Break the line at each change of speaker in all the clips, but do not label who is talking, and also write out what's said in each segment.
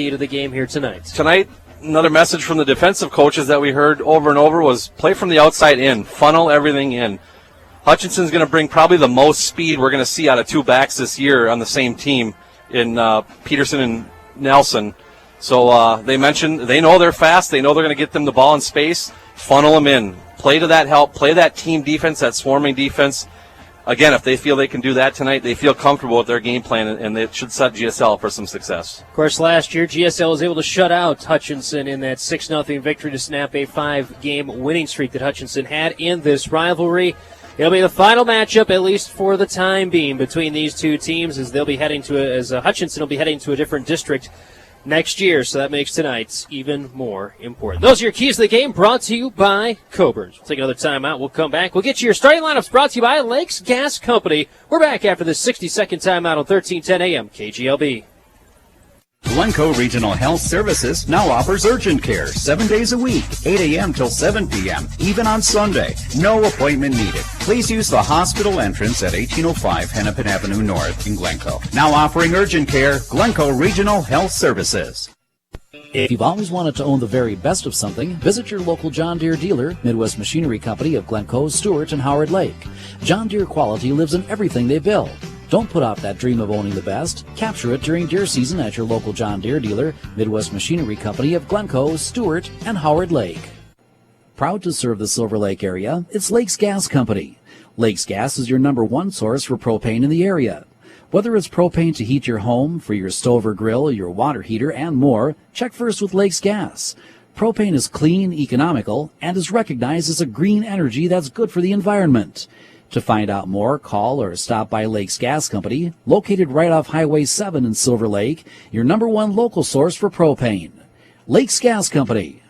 to the game here tonight.
Tonight, another message from the defensive coaches that we heard over and over was play from the outside in, funnel everything in. Hutchinson's going to bring probably the most speed we're going to see out of two backs this year on the same team in Peterson and Nelson. So they mentioned they know they're fast. They know they're going to get them the ball in space, funnel them in, play to that help, play that team defense, that swarming defense. Again, if they feel they can do that tonight, they feel comfortable with their game plan, and it should set GSL up for some success.
Of course, last year, GSL was able to shut out Hutchinson in that 6-0 victory to snap a 5-game winning streak that Hutchinson had in this rivalry. It'll be the final matchup, at least for the time being, between these two teams, as they'll be heading to Hutchinson will be heading to a different district next year, so that makes tonight's even more important. Those are your keys to the game, brought to you by Coburn's. We'll take another timeout. We'll come back. We'll get you your starting lineups, brought to you by Lakes Gas Company. We're back after this 60-second timeout on 1310 AM KGLB.
Glencoe Regional Health Services now offers urgent care 7 days a week, 8 a.m. till 7 p.m., even on Sunday. No appointment needed. Please use the hospital entrance at 1805 Hennepin Avenue North in Glencoe. Now offering urgent care, Glencoe Regional Health Services.
If you've always wanted to own the very best of something, visit your local John Deere dealer, Midwest Machinery Company of Glencoe, Stewart, and Howard Lake. John Deere quality lives in everything they build. Don't put off that dream of owning the best. Capture it during deer season at your local John Deere dealer, Midwest Machinery Company of Glencoe, Stewart, and Howard Lake. Proud to serve the Silver Lake area, it's Lakes Gas Company. Lakes Gas is your #1 source for propane in the area. Whether it's propane to heat your home, for your stove or grill, your water heater, and more, check first with Lakes Gas. Propane is clean, economical, and is recognized as a green energy that's good for the environment. To find out more, call or stop by Lakes Gas Company, located right off Highway 7 in Silver Lake, your #1 local source for propane. Lakes Gas Company.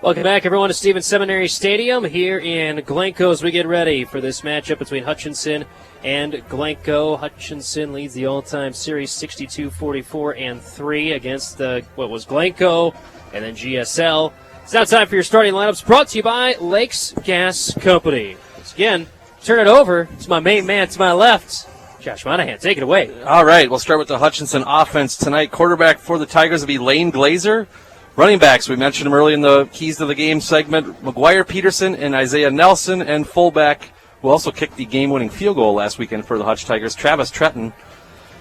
Welcome back, everyone, to Stevens Seminary Stadium here in Glencoe as we get ready for this matchup between Hutchinson and Glencoe. Hutchinson leads the all-time series 62-44-3 against what was Glencoe and then GSL. It's now time for your starting lineups, brought to you by Lakes Gas Company. Once again, turn it over to my main man to my left, Josh Monahan. Take it away.
All right, we'll start with the Hutchinson offense tonight. Quarterback for the Tigers will be Lane Glazer. Running backs, we mentioned him early in the Keys to the Game segment, McGuire Peterson and Isaiah Nelson, and fullback, who also kicked the game-winning field goal last weekend for the Hutch Tigers, Travis Tretton.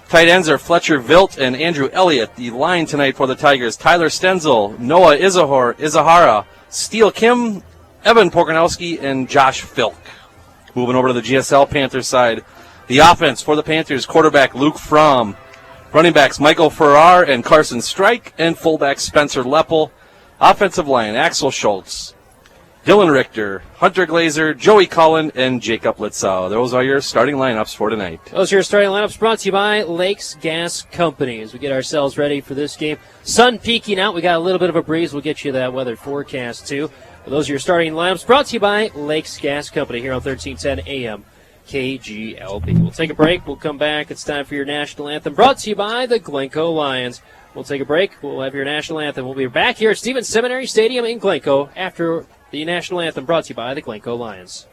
Tight ends are Fletcher Vilt and Andrew Elliott. The line tonight for the Tigers, Tyler Stenzel, Noah Izahara, Steele Kim, Evan Porkanowski, and Josh Filk. Moving over to the GSL Panthers side, the offense for the Panthers, quarterback Luke Fromm, running backs Michael Farrar and Carson Strike, and fullback Spencer Leppel. Offensive line, Axel Schultz, Dylan Richter, Hunter Glazer, Joey Cullen, and Jacob Litzau. Those are your starting lineups for tonight.
Those are your starting lineups, brought to you by Lakes Gas Company as we get ourselves ready for this game. Sun peeking out. We got a little bit of a breeze. We'll get you that weather forecast, too. But those are your starting lineups, brought to you by Lakes Gas Company here on 1310 AM KGLB. We'll take a break. We'll come back. It's time for your national anthem, brought to you by the Glencoe Lions. We'll take a break. We'll have your national anthem. We'll be back here at Stevens Seminary Stadium in Glencoe after the national anthem, brought to you by the Glencoe Lions.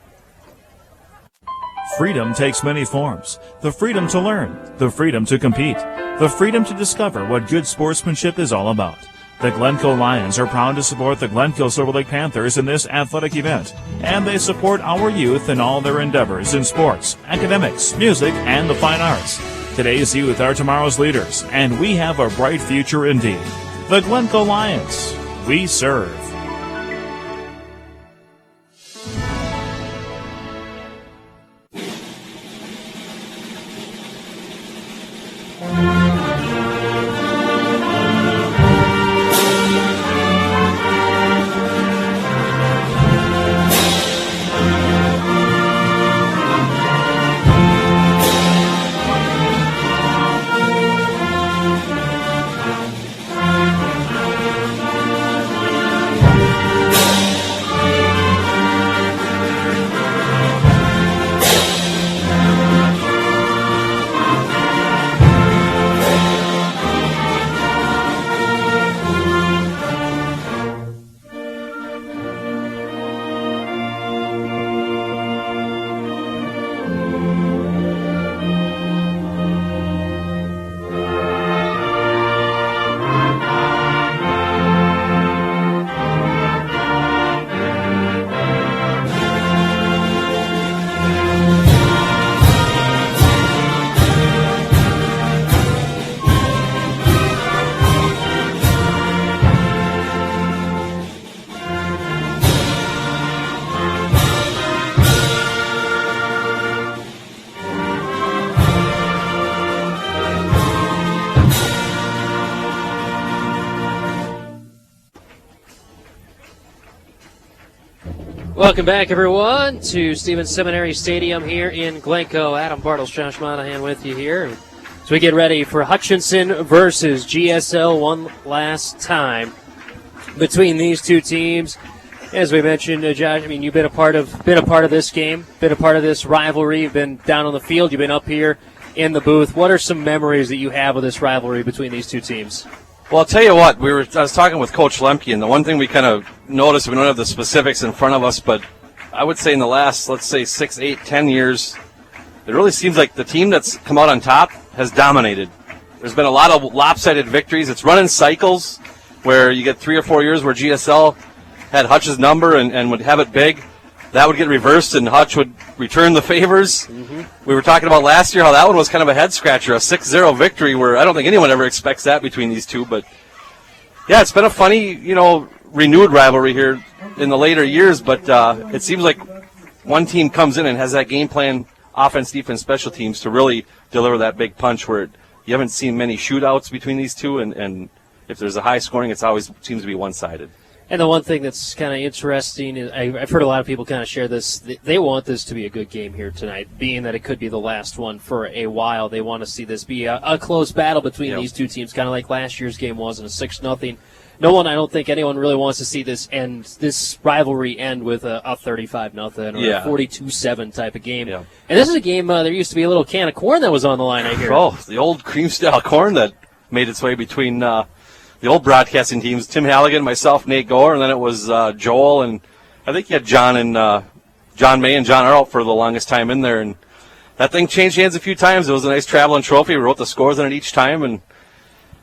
Freedom takes many forms. The freedom to learn, the freedom to compete, the freedom to discover what good sportsmanship is all about. The Glencoe Lions are proud to support the Glencoe Silver Lake Panthers in this athletic event, and they support our youth in all their endeavors in sports, academics, music, and the fine arts. Today's youth are tomorrow's leaders, and we have a bright future indeed. The Glencoe Lions. We serve.
Welcome back, everyone, to Stevens Seminary Stadium here in Glencoe. Adam Bartles, Josh Monahan with you here. As we get ready for Hutchinson versus GSL one last time between these two teams. As we mentioned, Josh, I mean, you've been a part of this game, been a part of this rivalry. You've been down on the field. You've been up here in the booth. What are some memories that you have of this rivalry between these two teams?
Well, I'll tell you what, I was talking with Coach Lemke, and the one thing we kind of noticed, we don't have the specifics in front of us, but I would say in the last, let's say, 6, 8, 10 years, it really seems like the team that's come out on top has dominated. There's been a lot of lopsided victories. It's run in cycles where you get 3 or 4 years where GSL had Hutch's number and would have it big. That would get reversed, and Hutch would return the favors. Mm-hmm. We were talking about last year how that one was kind of a head-scratcher, a 6-0 victory where I don't think anyone ever expects that between these two. But, yeah, it's been a funny, renewed rivalry here in the later years. But it seems like one team comes in and has that game plan, offense, defense, special teams, to really deliver that big punch where you haven't seen many shootouts between these two. And if there's a high scoring, it always seems to be one-sided.
And the one thing that's kind of interesting is I've heard a lot of people kind of share this. They want this to be a good game here tonight, being that it could be the last one for a while. They want to see this be a close battle between these two teams, kind of like last year's game was in a 6-0. I don't think anyone really wants to see this rivalry end with a 35-0 or a 42-7 type of game. Yeah. And this is a game, there used to be a little can of corn that was on the line, I hear.
Oh, the old cream-style corn that made its way between the old broadcasting teams, Tim Halligan, myself, Nate Gore, and then it was Joel, and I think you had John May and John Earl for the longest time in there. And that thing changed hands a few times. It was a nice traveling trophy. We wrote the scores on it each time, and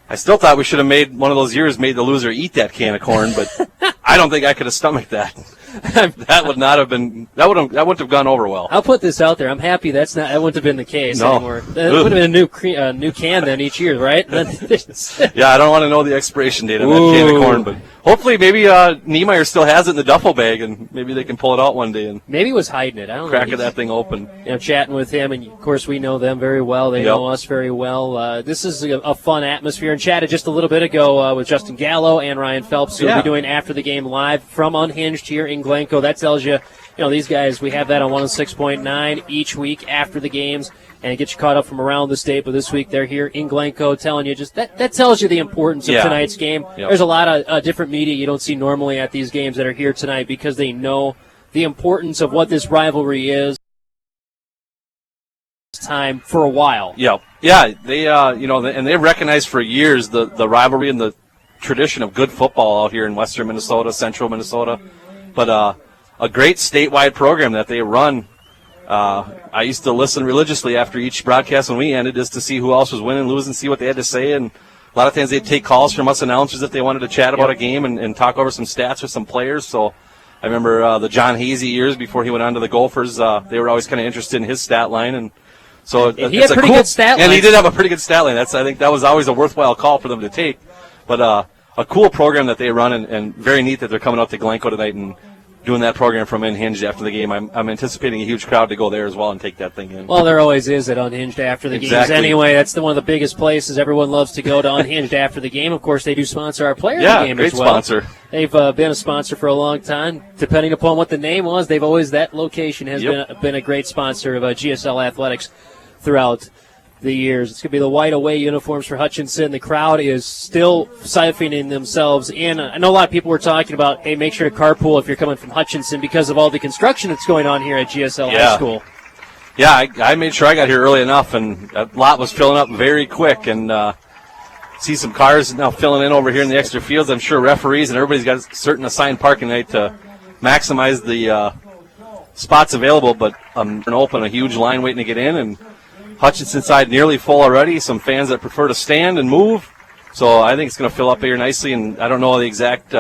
I still thought we should have made one of those years, made the loser eat that can of corn, but I don't think I could have stomached that. That wouldn't have gone over well.
I'll put this out there. I'm happy that wouldn't have been the case anymore. That would have been a new can then each year, right?
Yeah, I don't want to know the expiration date on that can of corn, but hopefully maybe Niemeyer still has it in the duffel bag, and maybe they can pull it out one day and
maybe he was hiding it. I don't know.
Cracking that thing open.
Chatting with him, and of course we know them very well. They know us very well. This is a fun atmosphere. And chatted just a little bit ago with Justin Gallo and Ryan Phelps, who will be doing After the Game live from Unhinged here in Glencoe. That tells you, these guys, we have that on 106.9 each week after the games, and it gets you caught up from around the state. But this week they're here in Glencoe telling you just that tells you the importance of tonight's game. Yep. There's a lot of different media you don't see normally at these games that are here tonight because they know the importance of what this rivalry is. Time for a while.
Yeah. They and they've recognized for years the rivalry and the tradition of good football out here in western Minnesota, central Minnesota. But a great statewide program that they run. I used to listen religiously after each broadcast when we ended just to see who else was winning, losing, see what they had to say. And a lot of times they'd take calls from us announcers if they wanted to chat about a game and talk over some stats with some players. So I remember the John Hazy years before he went on to the Gophers. They were always kind of interested in his stat line. And so
he had a pretty good stat line.
And he did have a pretty good stat line. I think that was always a worthwhile call for them to take. But a cool program that they run, and very neat that they're coming out to Glencoe tonight and doing that program from Unhinged after the game. I'm anticipating a huge crowd to go there as well and take that thing in.
Well, there always is at Unhinged after the games anyway. That's one of the biggest places. Everyone loves to go to Unhinged after the game. Of course, they do sponsor our player game as well.
Sponsor.
They've been a sponsor for a long time. Depending upon what the name was, that location has been a great sponsor of GSL Athletics throughout the years. It's going to be the white away uniforms for Hutchinson. The crowd is still siphoning themselves in. I know a lot of people were talking about, hey, make sure to carpool if you're coming from Hutchinson because of all the construction that's going on here at GSL High School.
Yeah, I made sure I got here early enough, and that lot was filling up very quick. And see some cars now filling in over here in the extra fields. I'm sure referees and everybody's got certain assigned parking night to maximize the spots available, but I'm going to open a huge line waiting to get in, and Hutchinson side nearly full already. Some fans that prefer to stand and move. So I think it's going to fill up here nicely, and I don't know the exact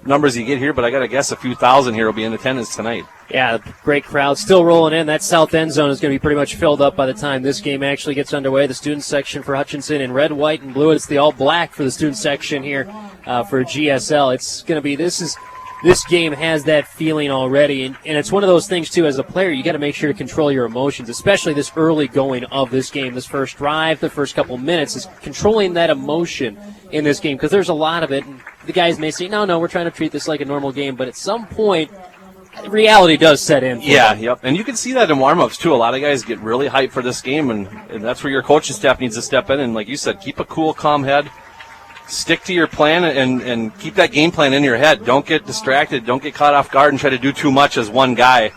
numbers you get here, but I got to guess a few thousand here will be in attendance tonight.
Yeah, great crowd still rolling in. That south end zone is going to be pretty much filled up by the time this game actually gets underway. The student section for Hutchinson in red, white, and blue. It's the all black for the student section here for GSL. It's going to be this game has that feeling already, and it's one of those things, too, as a player, you got to make sure to control your emotions, especially this early going of this game. This first drive, the first couple minutes, is controlling that emotion in this game, because there's a lot of it, and the guys may say, no, we're trying to treat this like a normal game, but at some point, reality does set in.
Yeah, yep. And you can see that in warm-ups, too. A lot of guys get really hyped for this game, and that's where your coaching staff needs to step in. And like you said, keep a cool, calm head. Stick to your plan and keep that game plan in your head. Don't get distracted. Don't get caught off guard and try to do too much as one guy.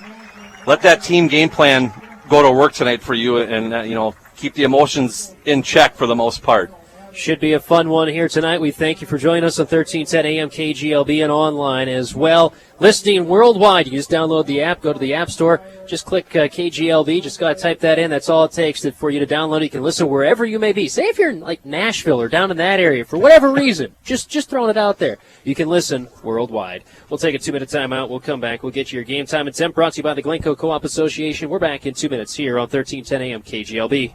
Let that team game plan go to work tonight for you and, keep the emotions in check for the most part.
Should be a fun one here tonight. We thank you for joining us on 1310 AM KGLB and online as well. Listening worldwide, you just download the app, go to the App Store, just click KGLB, just got to type that in. That's all it takes for you to download. You can listen wherever you may be. Say if you're in like Nashville or down in that area for whatever reason, just throwing it out there. You can listen worldwide. We'll take a 2-minute timeout. We'll come back. We'll get you your game time and temp brought to you by the Glencoe Co-op Association. We're back in 2 minutes here on 1310 AM KGLB.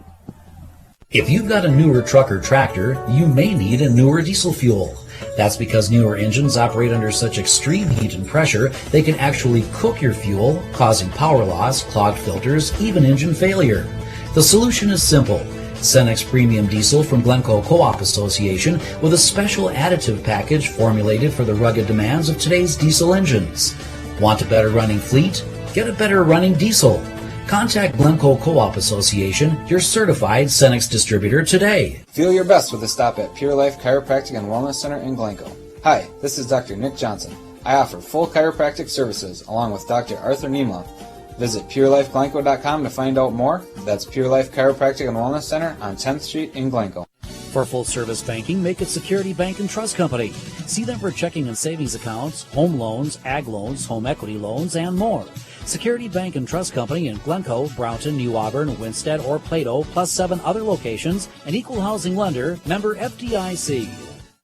If you've got a newer truck or tractor, you may need a newer diesel fuel. That's because newer engines operate under such extreme heat and pressure, they can actually cook your fuel, causing power loss, clogged filters, even engine failure. The solution is simple. Cenex Premium Diesel from Glencoe Co-op Association with a special additive package formulated for the rugged demands of today's diesel engines. Want a better running fleet? Get a better running diesel. Contact Glencoe Co-op Association, your certified Cenex distributor today.
Feel your best with a stop at Pure Life Chiropractic and Wellness Center in Glencoe. Hi, this is Dr. Nick Johnson. I offer full chiropractic services along with Dr. Arthur Niemla. Visit PureLifeGlencoe.com to find out more. That's Pure Life Chiropractic and Wellness Center on 10th Street in Glencoe.
For full-service banking, make it Security Bank and Trust Company. See them for checking and savings accounts, home loans, ag loans, home equity loans, and more. Security Bank and Trust Company in Glencoe, Brownton, New Auburn, Winstead, or Plato, plus 7 other locations, an equal housing lender, member FDIC.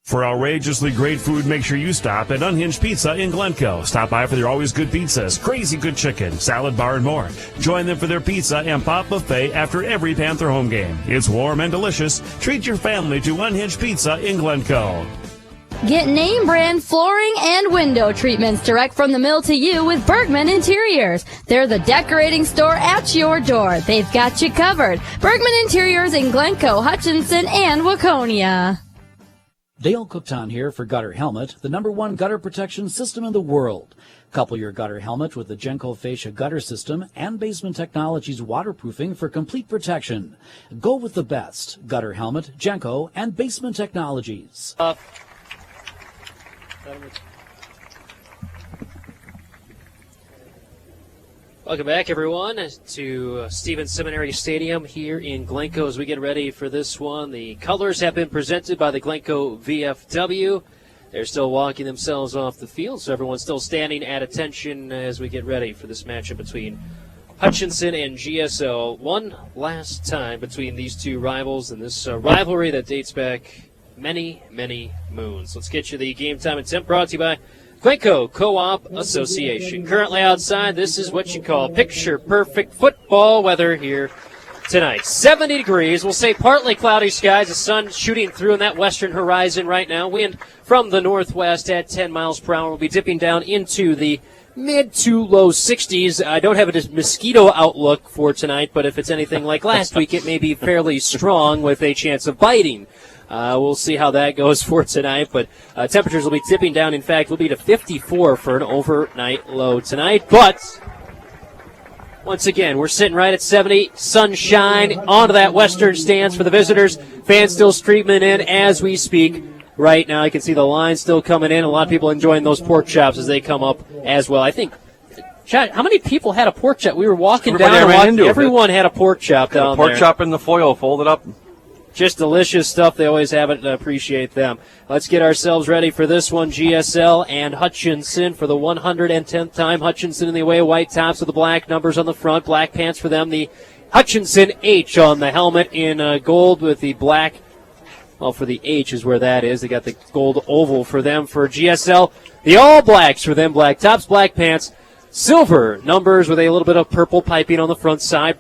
For outrageously great food, make sure you stop at Unhinged Pizza in Glencoe. Stop by for their always good pizzas, crazy good chicken, salad bar, and more. Join them for their pizza and pop buffet after every Panther home game. It's warm and delicious. Treat your family to Unhinged Pizza in Glencoe.
Get name brand flooring and window treatments direct from the mill to you with Bergman Interiors. They're the decorating store at your door. They've got you covered. Bergman Interiors in Glencoe, Hutchinson, and Waconia.
Dale Cookton here for Gutter Helmet, the #1 gutter protection system in the world. Couple your gutter helmet with the Genco Fascia gutter system and Basement Technologies waterproofing for complete protection. Go with the best. Gutter Helmet, Genco, and Basement Technologies.
Welcome back, everyone, to Stevens Seminary Stadium here in Glencoe as we get ready for this one. The colors have been presented by the Glencoe VFW. They're still walking themselves off the field, so everyone's still standing at attention as we get ready for this matchup between Hutchinson and GSL. One last time between these two rivals in this rivalry that dates back many, many moons. Let's get you the game time and temp brought to you by Glencoe Co-op Association. Currently outside, this is what you call picture-perfect football weather here tonight. 70 degrees. We'll say partly cloudy skies. The sun shooting through in that western horizon right now. Wind from the northwest at 10 miles per hour. We'll be dipping down into the mid to low 60s. I don't have a mosquito outlook for tonight, but if it's anything like last week, it may be fairly strong with a chance of biting. We'll see how that goes for tonight, but temperatures will be dipping down. In fact, we'll be to 54 for an overnight low tonight. But once again, we're sitting right at 70. Sunshine onto that western stands for the visitors. Fans still streaming in as we speak. Right now, you can see the line still coming in. A lot of people enjoying those pork chops as they come up as well. I think, Chad, how many people had a pork chop? We were walking down and everyone had a pork chop down there.
Pork chop in the foil, folded up.
Just delicious stuff. They always have it, and I appreciate them. Let's get ourselves ready for this one. GSL and Hutchinson for the 110th time. Hutchinson in the away white tops with the black numbers on the front. Black pants for them. The Hutchinson H on the helmet in gold with the black. Well, for the H is where that is. They got the gold oval for them. For GSL, the all blacks for them. Black tops, black pants. Silver numbers with a little bit of purple piping on the front side.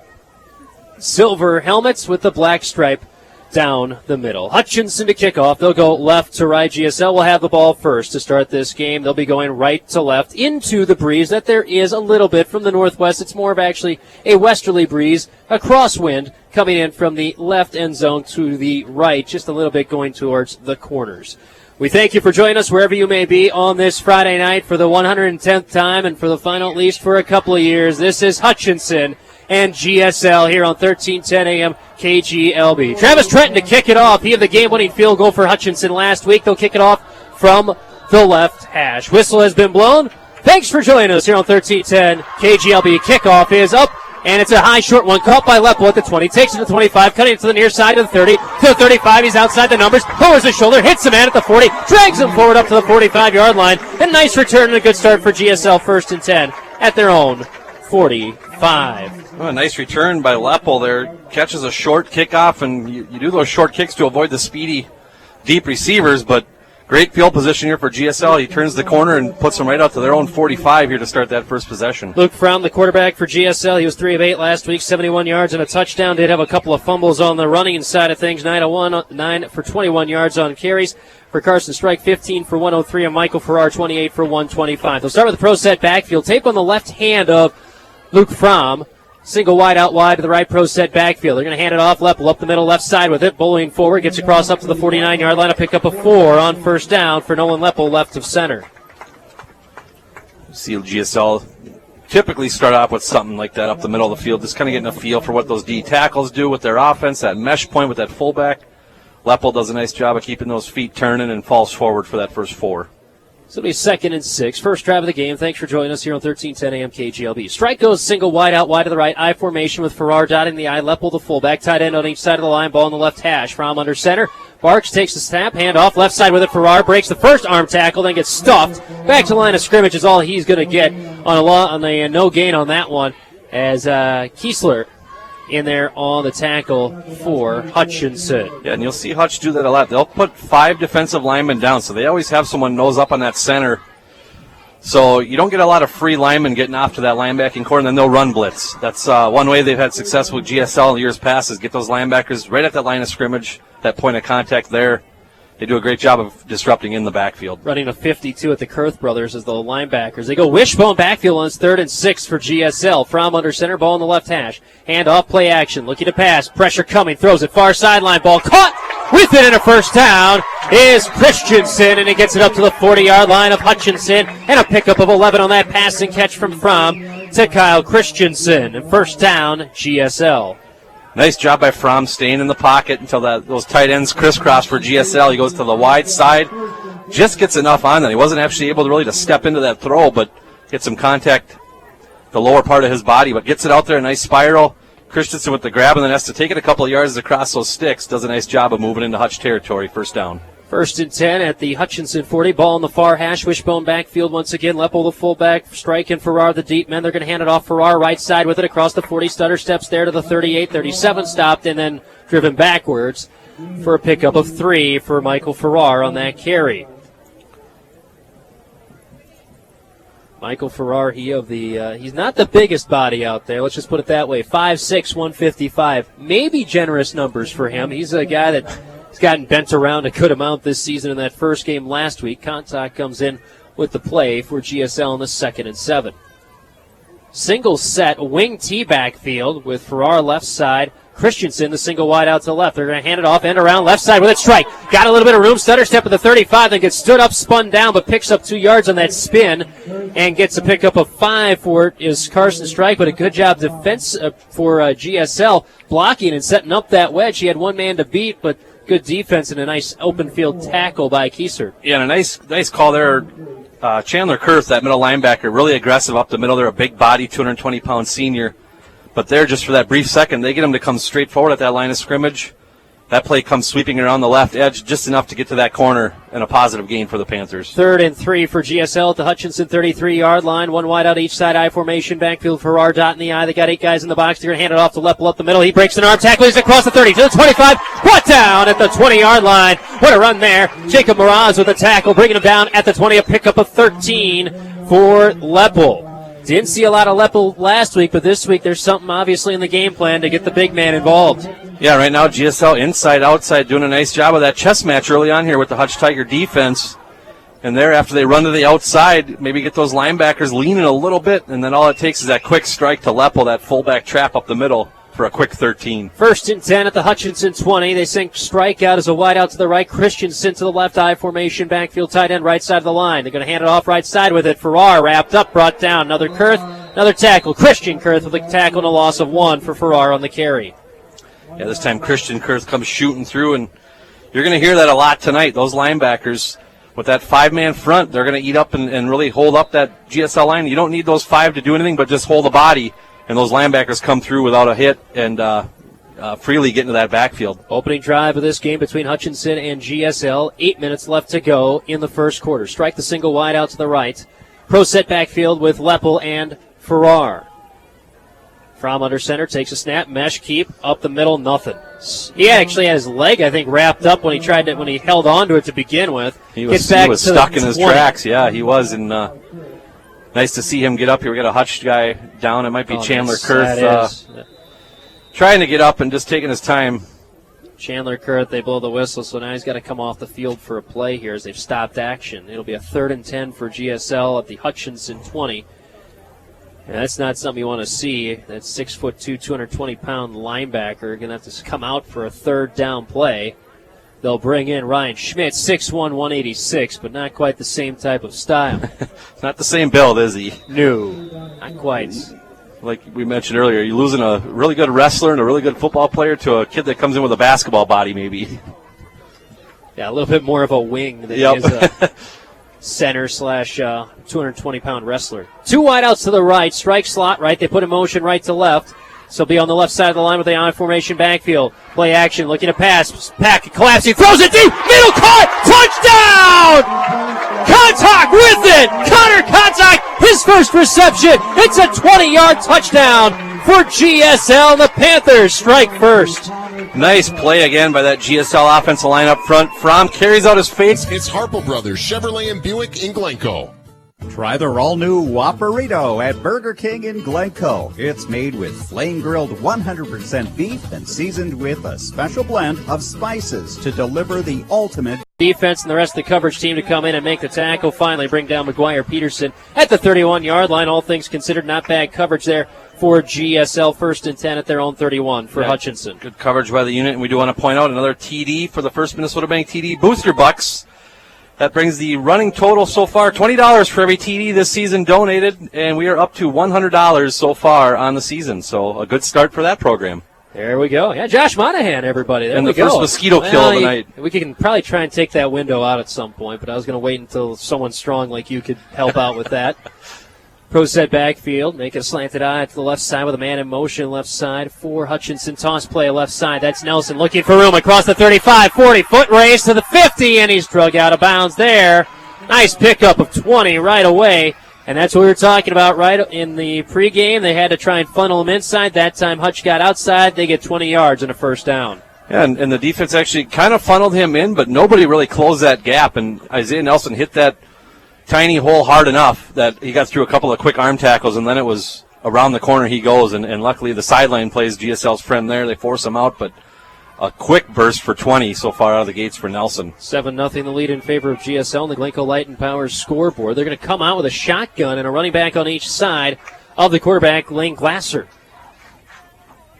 Silver helmets with the black stripe down the middle. Hutchinson to kick off. They'll go left to right. GSL will have the ball first to start this game. They'll be going right to left into the breeze that there is a little bit from the northwest. It's more of actually a westerly breeze, a crosswind coming in from the left end zone to the right, just a little bit going towards the corners. We thank you for joining us wherever you may be on this Friday night for the 110th time and for the final, at least for a couple of years. This is Hutchinson and GSL here on 1310 AM KGLB. Travis Trenton to kick it off. He had the game-winning field goal for Hutchinson last week. They'll kick it off from the left hash. Whistle has been blown. Thanks for joining us here on 1310 KGLB. Kickoff is up, and it's a high short one caught by Lepel at the 20. Takes it to the 25, cutting it to the near side of the 30. To the 35, he's outside the numbers. Lowers his shoulder, hits the man at the 40. Drags him forward up to the 45-yard line. A nice return and a good start for GSL, 1st and 10 at their own 45.
Oh, a nice return by Lepel there. Catches a short kickoff, and you do those short kicks to avoid the speedy, deep receivers, but great field position here for GSL. He turns the corner and puts them right out to their own 45 here to start that first possession.
Luke Fromm, the quarterback for GSL. He was 3 of 8 last week, 71 yards and a touchdown. Did have a couple of fumbles on the running side of things. 9 for 21 yards on carries. For Carson Strike, 15 for 103, and Michael Farrar, 28 for 125. They'll start with the pro set backfield. Tape on the left hand of Luke Fromm. Single wide out wide to the right pro set backfield. They're going to hand it off. Lepel up the middle left side with it. Bullying forward. Gets across up to the 49-yard line. A pick up a 4 on first down for Nolan Lepel left of center.
See GSL typically start off with something like that up the middle of the field. Just kind of getting a feel for what those D tackles do with their offense. That mesh point with that fullback. Lepel does a nice job of keeping those feet turning and falls forward for that first 4.
So it'll be 2nd and 6. First drive of the game. Thanks for joining us here on 1310 AM KGLB. Strike goes single wide out wide to the right. I formation with Farrar dotting the I. Lepel the fullback. Tight end on each side of the line. Ball on the left hash. Fromm under center. Barks takes the snap. Hand off. Left side with it. Farrar breaks the first arm tackle. Then gets stuffed. Back to line of scrimmage is all he's going to get on a no gain on that one. As Kiesler in there on the tackle for Hutchinson.
Yeah, and you'll see Hutch do that a lot. They'll put 5 defensive linemen down, so they always have someone nose up on that center. So you don't get a lot of free linemen getting off to that linebacking core, and then they'll run blitz. That's one way they've had success with GSL in years past is get those linebackers right at that line of scrimmage, that point of contact there. They do a great job of disrupting in the backfield.
Running a 52 at the Kurth brothers as the linebackers. They go wishbone backfield on 3rd and 6 for GSL. Fromm under center, ball on the left hash. Hand off, play action. Looking to pass. Pressure coming. Throws it far sideline. Ball caught with it, and a first down is Christensen, and he gets it up to the 40-yard line of Hutchinson. And a pickup of 11 on that passing catch from Fromm to Kyle Christensen. And first down, GSL.
Nice job by Fromm staying in the pocket until those tight ends crisscross for GSL. He goes to the wide side, just gets enough on that. He wasn't actually able to step into that throw, but get some contact the lower part of his body, but gets it out there, a nice spiral. Christensen with the grab, and then has to take it a couple of yards across those sticks. Does a nice job of moving into Hutch territory. First down.
1st and 10 at the Hutchinson 40. Ball on the far hash. Wishbone backfield once again. Lepel the fullback. Strike and Farrar the deep men. They're going to hand it off. Farrar right side with it across the 40. Stutter steps there to the 38. 37 stopped and then driven backwards for a pickup of 3 for Michael Farrar on that carry. Michael Farrar, he's not the biggest body out there. Let's just put it that way. 5'6", 155. Maybe generous numbers for him. He's a guy that has gotten bent around a good amount this season in that first game last week. Contact comes in with the play for GSL in the 2nd and 7. Single set, wing T backfield with Farrar left side. Christensen, the single wide out to the left. They're going to hand it off, end around, left side with it, strike. Got a little bit of room, stutter step at the 35, then gets stood up, spun down, but picks up 2 yards on that spin and gets a pickup of 5 for it is Carson Strike, but a good job defense for GSL blocking and setting up that wedge. He had one man to beat, but good defense and a nice open field tackle by Kieser.
Yeah, and a nice call there. Chandler Kurth, that middle linebacker, really aggressive up the middle. They're a big body, 220-pound senior. But there, just for that brief second, they get him to come straight forward at that line of scrimmage. That play comes sweeping around the left edge just enough to get to that corner and a positive gain for the Panthers.
3rd and 3 for GSL at the Hutchinson 33-yard line. One wide out each side, I formation, backfield, Farrar dot in the I. They got 8 guys in the box. They're going to hand it off to Lepel up the middle. He breaks an arm tackle. He's across the 30 to the 25. Brought down at the 20-yard line. What a run there. Jacob Miraz with a tackle, bringing him down at the 20. A pickup of 13 for Lepel. Didn't see a lot of Leppel last week, but this week there's something obviously in the game plan to get the big man involved.
Yeah, right now GSL inside, outside, doing a nice job of that chess match early on here with the Hutch Tiger defense. And there, after they run to the outside, maybe get those linebackers leaning a little bit, and then all it takes is that quick strike to Leppel, that fullback trap up the middle for a quick 13.
1st and 10 at the Hutchinson 20. They sink strike out as a wide out to the right. Christensen to the left, I formation, backfield tight end, right side of the line. They're going to hand it off right side with it. Farrar wrapped up, brought down. Another Kurth, another tackle. Christian Kurth with a tackle and a loss of 1 for Farrar on the carry.
Yeah, this time Christian Kurth comes shooting through, and you're going to hear that a lot tonight. Those linebackers, with that 5-man front, they're going to eat up and really hold up that GSL line. You don't need those 5 to do anything but just hold the body, and those linebackers come through without a hit and freely get into that backfield.
Opening drive of this game between Hutchinson and GSL. 8 minutes left to go in the first quarter. Strike the single wide out to the right. Pro set backfield with Leppel and Farrar. From under center, takes a snap, mesh keep, up the middle, nothing. He actually had his leg, I think, wrapped up when he held on to it to begin with.
He was stuck in his tracks. Yeah, he was. And nice to see him get up here. We got a Hutch guy down. It might be Chandler Kurth trying to get up and just taking his time.
Chandler Kurth, they blow the whistle, so now he's got to come off the field for a play here as they've stopped action. It'll be a 3rd and 10 for GSL at the Hutchinson 20. And that's not something you want to see. That 6'2", 220-pound linebacker going to have to come out for a 3rd down play. They'll bring in Ryan Schmidt, 6'1", 186, but not quite the same type of style.
Not the same build, is he?
No, not quite.
Like we mentioned earlier, you're losing a really good wrestler and a really good football player to a kid that comes in with a basketball body, maybe.
Yeah, a little bit more of a wing than he is a center / 220-pound wrestler. 2 wideouts to the right, strike slot right. They put in motion right to left. So be on the left side of the line with the I formation backfield. Play action, looking to pass. Pack collapsing, throws it deep. Middle caught, touchdown! Contact with it. Connor Contact, his first reception. It's a 20-yard touchdown for GSL. The Panthers strike first.
Nice play again by that GSL offensive line up front. Fromm carries out his face.
It's Harple Brothers Chevrolet and Buick in Glencoe.
Try the all-new Whopperito at Burger King in Glencoe. It's made with flame-grilled 100% beef and seasoned with a special blend of spices to deliver the ultimate
defense and the rest of the coverage team to come in and make the tackle. Finally bring down McGuire Peterson at the 31-yard line. All things considered, not bad coverage there for GSL. 1st and 10 at their own 31 for Hutchinson.
Good coverage by the unit, and we do want to point out another TD for the First Minnesota Bank TD Booster Bucks. That brings the running total so far, $20 for every TD this season donated, and we are up to $100 so far on the season. So a good start for that program.
There we go. Yeah, Josh Monahan, everybody. There
and
we
the first mosquito kill of the night.
We can probably try and take that window out at some point, but I was going to wait until someone strong like you could help out with that. Pro set backfield, make a slanted eye to the left side with a man in motion left side for Hutchinson. Toss play left side. That's Nelson looking for room across the 35, 40, foot race to the 50, and he's drug out of bounds there. Nice pickup of 20 right away, and that's what we were talking about right in the pregame. They had to try and funnel him inside. That time Hutch got outside. They get 20 yards and a 1st down.
Yeah, and the defense actually kind of funneled him in, but nobody really closed that gap, and Isaiah Nelson hit that tiny hole hard enough that he got through a couple of quick arm tackles, and then it was around the corner he goes, and luckily the sideline plays GSL's friend there. They force him out, but a quick burst for 20 so far out of the gates for Nelson.
7-0 the lead in favor of GSL on the Glencoe Light and Power scoreboard. They're going to come out with a shotgun and a running back on each side of the quarterback, Lane Glasser.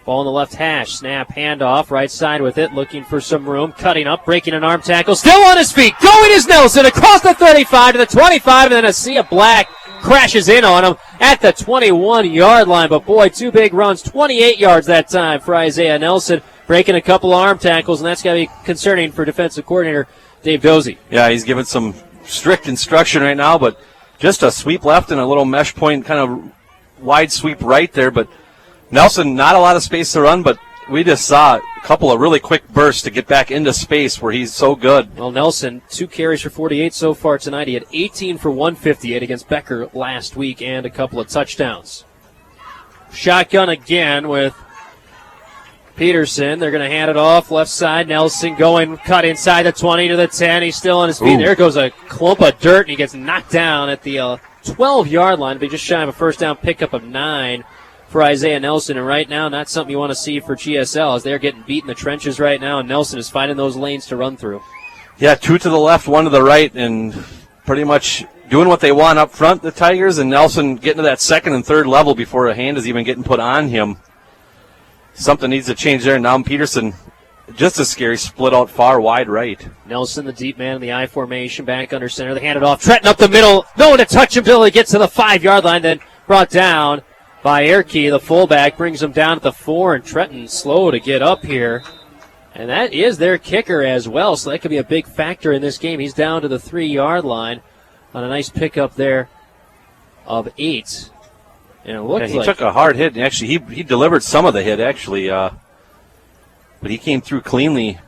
Ball in the left hash. Snap, handoff, right side with it, looking for some room, cutting up, breaking an arm tackle, still on his feet, going is Nelson, across the 35 to the 25, and then a sea of black crashes in on him at the 21-yard line. But boy, 2 big runs, 28 yards that time for Isaiah Nelson, breaking a couple arm tackles, and that's got to be concerning for defensive coordinator Dave Dozie.
Yeah, he's given some strict instruction right now, but just a sweep left and a little mesh point, kind of wide sweep right there, but Nelson, not a lot of space to run, but we just saw a couple of really quick bursts to get back into space where he's so good.
Well, Nelson, 2 carries for 48 so far tonight. He had 18 for 158 against Becker last week and a couple of touchdowns. Shotgun again with Peterson. They're going to hand it off left side. Nelson going, cut inside the 20 to the 10. He's still on his feet. Ooh. There goes a clump of dirt, and he gets knocked down at the 12-yard line, but just shy of a first down pickup of 9 for Isaiah Nelson. And right now, not something you want to see for GSL, as they're getting beat in the trenches right now, and Nelson is finding those lanes to run through.
Yeah, 2 to the left, 1 to the right, and pretty much doing what they want up front, the Tigers, and Nelson getting to that second and third level before a hand is even getting put on him. Something needs to change there. Now Peterson, just as scary, split out far wide right.
Nelson, the deep man in the I formation, back under center. They hand it off. Trenton up the middle. No one to touch him until he gets to the 5-yard line, then brought down by Erke. The fullback brings him down at the 4, and Trenton slow to get up here. And that is their kicker as well, so that could be a big factor in this game. He's down to the 3-yard line on a nice pickup there of 8. And it looked
he took a hard hit, and actually he delivered some of the hit, actually. But he came through cleanly.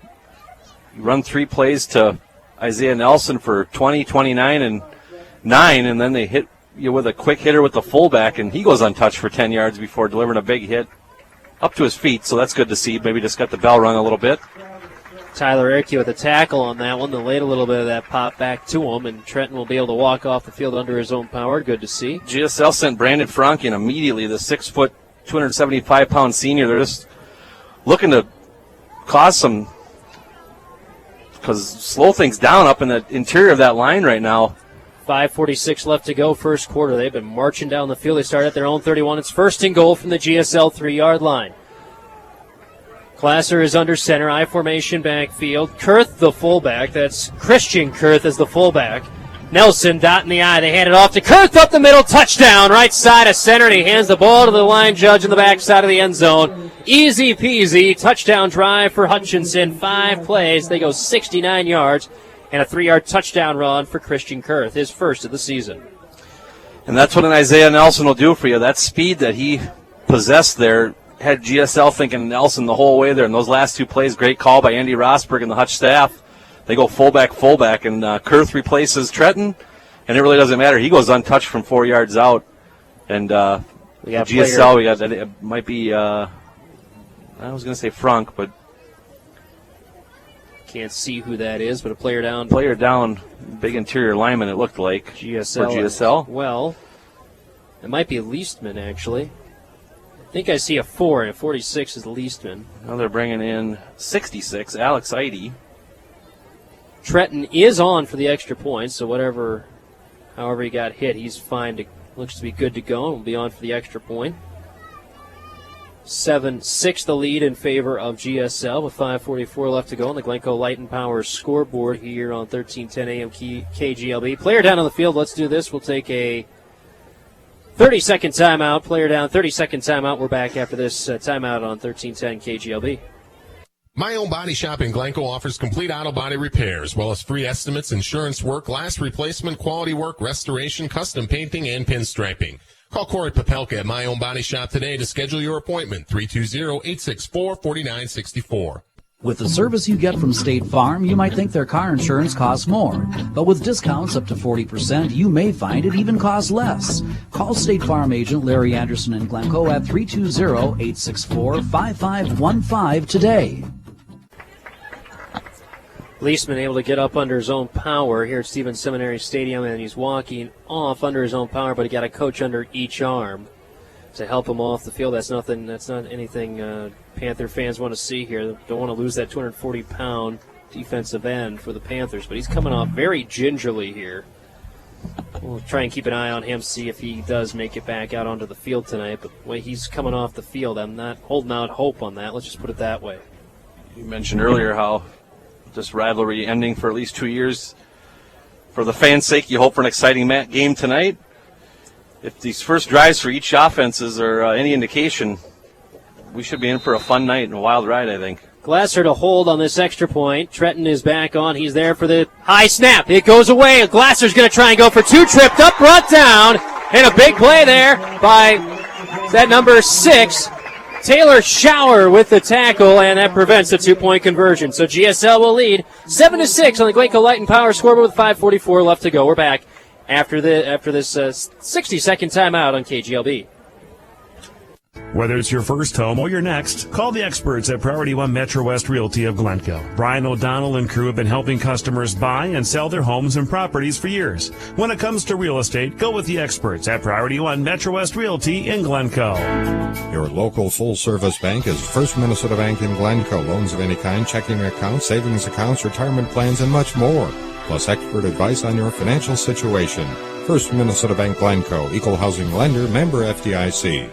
He run 3 plays to Isaiah Nelson for 20, 29, and 9, and then they hit you with a quick hitter with the fullback, and he goes untouched for 10 yards before delivering a big hit up to his feet, so that's good to see. Maybe just got the bell rung a little bit.
Tyler Erke with a tackle on that one. They laid a little bit of that pop back to him, and Trenton will be able to walk off the field under his own power. Good to see.
GSL sent Brandon Frank in immediately, the 6-foot, 275-pound senior. They're just looking to cause some, because slow things down up in the interior of that line right now.
5:46 left to go, first quarter. They've been marching down the field. They start at their own 31. It's first and goal from the GSL 3-yard line. Glasser is under center, I formation backfield. Kurth, the fullback. That's Christian Kurth as the fullback. Nelson dotting the I. They hand it off to Kurth up the middle. Touchdown, right side of center, and he hands the ball to the line judge in the backside of the end zone. Easy peasy. Touchdown drive for Hutchinson. 5 plays. They go 69 yards. And a 3-yard touchdown run for Christian Kurth, his first of the season.
And that's what an Isaiah Nelson will do for you. That speed that he possessed there had GSL thinking Nelson the whole way there. And those last 2 plays, great call by Andy Rosberg and the Hutch staff. They go fullback, and Kurth replaces Trenton, and it really doesn't matter. He goes untouched from 4 yards out. And
we got
GSL, we got that. It might be, I was going to say Frank, but
can't see who that is, but a player down.
Player down, big interior lineman, it looked like.
GSL.
For GSL.
Well, it might be Leastman, actually. I think I see a 4, and a 46 is Leastman.
Now they're bringing in 66, Alex Eide.
Trenton is on for the extra point, so however he got hit, he's fine. Looks to be good to go, and will be on for the extra point. 7-6 the lead in favor of GSL with 5:44 left to go on the Glencoe Light and Power scoreboard here on 1310 AM KGLB. Player down on the field. Let's do this. We'll take a 30-second timeout. Player down, 30-second timeout. We're back after this timeout on 1310 KGLB.
My Own Body Shop in Glencoe offers complete auto body repairs, as well as free estimates, insurance work, glass replacement, quality work, restoration, custom painting, and pinstriping. Call Corey Popelka at My Own Body Shop today to schedule your appointment, 320-864-4964.
With the service you get from State Farm, you might think their car insurance costs more. But with discounts up to 40%, you may find it even costs less. Call State Farm agent Larry Anderson in Glencoe at 320-864-5515 today.
Leastman able to get up under his own power here at Stevens Seminary Stadium, and he's walking off under his own power, but he got a coach under each arm to help him off the field. That's not anything Panther fans want to see here. They don't want to lose that 240-pound defensive end for the Panthers, but he's coming off very gingerly here. We'll try and keep an eye on him, see if he does make it back out onto the field tonight, but the way he's coming off the field, I'm not holding out hope on that. Let's just put it that way.
You mentioned earlier how this rivalry ending for at least 2 years. For the fans' sake, you hope for an exciting game tonight. If these first drives for each offenses are any indication, we should be in for a fun night and a wild ride, I think.
Glasser to hold on this extra point. Trenton is back on. He's there for the high snap. It goes away. Glasser's going to try and go for 2. Tripped up, brought down. And a big play there by that number 6. Taylor Shower with the tackle, and that prevents a 2-point conversion. So GSL will lead 7-6 on the Glencoe Light and Power scoreboard with 5:44 left to go. We're back after this 60-second timeout on KGLB.
Whether it's your first home or your next, call the experts at Priority One Metro West Realty of Glencoe. Brian O'Donnell and crew have been helping customers buy and sell their homes and properties for years. When it comes to real estate, go with the experts at Priority One Metro West Realty in Glencoe.
Your local full-service bank is First Minnesota Bank in Glencoe. Loans of any kind, checking accounts, savings accounts, retirement plans, and much more. Plus expert advice on your financial situation. First Minnesota Bank Glencoe, equal housing lender, member FDIC.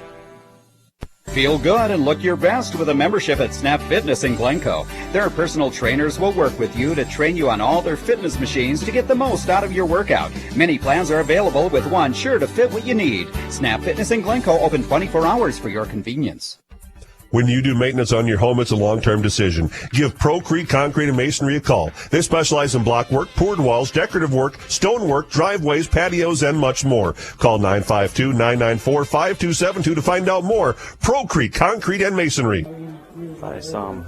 Feel good and look your best with a membership at Snap Fitness in Glencoe. Their personal trainers will work with you to train you on all their fitness machines to get the most out of your workout. Many plans are available with one sure to fit what you need. Snap Fitness in Glencoe, open 24 hours for your convenience.
When you do maintenance on your home, it's a long-term decision. Give Pro Creek Concrete and Masonry a call. They specialize in block work, poured walls, decorative work, stone work, driveways, patios, and much more. Call 952-994-5272 to find out more. Pro Creek Concrete and Masonry.
Welcome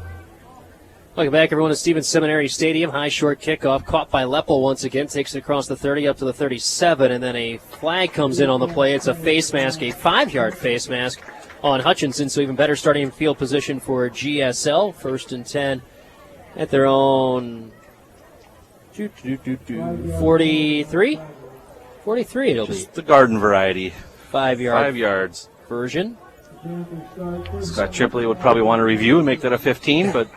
back, everyone, to Stevens Seminary Stadium. High short kickoff caught by Leppel once again. Takes it across the 30 up to the 37, and then a flag comes in on the play. It's a face mask, a 5-yard face mask on Hutchinson, so even better starting field position for GSL. 1st and 10 at their own 43? 43 it'll be.
Just the garden variety.
5
yards
version.
Scott Tripley would probably want to review and make that a 15, but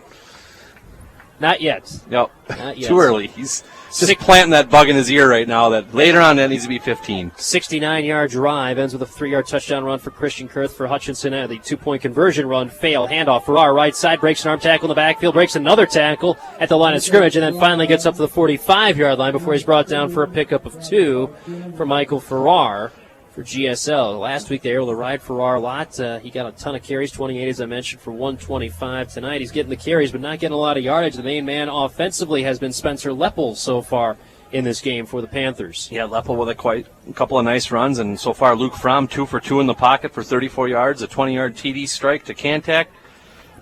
not yet.
No,
not yet.
Too early. He's just planting that bug in his ear right now that later on that needs to be 15.
69-yard drive ends with a 3-yard touchdown run for Christian Kurth for Hutchinson. The 2-point conversion run failed. Handoff for our right side, breaks an arm tackle in the backfield, breaks another tackle at the line of scrimmage, and then finally gets up to the 45-yard line before he's brought down for a pickup of 2 for Michael Farrar for GSL. Last week they were able to ride Farrar a lot. He got a ton of carries, 28 as I mentioned, for 125. Tonight he's getting the carries but not getting a lot of yardage. The main man offensively has been Spencer Leppel so far in this game for the Panthers.
Yeah, Leppel with a couple of nice runs, and so far Luke Fromm 2 for 2 in the pocket for 34 yards, a 20-yard TD strike to Kantak.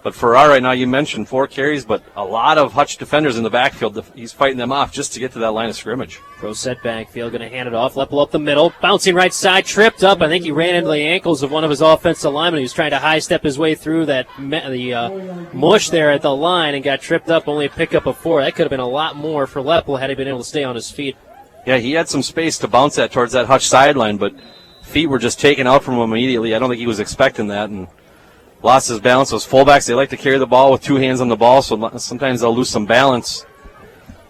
But Farrar right now, you mentioned 4 carries, but a lot of Hutch defenders in the backfield. He's fighting them off just to get to that line of scrimmage.
Pro set backfield, going to hand it off. Leppel up the middle, bouncing right side, tripped up. I think he ran into the ankles of one of his offensive linemen. He was trying to high-step his way through the mush there at the line and got tripped up, only a pickup of 4. That could have been a lot more for Leppel had he been able to stay on his feet.
Yeah, he had some space to bounce that towards that Hutch sideline, but feet were just taken out from him immediately. I don't think he was expecting that, and lost his balance. Those fullbacks, they like to carry the ball with 2 hands on the ball, so sometimes they'll lose some balance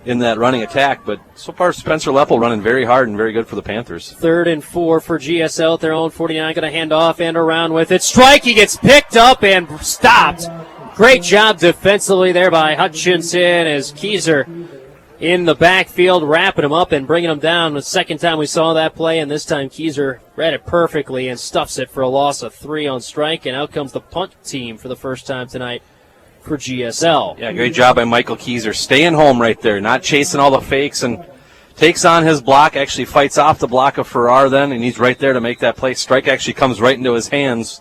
in that running attack. But so far, Spencer Leppel running very hard and very good for the Panthers.
3rd and 4 for GSL at their own 49. Going to hand off and around with it. Strike, he gets picked up and stopped. Great job defensively there by Hutchinson as Keyser in the backfield, wrapping him up and bringing him down. The second time we saw that play, and this time Keyser read it perfectly and stuffs it for a loss of 3 on strike, and out comes the punt team for the first time tonight for GSL.
Yeah, great job by Michael Keyser. Staying home right there, not chasing all the fakes, and takes on his block, actually fights off the block of Farrar then, and he's right there to make that play. Strike actually comes right into his hands,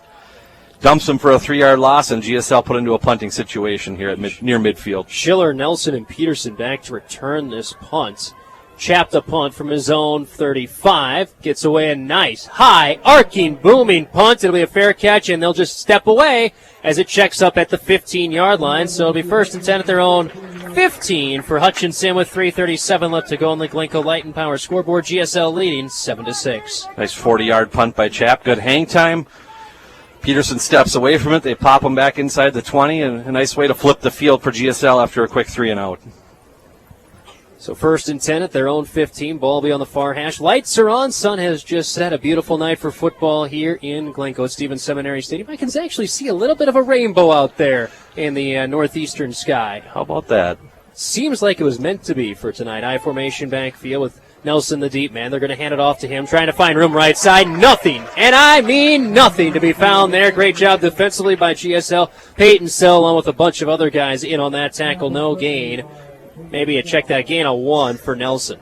dumps him for a 3-yard loss, and GSL put into a punting situation here at near midfield.
Schiller, Nelson, and Peterson back to return this punt. Chapped a punt from his own 35. Gets away a nice, high, arcing, booming punt. It'll be a fair catch, and they'll just step away as it checks up at the 15-yard line. So it'll be 1st and 10 at their own 15 for Hutchinson with 3:37 left to go on the Glencoe Light and Power scoreboard. GSL leading 7-6.
Nice 40-yard punt by Chapp. Good hang time. Peterson steps away from it. They pop him back inside the 20, and a nice way to flip the field for GSL after a quick 3-and-out.
So 1st and 10 at their own 15. Ball will be on the far hash. Lights are on. Sun has just set. A beautiful night for football here in Glencoe Stevens Seminary Stadium. I can actually see a little bit of a rainbow out there in the northeastern sky.
How about that?
Seems like it was meant to be for tonight. I formation backfield with Nelson, the deep man. They're going to hand it off to him, trying to find room right side. Nothing, and I mean nothing to be found there. Great job defensively by GSL. Peyton Sell, along with a bunch of other guys in on that tackle. No gain. Maybe a check that gain of 1 for Nelson.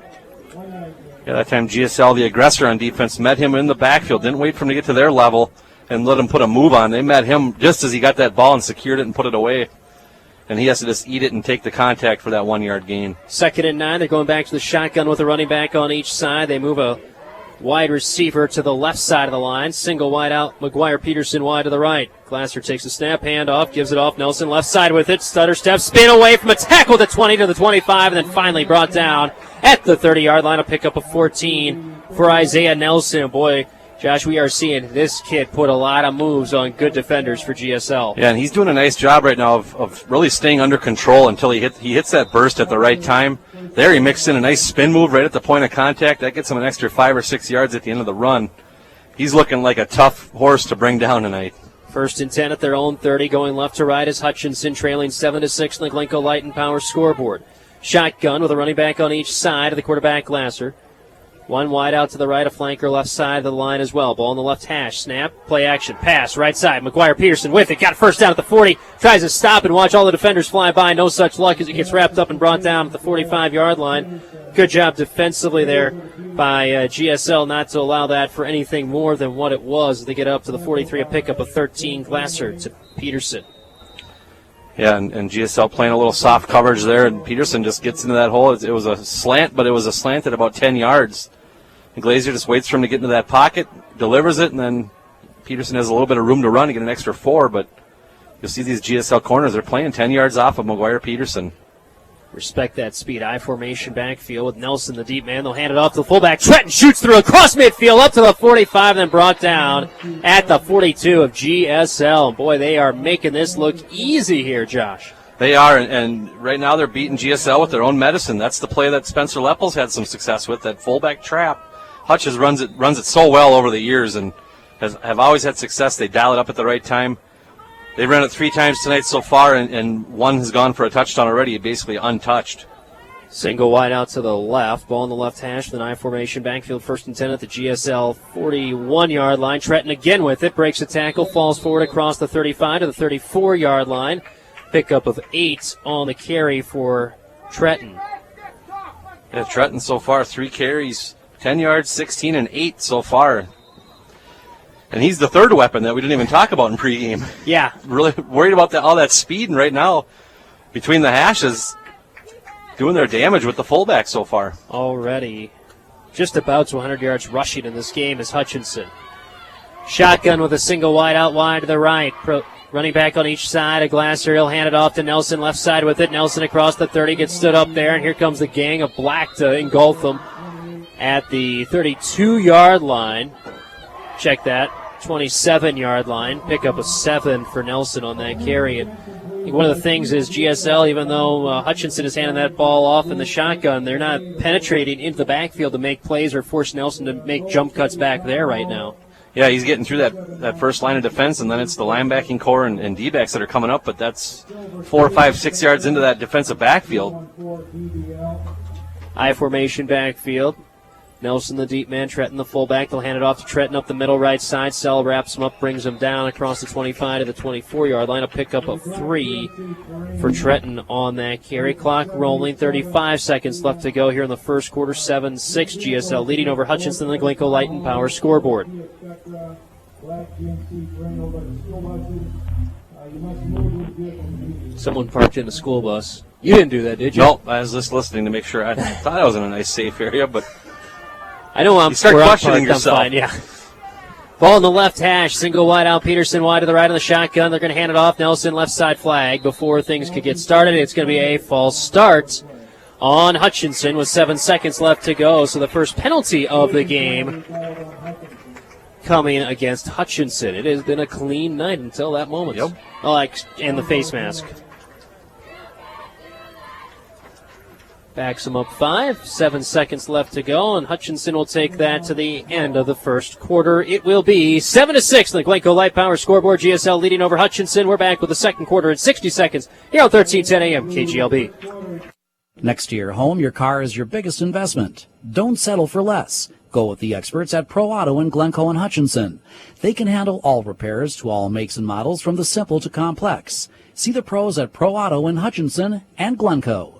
Yeah, that time GSL, the aggressor on defense, met him in the backfield. Didn't wait for him to get to their level and let him put a move on. They met him just as he got that ball and secured it and put it away. And he has to just eat it and take the contact for that 1-yard gain.
2nd and 9. They're going back to the shotgun with a running back on each side. They move a wide receiver to the left side of the line. Single wide out, McGuire-Peterson wide to the right. Glasser takes a snap, handoff, gives it off. Nelson left side with it. Stutter step, spin away from a tackle to 20 to the 25, and then finally brought down at the 30-yard line. A pickup of 14 for Isaiah Nelson. Boy, Josh, we are seeing this kid put a lot of moves on good defenders for GSL.
Yeah, and he's doing a nice job right now of really staying under control until he hits that burst at the right time. There he mixed in a nice spin move right at the point of contact. That gets him an extra 5 or 6 yards at the end of the run. He's looking like a tough horse to bring down tonight.
1st and 10 at their own 30, going left to right is Hutchinson, trailing 7-6 in the Glencoe Light and Power scoreboard. Shotgun with a running back on each side of the quarterback, Glasser. One wide out to the right, a flanker left side of the line as well. Ball on the left hash. Snap, play action, pass, right side. McGuire-Peterson with it. Got first down at the 40. Tries to stop and watch all the defenders fly by. No such luck as it gets wrapped up and brought down at the 45-yard line. Good job defensively there by GSL not to allow that for anything more than what it was. They get up to the 43, a pickup of 13. Glasser to Peterson.
Yeah, and GSL playing a little soft coverage there, and Peterson just gets into that hole. It was a slant, but it was a slant at about 10 yards. And Glazier just waits for him to get into that pocket, delivers it, and then Peterson has a little bit of room to run to get an extra 4, but you'll see these GSL corners, they're playing 10 yards off of McGuire-Peterson.
Respect that speed. I formation backfield with Nelson, the deep man. They'll hand it off to the fullback. Trenton shoots through across midfield up to the 45, then brought down at the 42 of GSL. Boy, they are making this look easy here, Josh.
They are, and right now they're beating GSL with their own medicine. That's the play that Spencer Leppels had some success with, that fullback trap. Hutch runs it so well over the years and have always had success. They dial it up at the right time. They ran it 3 times tonight so far, and one has gone for a touchdown already, basically untouched.
Single wide out to the left. Ball on the left hash. The I formation backfield. 1st and 10 at the GSL 41-yard line. Trenton again with it. Breaks a tackle. Falls forward across the 35 to the 34-yard line. Pickup of 8 on the carry for Trenton.
Yeah, Trenton so far 3 carries, 10 yards, 16 and 8 so far. And he's the third weapon that we didn't even talk about in pregame.
Yeah.
Really worried about all that speed, and right now, between the hashes, doing their damage with the fullback so far.
Already just about to 100 yards rushing in this game is Hutchinson. Shotgun with a single wide out wide to the right. Running back on each side, a Glasser. He'll hand it off to Nelson, left side with it. Nelson across the 30, gets stood up there, and here comes the gang of black to engulf them at the 32-yard line. Check that, 27-yard line. Pickup of 7 for Nelson on that carry. And I think one of the things is GSL, even though Hutchinson is handing that ball off in the shotgun, they're not penetrating into the backfield to make plays or force Nelson to make jump cuts back there right now.
Yeah, he's getting through that first line of defense, and then it's the linebacking core and D-backs that are coming up, but that's 4, 5, 6 yards into that defensive backfield.
I formation backfield. Nelson, the deep man, Trenton, the fullback. They'll hand it off to Trenton up the middle right side. Sell wraps him up, brings him down across the 25 to the 24-yard line. A pickup of 3 for Trenton on that carry. Clock rolling, 35 seconds left to go here in the first quarter. 7-6 GSL leading over Hutchinson in the Glencoe Light and Power scoreboard. Someone parked in a school bus. You didn't do that, did you?
No, I was just listening to make sure. I thought I was in a nice, safe area, but
I know
you start questioning yourself.
Fine, yeah. Ball in the left hash, single wide out, Peterson wide to the right on the shotgun. They're going to hand it off. Nelson left side flag. Before things could get started, it's going to be a false start on Hutchinson with 7 seconds left to go. So the first penalty of the game coming against Hutchinson. It has been a clean night until that moment.
Yep.
And the face mask. Backs him up 5, 7 seconds left to go, and Hutchinson will take that to the end of the first quarter. It will be 7-6 in the Glencoe Light Power scoreboard. GSL leading over Hutchinson. We're back with the second quarter in 60 seconds here on 1310 AM KGLB.
Next to your home, your car is your biggest investment. Don't settle for less. Go with the experts at Pro Auto in Glencoe and Hutchinson. They can handle all repairs to all makes and models from the simple to complex. See the pros at Pro Auto in Hutchinson and Glencoe.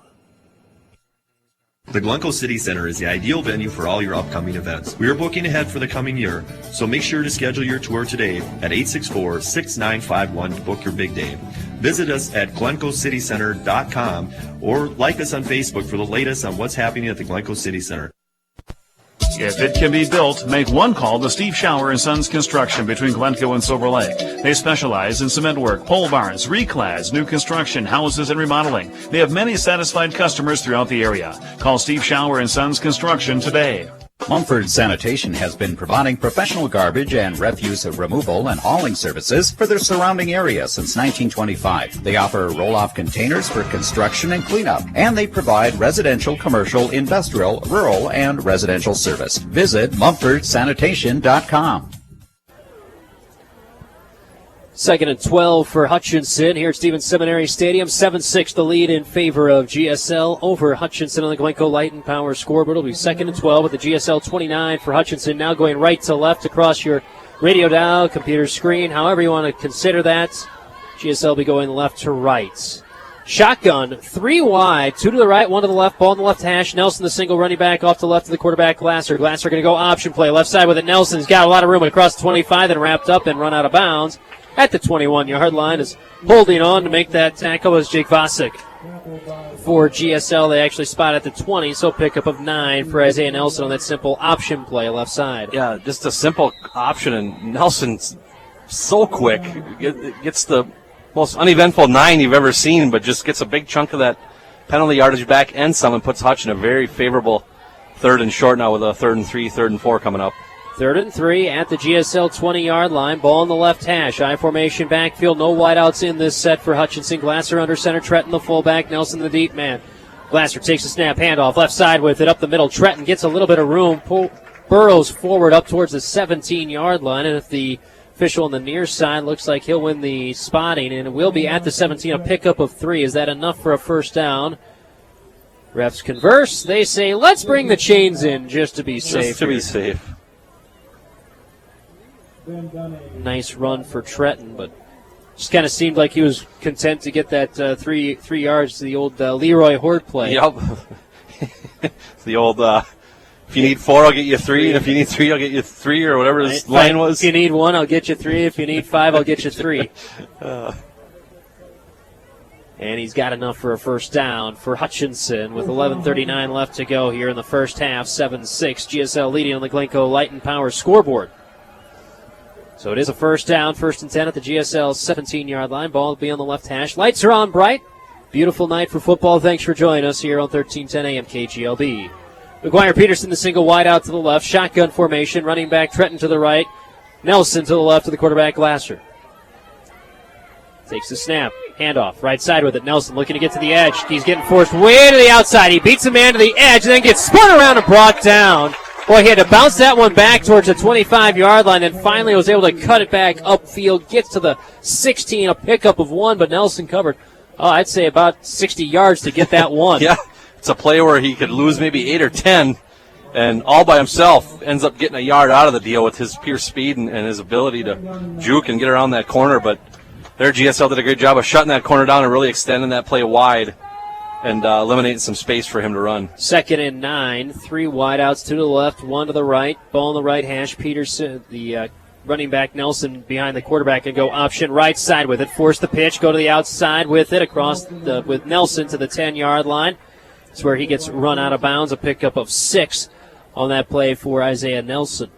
The Glencoe City Center is the ideal venue for all your upcoming events. We are booking ahead for the coming year, so make sure to schedule your tour today at 864-6951 to book your big day. Visit us at glencoecitycenter.com or like us on Facebook for the latest on what's happening at the Glencoe City Center.
If it can be built, make one call to Steve Shower & Sons Construction between Glencoe and Silver Lake. They specialize in cement work, pole barns, reclads, new construction, houses, and remodeling. They have many satisfied customers throughout the area. Call Steve Shower & Sons Construction today.
Mumford Sanitation has been providing professional garbage and refuse removal and hauling services for their surrounding area since 1925. They offer roll-off containers for construction and cleanup, and they provide residential, commercial, industrial, rural, and residential service. Visit mumfordsanitation.com.
2nd and 12 for Hutchinson here at Stevens Seminary Stadium. 7-6 the lead in favor of GSL over Hutchinson on the Glencoe Light and Power scoreboard. It'll be 2nd and 12 with the GSL 29 for Hutchinson. Now going right to left across your radio dial, computer screen, however you want to consider that. GSL will be going left to right. Shotgun, 3 wide, 2 to the right, 1 to the left, ball in the left hash. Nelson, the single running back off to the left of the quarterback, Glasser. Glasser going to go option play, left side with it. Nelson's got a lot of room across the 25, then wrapped up and run out of bounds at the 21-yard line. Is holding on to make that tackle as Jake Vosick. For GSL, they actually spot at the 20, so pickup of 9 for Isaiah Nelson on that simple option play left side.
Yeah, just a simple option, and Nelson's so quick. Gets the most uneventful 9 you've ever seen, but just gets a big chunk of that penalty yardage back and some, and puts Hutch in a very favorable 3rd and short now with a 3rd and 3, 3rd and 4 coming up.
3rd and 3 at the GSL 20-yard line. Ball in the left hash. I formation backfield. No wideouts in this set for Hutchinson. Glasser under center. Tretton the fullback. Nelson the deep man. Glasser takes a snap. Handoff. Left side with it up the middle. Tretton gets a little bit of room. Burrows forward up towards the 17-yard line. And if the official on the near side looks like he'll win the spotting, and it will be at the 17. A pickup of 3. Is that enough for a first down? Refs converse. They say, let's bring the chains in just to be safe.
Just to be safe.
Nice run for Tretton, but just kind of seemed like he was content to get that 3 yards to the old Leroy Horde play.
Yep. The old, if you need 4, I'll get you 3, and if you need 3, I'll get you 3, or whatever his line was.
If you need 1, I'll get you 3. If you need 5, I'll get you 3. And he's got enough for a first down for Hutchinson with 11:39 left to go here in the first half. 7-6. GSL leading on the Glencoe Light and Power scoreboard. So it is a first down, 1st and 10 at the GSL 17-yard line. Ball will be on the left hash. Lights are on bright. Beautiful night for football. Thanks for joining us here on 1310 AM KGLB. McGuire Peterson, the single wide out to the left. Shotgun formation. Running back Tretton to the right. Nelson to the left of the quarterback Glasser. Takes the snap. Handoff. Right side with it. Nelson looking to get to the edge. He's getting forced way to the outside. He beats a man to the edge and then gets spun around and brought down. Boy, he had to bounce that one back towards the 25-yard line and finally was able to cut it back upfield. Gets to the 16, a pickup of 1, but Nelson covered, I'd say about 60 yards to get that one.
Yeah, it's a play where he could lose maybe 8 or 10, and all by himself ends up getting a yard out of the deal with his pure speed and his ability to juke and get around that corner. But their GSL did a great job of shutting that corner down and really extending that play wide and eliminating some space for him to run.
2nd and 9, 3 wideouts, 2 to the left, 1 to the right. Ball in the right hash. Peterson, the running back Nelson behind the quarterback, and go option right side with it. Force the pitch, go to the outside with it across with Nelson to the 10-yard line. It's where he gets run out of bounds. A pickup of 6 on that play for Isaiah Nelson.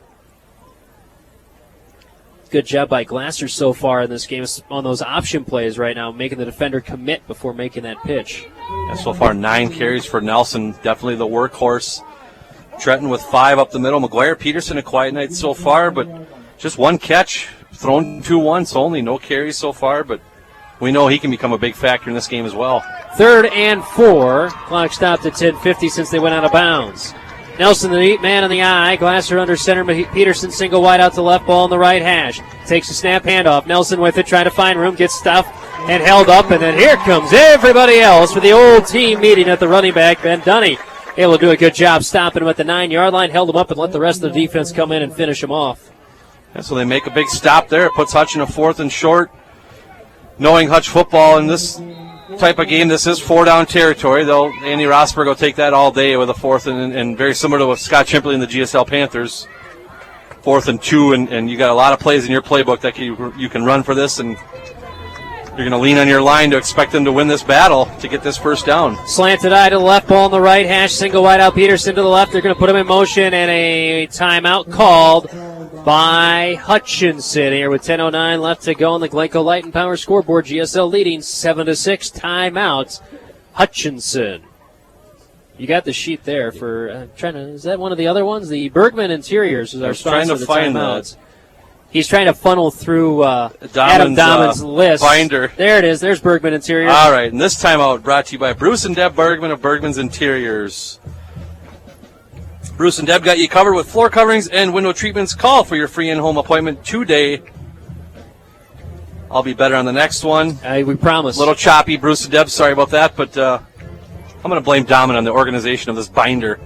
Good job by Glasser so far in this game on those option plays right now, making the defender commit before making that pitch.
And so far, 9 carries for Nelson, definitely the workhorse. Tretton with 5 up the middle. McGuire Peterson, a quiet night so far, but just 1 catch, thrown 2 once only, no carries so far, but we know he can become a big factor in this game as well.
3rd and 4. Clock stopped at 10:50 since they went out of bounds. Nelson, the neat man on the eye. Glasser under center. Peterson single wide out to left. Ball in the right hash. Takes a snap handoff. Nelson with it, trying to find room. Gets stuffed and held up. And then here comes everybody else for the old team meeting at the running back. Ben Dunny able to do a good job stopping him at the 9-yard line. Held him up and let the rest of the defense come in and finish him off.
And so they make a big stop there. It puts Hutch in a 4th and short. Knowing Hutch football in this type of game, this is 4-down territory, though Andy Rosberg will take that all day with a 4th and very similar to what Scott Chimpley and the GSL Panthers. 4th and 2, and you got a lot of plays in your playbook that you can run for this, and You're going to lean on your line to expect them to win this battle to get this first down.
Slanted eye to the left, ball on the right hash, single wide out, Peterson to the left. They're going to put him in motion, and a timeout called by Hutchinson here with 10:09 left to go on the Glencoe Light and Power scoreboard. GSL leading 7-6. Timeout, Hutchinson. You got the sheet there for is that one of the other ones? The Bergman Interiors is our sponsor of the timeouts. He's trying to funnel through Adam Dahman's list.
Binder.
There it is. There's Bergman Interiors.
All right, and this timeout brought to you by Bruce and Deb Bergman of Bergman's Interiors. Bruce and Deb got you covered with floor coverings and window treatments. Call for your free in-home appointment today. I'll be better on the next one.
We promise.
A little choppy, Bruce and Deb. Sorry about that, but I'm going to blame Dahman on the organization of this binder.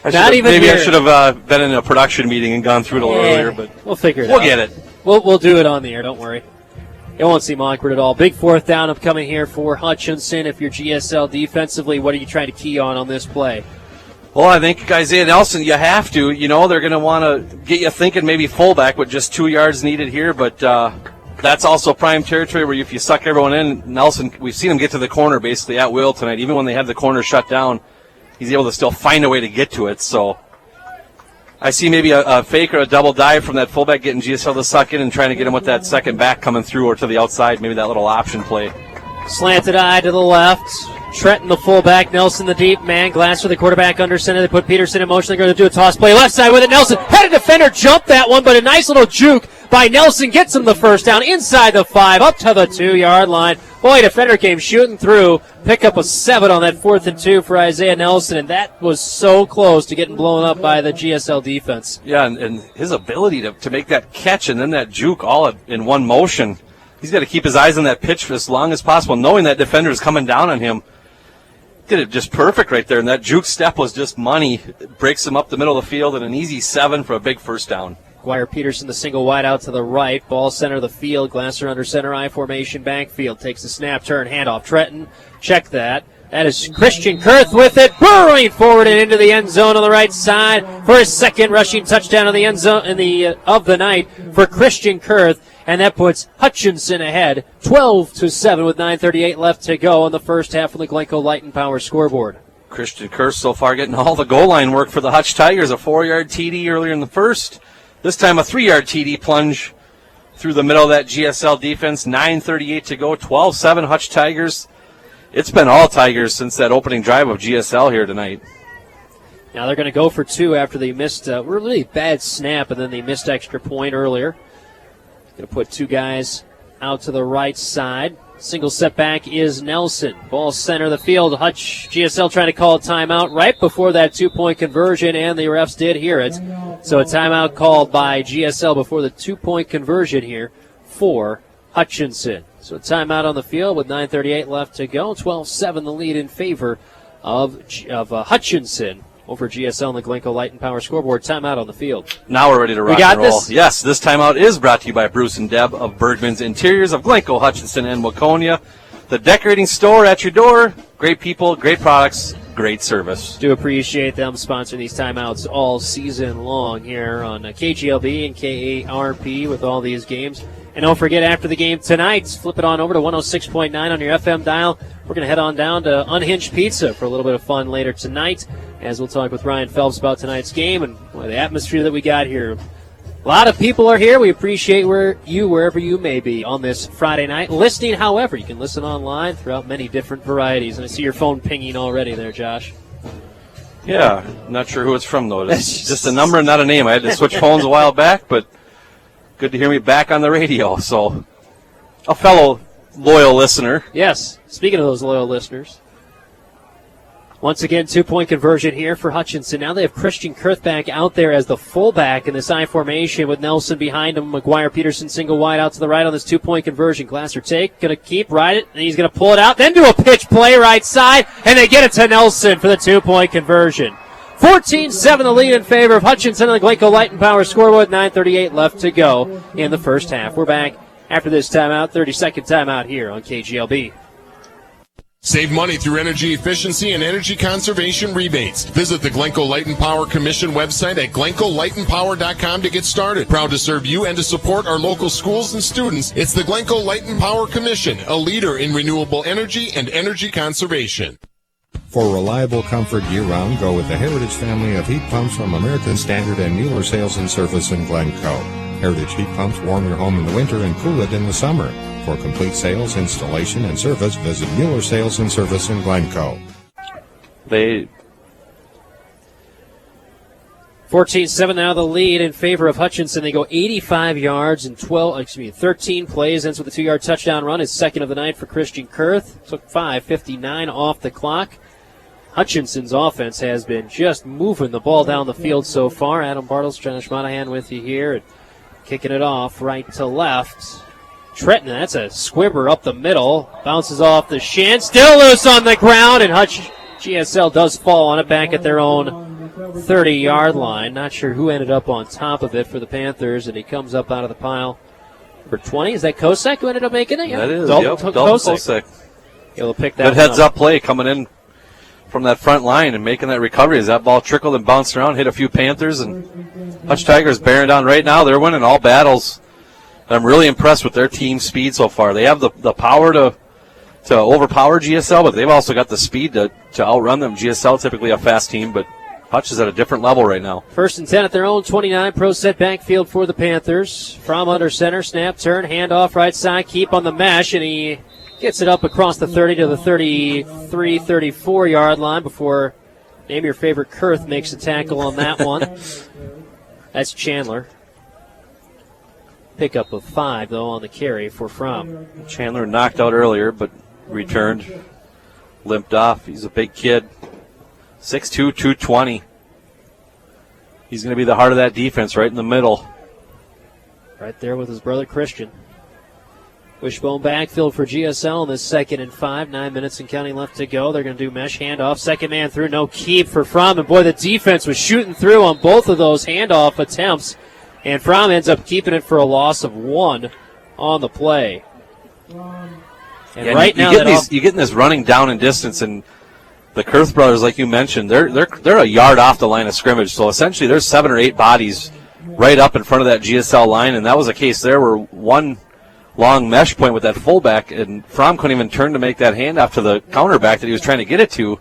Maybe I should have been in a production meeting and gone through it a little earlier, but
we'll figure it out.
We'll get it.
We'll do it on the air. Don't worry. It won't seem awkward at all. Big fourth down upcoming here for Hutchinson. If you're GSL defensively, what are you trying to key on this play?
Well, I think Isaiah Nelson, you have to. You know, they're going to want to get you thinking maybe fullback with just 2 yards needed here, but that's also prime territory where if you suck everyone in, Nelson, we've seen him get to the corner basically at will tonight. Even when they have the corner shut down, he's able to still find a way to get to it. So I see maybe a fake or a double dive from that fullback getting GSL to suck in and trying to get him with that second back coming through or to the outside, maybe that little option play.
Slanted eye to the left. Trenton the fullback, Nelson the deep man. Glasser the quarterback under center. They put Peterson in motion. They're going to do a toss play left side with it. Nelson had a defender jump that one, but a nice little juke by Nelson gets him the first down inside the 5 up to the 2-yard line. Boy, defender came shooting through. Pick up a 7 on that 4th and 2 for Isaiah Nelson, and that was so close to getting blown up by the GSL defense.
Yeah, and his ability to make that catch and then that juke all in one motion. He's got to keep his eyes on that pitch for as long as possible, knowing that defender is coming down on him. Did it just perfect right there, and that juke step was just money. It breaks him up the middle of the field, and an easy 7 for a big first down.
Guire Peterson, the single wide out to the right. Ball center of the field. Glasser under center I formation backfield. Takes the snap, turn, handoff. Trenton, check that. That is Christian Kurth with it, burrowing forward and into the end zone on the right side for his second rushing touchdown of the end zone of the night for Christian Kurth. And that puts Hutchinson ahead, 12-7 with 9:38 left to go in the first half of the Glencoe Light and Power scoreboard.
Christian Kurth so far getting all the goal line work for the Hutch Tigers. A 4-yard TD earlier in the first. This time a 3-yard TD plunge through the middle of that GSL defense. 9:38 to go, 12-7 Hutch Tigers. It's been all Tigers since that opening drive of GSL here tonight.
Now they're going to go for 2 after they missed a really bad snap, and then they missed extra point earlier. Going to put 2 guys out to the right side. Single setback is Nelson. Ball center of the field. Hutch GSL trying to call a timeout right before that 2-point conversion, and the refs did hear it. So a timeout called by GSL before the 2-point conversion here for Hutchinson. So a timeout on the field with 9:38 left to go. 12-7 the lead in favor of Hutchinson over GSL on the Glencoe Light and Power scoreboard. Timeout on the field.
Now we're ready to rock
and
roll.
This?
Yes, this timeout is brought to you by Bruce and Deb of Bergman's Interiors of Glencoe, Hutchinson, and Waconia. The decorating store at your door. Great people, great products, great service.
Do appreciate them sponsoring these timeouts all season long here on KGLB and KARP with all these games. And don't forget, after the game tonight, flip it on over to 106.9 on your FM dial. We're going to head on down to Unhinged Pizza for a little bit of fun later tonight, as we'll talk with Ryan Phelps about tonight's game and the atmosphere that we got here. A lot of people are here. We appreciate wherever you may be on this Friday night. Listening, however, you can listen online throughout many different varieties. And I see your phone pinging already there, Josh.
Yeah, not sure who it's from, though. It's just a number and not a name. I had to switch phones a while back, but good to hear me back on the radio. So, a fellow loyal listener.
Yes, speaking of those loyal listeners. Once again, 2-point conversion here for Hutchinson. Now they have Christian Kurth back out there as the fullback in this I formation with Nelson behind him. McGuire Peterson single wide out to the right on this 2-point conversion. Glasser take, going to keep, ride it, and he's going to pull it out, then do a pitch play right side, and they get it to Nelson for the 2-point conversion. 14-7 the lead in favor of Hutchinson on the Glencoe Light and Power scoreboard. 9:38 left to go in the first half. We're back after this timeout, 30-second timeout here on KGLB.
Save money through energy efficiency and energy conservation rebates. Visit the Glencoe Light and Power Commission website at glencoelightandpower.com to get started. Proud to serve you and to support our local schools and students, it's the Glencoe Light and Power Commission, a leader in renewable energy and energy conservation.
For reliable comfort year-round, go with the Heritage family of heat pumps from American Standard and Mueller Sales and Service in Glencoe. Heritage heat pumps warm your home in the winter and cool it in the summer. For complete sales, installation, and service, visit Mueller Sales and Service in Glencoe.
14-7 now the lead in favor of Hutchinson. They go 85 yards in 13 plays. Ends with a 2-yard touchdown run. His second of the night for Christian Kurth. Took 5:59 off the clock. Hutchinson's offense has been just moving the ball down the field so far. Adam Bartles, Josh Monahan with you here. And kicking it off right to left. Trenton, that's a squibber up the middle. Bounces off the shin. Still loose on the ground. And GSL does fall on it back at their own 30-yard line. Not sure who ended up on top of it for the Panthers. And he comes up out of the pile. Number 20, is that Kosek who ended up making it? Yeah.
That is,
Dalton
Kosek.
He'll pick that
Good heads-up play coming in from that front line and making that recovery as that ball trickled and bounced around, hit a few Panthers, and Hutch Tigers bearing down right now. They're winning all battles. I'm really impressed with their team speed so far. They have the power to overpower GSL, but they've also got the speed to outrun them. GSL typically a fast team, but Hutch is at a different level right now.
1st and 10 at their own 29. Pro set backfield for the Panthers. From under center, snap, turn, handoff, right side, keep on the mesh, and he gets it up across the 30 to the 33, 34-yard line before name your favorite Kurth makes a tackle on that one. That's Chandler. Pickup of 5, though, on the carry for Fromm.
Chandler knocked out earlier, but returned, limped off. He's a big kid. 6'2", 220. He's going to be the heart of that defense right in the middle.
Right there with his brother Christian. Wishbone backfield for GSL in this 2nd and 5. 9 minutes and counting left to go. They're going to do mesh handoff. Second man through, no keep for Fromm. And boy, the defense was shooting through on both of those handoff attempts. And Fromm ends up keeping it for a loss of 1 on the play. And right now,
you're getting this running down in distance, and the Kurth brothers, like you mentioned, they're a yard off the line of scrimmage. So essentially, there's 7 or 8 bodies right up in front of that GSL line, and that was a case there where one long mesh point with that fullback, and Fromm couldn't even turn to make that handoff to the counterback that he was trying to get it to,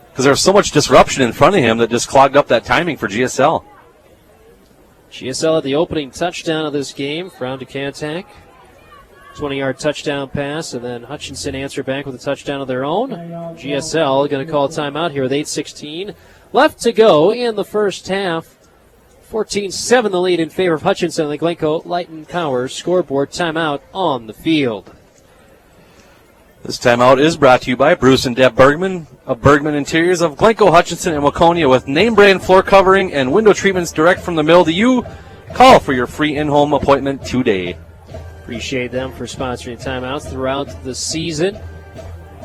because there was so much disruption in front of him that just clogged up that timing for GSL.
GSL had the opening touchdown of this game. Fromm to Kantak. 20-yard touchdown pass, and then Hutchinson answered back with a touchdown of their own. GSL going to call a timeout here with 8:16 left to go in the first half. 14-7 the lead in favor of Hutchinson. The Glencoe Light and Power scoreboard timeout on the field.
This timeout is brought to you by Bruce and Deb Bergman of Bergman Interiors of Glencoe, Hutchinson, and Waconia with name brand floor covering and window treatments direct from the mill to you. Call for your free in-home appointment today.
Appreciate them for sponsoring timeouts throughout the season.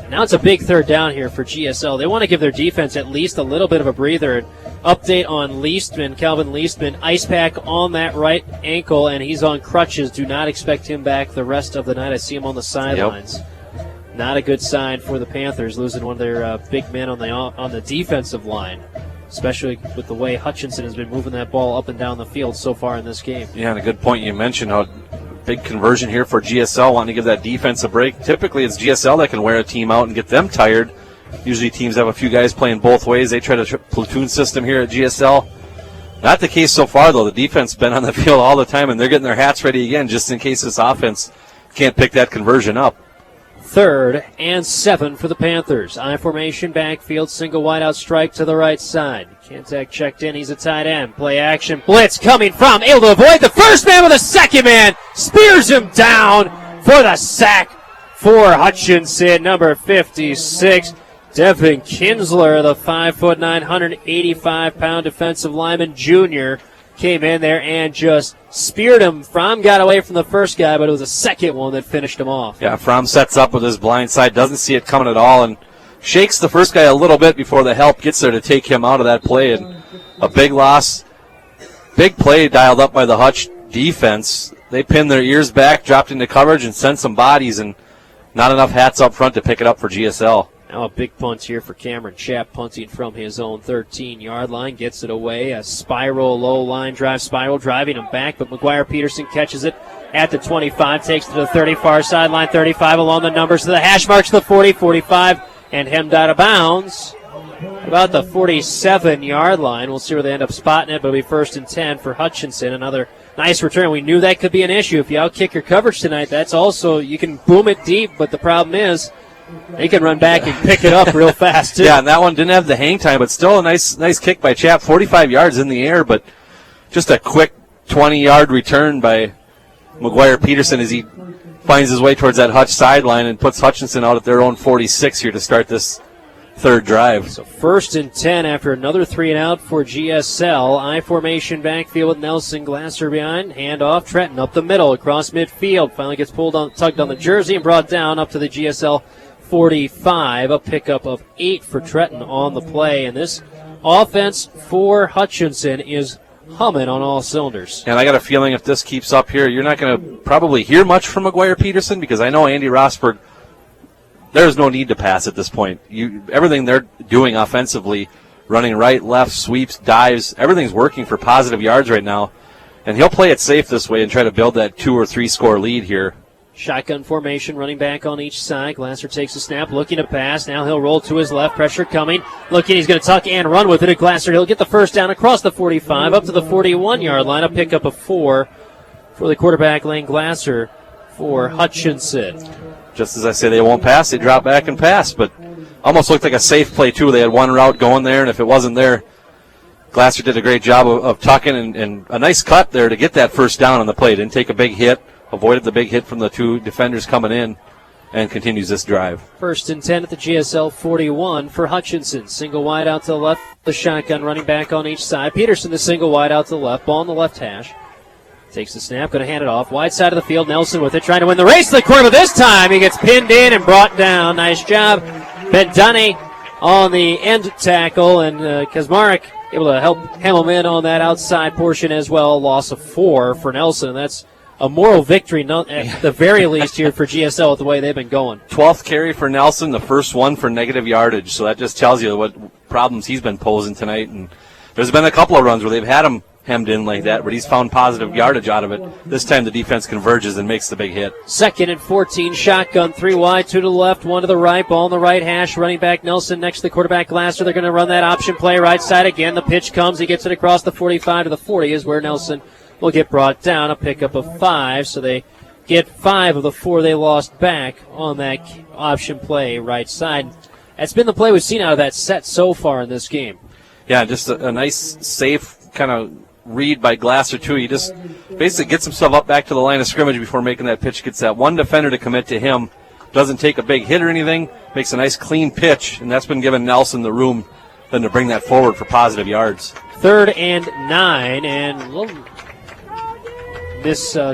Now it's a big 3rd down here for GSL. They want to give their defense at least a little bit of a breather. Update on Leastman, Calvin Leastman, ice pack on that right ankle, and he's on crutches. Do not expect him back the rest of the night. I see him on the sidelines.
Yep.
Not a good sign for the Panthers, losing one of their big men on the defensive line, especially with the way Hutchinson has been moving that ball up and down the field so far in this game.
Yeah, and a good point you mentioned, how big conversion here for GSL, wanting to give that defense a break. Typically, it's GSL that can wear a team out and get them tired. Usually teams have a few guys playing both ways. They try to platoon system here at GSL. Not the case so far, though. The defense has been on the field all the time, and they're getting their hats ready again just in case this offense can't pick that conversion up.
3rd and 7 for the Panthers. I formation backfield, single wideout strike to the right side. Kantak checked in. He's a tight end. Play action. Blitz coming from. Able to avoid the first man with the second man. Spears him down for the sack for Hutchinson. Number 56. Devin Kinsler, the 5'9", 185-pound defensive lineman junior, came in there and just speared him. Fromm got away from the first guy, but it was a second one that finished him off.
Yeah, Fromm sets up with his blind side, doesn't see it coming at all, and shakes the first guy a little bit before the help gets there to take him out of that play. And a big loss. Big play dialed up by the Hutch defense. They pinned their ears back, dropped into coverage, and sent some bodies, and not enough hats up front to pick it up for GSL.
Now a big punt here for Cameron Chapp, punting from his own 13-yard line. Gets it away. A spiral, low line drive, spiral, driving him back. But McGuire Peterson catches it at the 25, takes it to the 30, far sideline, 35 along the numbers to the hash marks to the 40, 45, and hemmed out of bounds. About the 47-yard line. We'll see where they end up spotting it, but it'll be 1st and 10 for Hutchinson. Another nice return. We knew that could be an issue. If you outkick your coverage tonight, that's also, you can boom it deep, but the problem is they can run back and pick it up real fast, too.
Yeah, and that one didn't have the hang time, but still a nice kick by Chapp. 45 yards in the air, but just a quick 20-yard return by McGuire Peterson as he finds his way towards that Hutch sideline and puts Hutchinson out at their own 46 here to start this third drive.
So 1st and 10 after another 3-and-out for GSL. I-formation backfield with Nelson Glasser behind. Hand off, Trenton up the middle across midfield. Finally gets tugged on the jersey and brought down up to the GSL 45. A pickup of 8 for Trenton on the play. And this offense for Hutchinson is humming on all cylinders.
And I got a feeling if this keeps up here, you're not going to probably hear much from McGuire Peterson because I know Andy Rosberg, there's no need to pass at this point. Everything they're doing offensively, running right, left, sweeps, dives, everything's working for positive yards right now. And he'll play it safe this way and try to build that 2 or 3 score lead here.
Shotgun formation, running back on each side. Glasser takes a snap, looking to pass. Now he'll roll to his left. Pressure coming. Looking, he's going to tuck and run with it at Glasser. He'll get the first down across the 45, up to the 41-yard line. A pickup of 4 for the quarterback, Lane Glasser, for Hutchinson.
Just as I say, they won't pass. They drop back and pass, but almost looked like a safe play, too. They had one route going there, and if it wasn't there, Glasser did a great job of tucking and a nice cut there to get that first down on the play. Didn't take a big hit, avoided the big hit from the 2 defenders coming in, and continues this drive.
1st and 10 at the GSL 41 for Hutchinson. Single wide out to the left, the shotgun running back on each side. Peterson the single wide out to the left, ball on the left hash. Takes the snap, going to hand it off. Wide side of the field, Nelson with it, trying to win the race to the corner, but this time he gets pinned in and brought down. Nice job, Bendani on the end tackle, and Kazmarek able to help hem him in on that outside portion as well. Loss of 4 for Nelson, and that's a moral victory at the very least here for GSL with the way they've been going.
12th carry for Nelson, the first one for negative yardage, so that just tells you what problems he's been posing tonight. And there's been a couple of runs where they've had him hemmed in like that, but he's found positive yardage out of it. This time the defense converges and makes the big hit.
2nd and 14, shotgun, 3 wide, 2 to the left, 1 to the right, ball on the right hash, running back Nelson next to the quarterback Glasser. They're going to run that option play right side again. The pitch comes, he gets it across the 45 to the 40 is where Nelson will get brought down. A pickup of 5, so they get 5 of the 4 they lost back on that option play right side. That's been the play we've seen out of that set so far in this game.
Yeah, just a nice, safe kind of read by Glasser, too. He just basically gets himself up back to the line of scrimmage before making that pitch. Gets that one defender to commit to him. Doesn't take a big hit or anything. Makes a nice, clean pitch, and that's been giving Nelson the room then to bring that forward for positive yards.
3rd and 9, and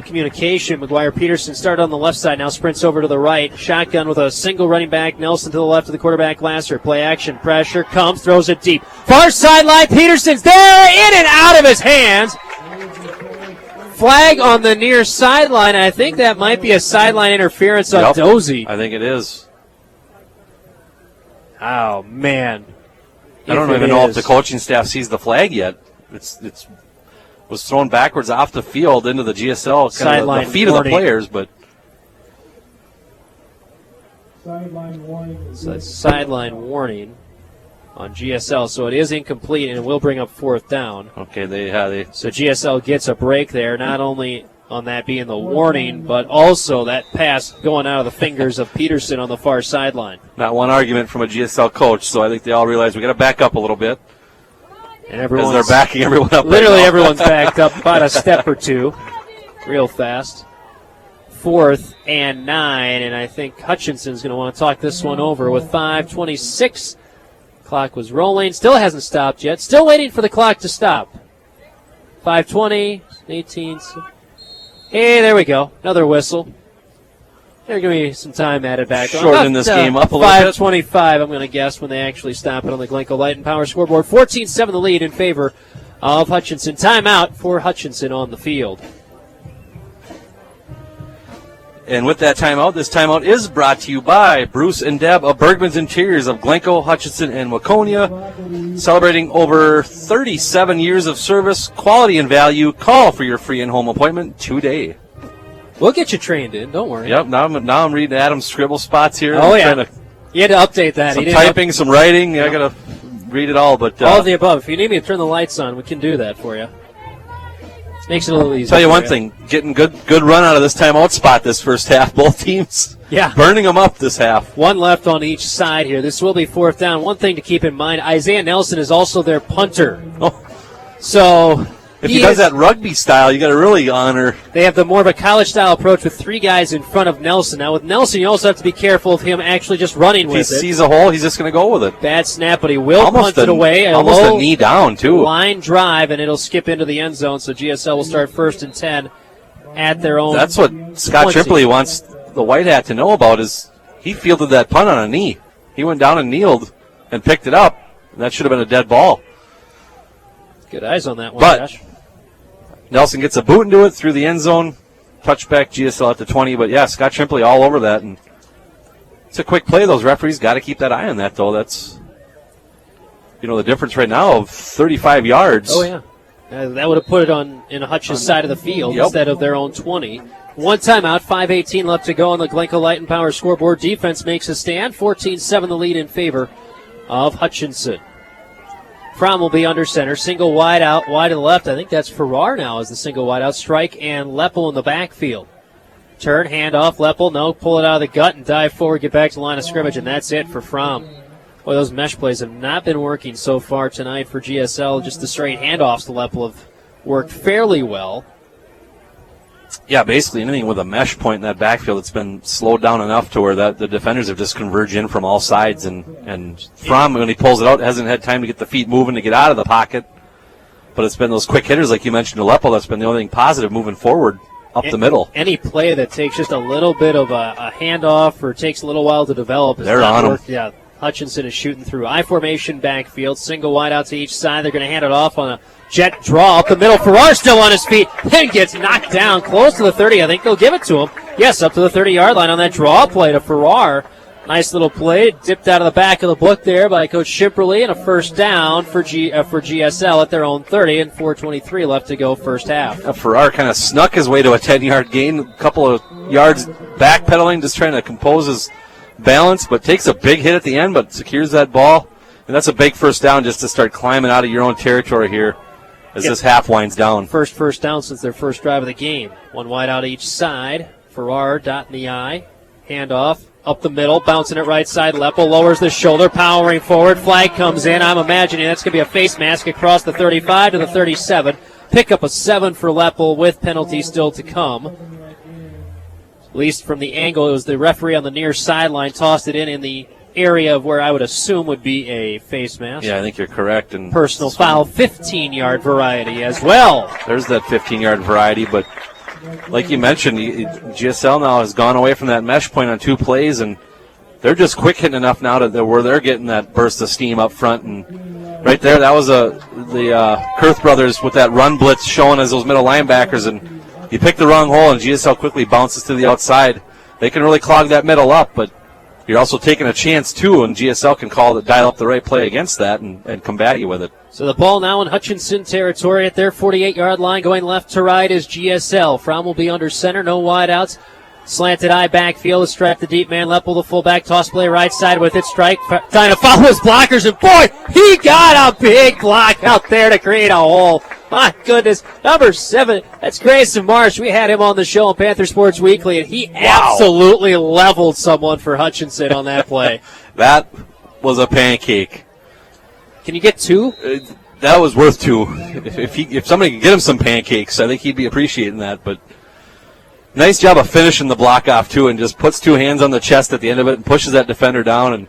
communication. McGuire Peterson started on the left side, now sprints over to the right. Shotgun with a single running back. Nelson to the left of the quarterback Glasser. Play action, pressure comes, throws it deep. Far sideline, Peterson's there, in and out of his hands. Flag on the near sideline. I think that might be a sideline interference on Dozie.
I think it is.
Oh, man.
I don't even know if the coaching staff sees the flag yet. It's was thrown backwards off the field into the GSL,
sideline
the feet
warning.
Of the players, but
sideline warning.
So that's sideline warning on GSL, so it is incomplete and it will bring up 4th down.
Okay,
so GSL gets a break there, not only on that being the warning, but also that pass going out of the fingers of Peterson on the far sideline.
Not one argument from a GSL coach, so I think they all realize we got to back up a little bit.
And everyone's
they're backing everyone up.
Literally everyone's backed up about a step or 2 real fast. 4th and 9, and I think Hutchinson's going to want to talk this one over with 5:26. Clock was rolling. Still hasn't stopped yet. Still waiting for the clock to stop. 5:20, 18. Hey, there we go. Another whistle. There's going to be some time added back.
Shorten this game up a little bit.
5:25, I'm going to guess, when they actually stop it on the Glencoe Light and Power scoreboard. 14-7 the lead in favor of Hutchinson. Timeout for Hutchinson on the field.
And with that timeout, this timeout is brought to you by Bruce and Deb of Bergman's Interiors of Glencoe, Hutchinson, and Waconia. Celebrating over 37 years of service, quality, and value. Call for your free in-home appointment today.
We'll get you trained in, don't worry.
Yep, now I'm reading Adam's scribble spots here.
Oh, yeah. You had to update that.
Some typing, some writing. I got to read it all. But
all of the above. If you need me to turn the lights on, we can do that for you. Makes it a little easier.
Tell you one thing, getting good run out of this timeout spot this first half. Both teams burning them up this half.
One left on each side here. This will be fourth down. One thing to keep in mind, Isaiah Nelson is also their punter. So
if he does that rugby style, you got to really honor.
They have the more of a college-style approach with 3 guys in front of Nelson. Now, with Nelson, you also have to be careful of him actually just running with it.
If he sees a hole, he's just going to go with it.
Bad snap, but he will punt it away.
Almost a knee down, too.
Line drive, and it'll skip into the end zone, so GSL will start 1st and 10 at their own.
That's what Scott
20.
Tripoli wants the White Hat to know about is he fielded that punt on a knee. He went down and kneeled and picked it up. That should have been a dead ball.
Good eyes on that one,
but
Josh.
Nelson gets a boot into it through the end zone. Touchback, GSL at the 20. But, yeah, Scott Tripoli all over that. And it's a quick play. Those referees got to keep that eye on that, though. That's, the difference right now of 35 yards.
Oh, yeah. That would have put it in Hutch's side of the field instead of their own 20. One timeout, 5:18 left to go on the Glencoe Light and Power scoreboard. Defense makes a stand, 14-7 the lead in favor of Hutchinson. Fromm will be under center. Single wide out, wide to the left. I think that's Farrar now as the single wide out. Strike and Leppel in the backfield. Turn, hand off, Leppel. No, pull it out of the gut and dive forward, get back to the line of scrimmage, and that's it for Fromm. Boy, those mesh plays have not been working so far tonight for GSL. Just the straight handoffs to Leppel have worked fairly well.
Yeah, basically anything with a mesh point in that backfield, it's been slowed down enough to where the defenders have just converged in from all sides. And Fromm, when he pulls it out, hasn't had time to get the feet moving to get out of the pocket. But it's been those quick hitters, like you mentioned, to Leppel, that's been the only thing positive moving forward up the middle.
Any play that takes just a little bit of a handoff or takes a little while to develop is
They're on
worked. Yeah, Hutchinson is shooting through I-formation backfield, single wide out to each side. They're going to hand it off on a jet draw up the middle. Farrar still on his feet, then gets knocked down close to the 30. I think they'll give it to him. Yes, up to the 30-yard line on that draw play to Farrar. Nice little play, dipped out of the back of the book there by Coach Shipperly, and a first down for GSL at their own 30, and 4:23 left to go first half.
Farrar kind of snuck his way to a 10-yard gain, a couple of yards backpedaling, just trying to compose his balance, but takes a big hit at the end, but secures that ball. And that's a big first down just to start climbing out of your own territory here as this half winds down.
First down since their first drive of the game. One wide out each side. Farrar dotting the I. Handoff up the middle, bouncing it right side. Leppel lowers the shoulder, powering forward. Flag comes in. I'm imagining that's going to be a face mask across the 35 to the 37. Pick up a 7 for Leppel with penalties still to come. At least from the angle, it was the referee on the near sideline tossed it in the area of where I would assume would be a face mask.
Yeah, I think you're correct. And
personal foul, 15-yard variety as well.
There's that 15-yard variety, but like you mentioned, GSL now has gone away from that mesh point on 2 plays, and they're just quick hitting enough now to where they're getting that burst of steam up front. And right there, that was the Kurth brothers with that run blitz showing as those middle linebackers, and you pick the wrong hole, and GSL quickly bounces to the outside. They can really clog that middle up, but you're also taking a chance, too, and GSL can dial up the right play against that and combat you with it.
So the ball now in Hutchinson territory at their 48-yard line. Going left to right is GSL. Fromm will be under center, no wideouts. Slanted eye backfield, strap the deep man. Leppel, the fullback, toss play right side with it. Strike, trying to follow his blockers, and boy, he got a big block out there to create a hole. My goodness, number 7, that's Grayson Marsh. We had him on the show on Panther Sports Weekly, and he absolutely leveled someone for Hutchinson on that play.
That was a pancake.
Can you get 2?
That was worth 2. If somebody could get him some pancakes, I think he'd be appreciating that. But nice job of finishing the block off, too, and just puts 2 hands on the chest at the end of it and pushes that defender down, and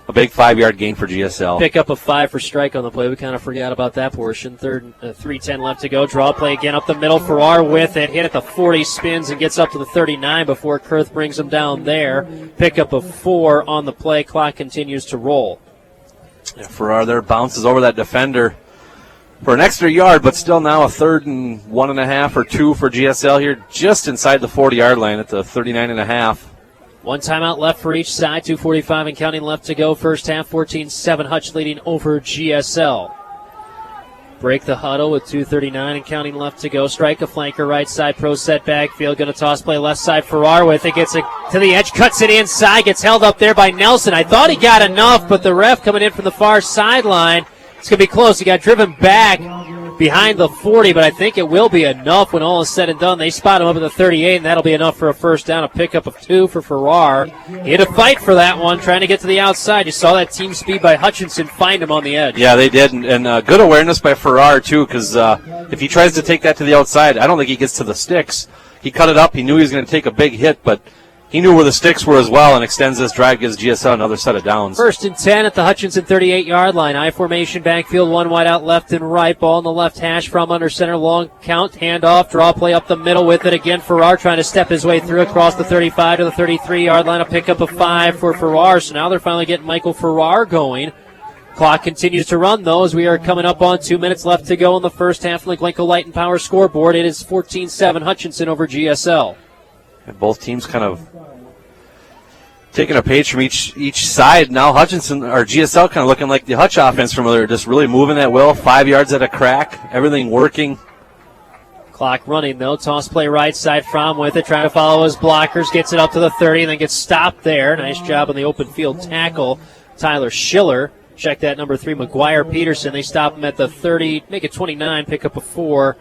a big 5-yard gain for GSL.
Pick up a 5 for strike on the play. We kind of forgot about that portion. 3:10 left to go. Draw play again up the middle. Farrar with it. Hit at the 40, spins and gets up to the 39 before Kurth brings him down there. Pick up a 4 on the play. Clock continues to roll.
Yeah, Farrar there bounces over that defender. for an extra yard, but still now a 3rd and 1.5 or 2 for GSL here, just inside the 40-yard line at the 39.5.
One timeout left for each side, 2:45 and counting left to go. First half, 14-7, Hutch leading over GSL. Break the huddle with 2:39 and counting left to go. Strike a flanker right side, pro set backfield. Going to toss play left side. Farrar with it, gets it to the edge, cuts it inside, gets held up there by Nelson. I thought he got enough, but the ref coming in from the far sideline. It's going to be close. He got driven back behind the 40, but I think it will be enough when all is said and done. They spot him up at the 38, and that'll be enough for a first down, a pickup of 2 for Farrar. He had to fight for that one, trying to get to the outside. You saw that team speed by Hutchinson find him on the edge.
Yeah, they did, and good awareness by Farrar, too, because if he tries to take that to the outside, I don't think he gets to the sticks. He cut it up. He knew he was going to take a big hit, but he knew where the sticks were as well and extends this drive, gives GSL another set of downs.
1st and 10 at the Hutchinson 38-yard line. I formation backfield, one wide out left and right. Ball in the left hash from under center. Long count, handoff, draw play up the middle with it again. Farrar trying to step his way through across the 35 to the 33-yard line. A pickup of 5 for Farrar. So now they're finally getting Michael Farrar going. Clock continues to run, though, as we are coming up on 2 minutes left to go in the first half of the Glencoe Light and Power scoreboard. It is 14-7 Hutchinson over GSL.
And both teams kind of taking a page from each side. Now Hutchinson, or GSL, kind of looking like the Hutch offense from earlier, just really moving that well. 5 yards at a crack, everything working.
Clock running, though. Toss play right side from with it, trying to follow his blockers, gets it up to the 30, and then gets stopped there. Nice job on the open field tackle. Tyler Schiller. Check that number 3, McGuire Peterson. They stop him at the 30, make it 29, pick up a 4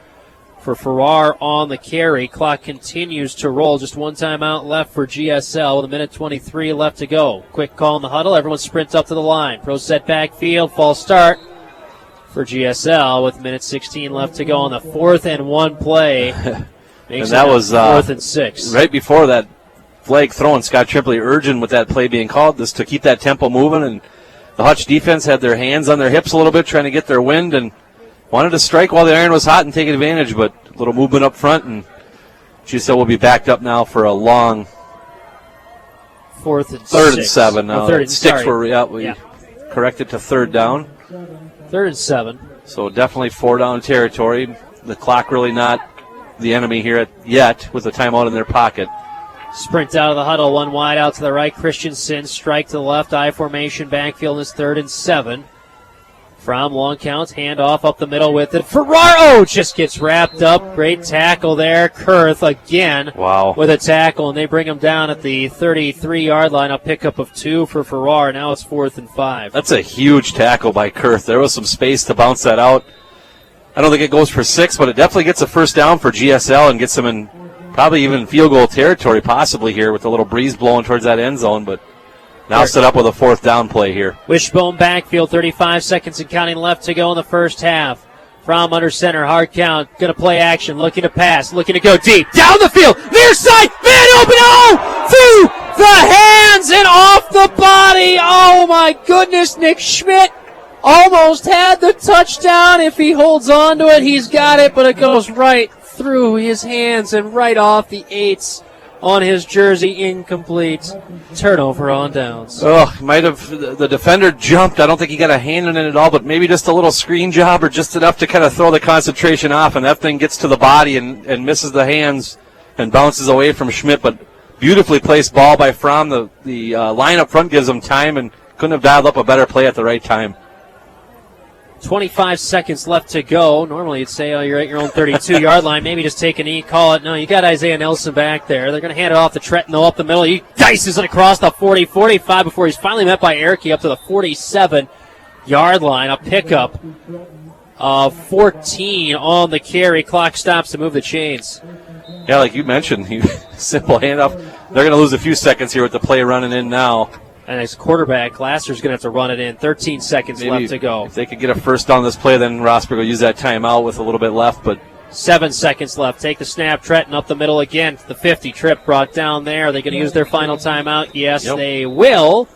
for Farrar on the carry. Clock continues to roll. Just one timeout left for GSL with 1:23 left to go. Quick call in the huddle. Everyone sprints up to the line. Pro set backfield. False start for GSL with 1:16 left to go on the 4th and 1 play.
And that was
4th and 6.
Right before that flag thrown, Scott Tripley urging with that play being called this to keep that tempo moving, and the Hutch defense had their hands on their hips a little bit trying to get their wind and wanted to strike while the iron was hot and take advantage, but a little movement up front, and GSL will be backed up now for a long
4th and
3rd and 7 now.
Sticks
were corrected to 3rd down.
3rd and 7.
So definitely 4-down territory. The clock really not the enemy here yet with a timeout in their pocket.
Sprint out of the huddle, one wide out to the right. Christensen, strike to the left, I formation, backfield is 3rd and 7. From long counts, handoff up the middle with it. Ferraro just gets wrapped up. Great tackle there. Kurth again with a tackle, and they bring him down at the 33-yard line. A pickup of 2 for Farrar. Now it's 4th and 5.
That's a huge tackle by Kurth. There was some space to bounce that out. I don't think it goes for 6, but it definitely gets a first down for GSL and gets them in probably even field goal territory possibly here with a little breeze blowing towards that end zone, but now set up with a 4th down play here.
Wishbone backfield, 35 seconds and counting left to go in the first half. From under center, hard count, going to play action, looking to pass, looking to go deep. Down the field, near side, man open, through the hands and off the body. Oh my goodness, Nick Schmidt almost had the touchdown. If he holds on to it, he's got it, but it goes right through his hands and right off the 8s. On his jersey, incomplete. Turnover on downs.
Might have, the defender jumped. I don't think he got a hand in it at all, but maybe just a little screen job or just enough to kind of throw the concentration off, and that thing gets to the body and misses the hands and bounces away from Schmidt, but beautifully placed ball by Fromm. The line up front gives him time and couldn't have dialed up a better play at the right time.
25 seconds left to go. Normally you'd say, you're at your own 32-yard line. Maybe just take a knee, call it. No, you got Isaiah Nelson back there. They're going to hand it off to Tretton, though, up the middle. He dices it across the 40, 45 before he's finally met by Erke up to the 47-yard line. A pickup of 14 on the carry. Clock stops to move the chains.
Yeah, like you mentioned, simple handoff. They're going to lose a few seconds here with the play running in now.
And as quarterback, Glasser's going to have to run it in. 13 seconds left to go.
If they could get a first on this play, then Rosberg will use that timeout with a little bit left. But
7 seconds left. Take the snap. Tretton up the middle again. The 50 trip brought down there. Are they going to use their final timeout? Yes, they will.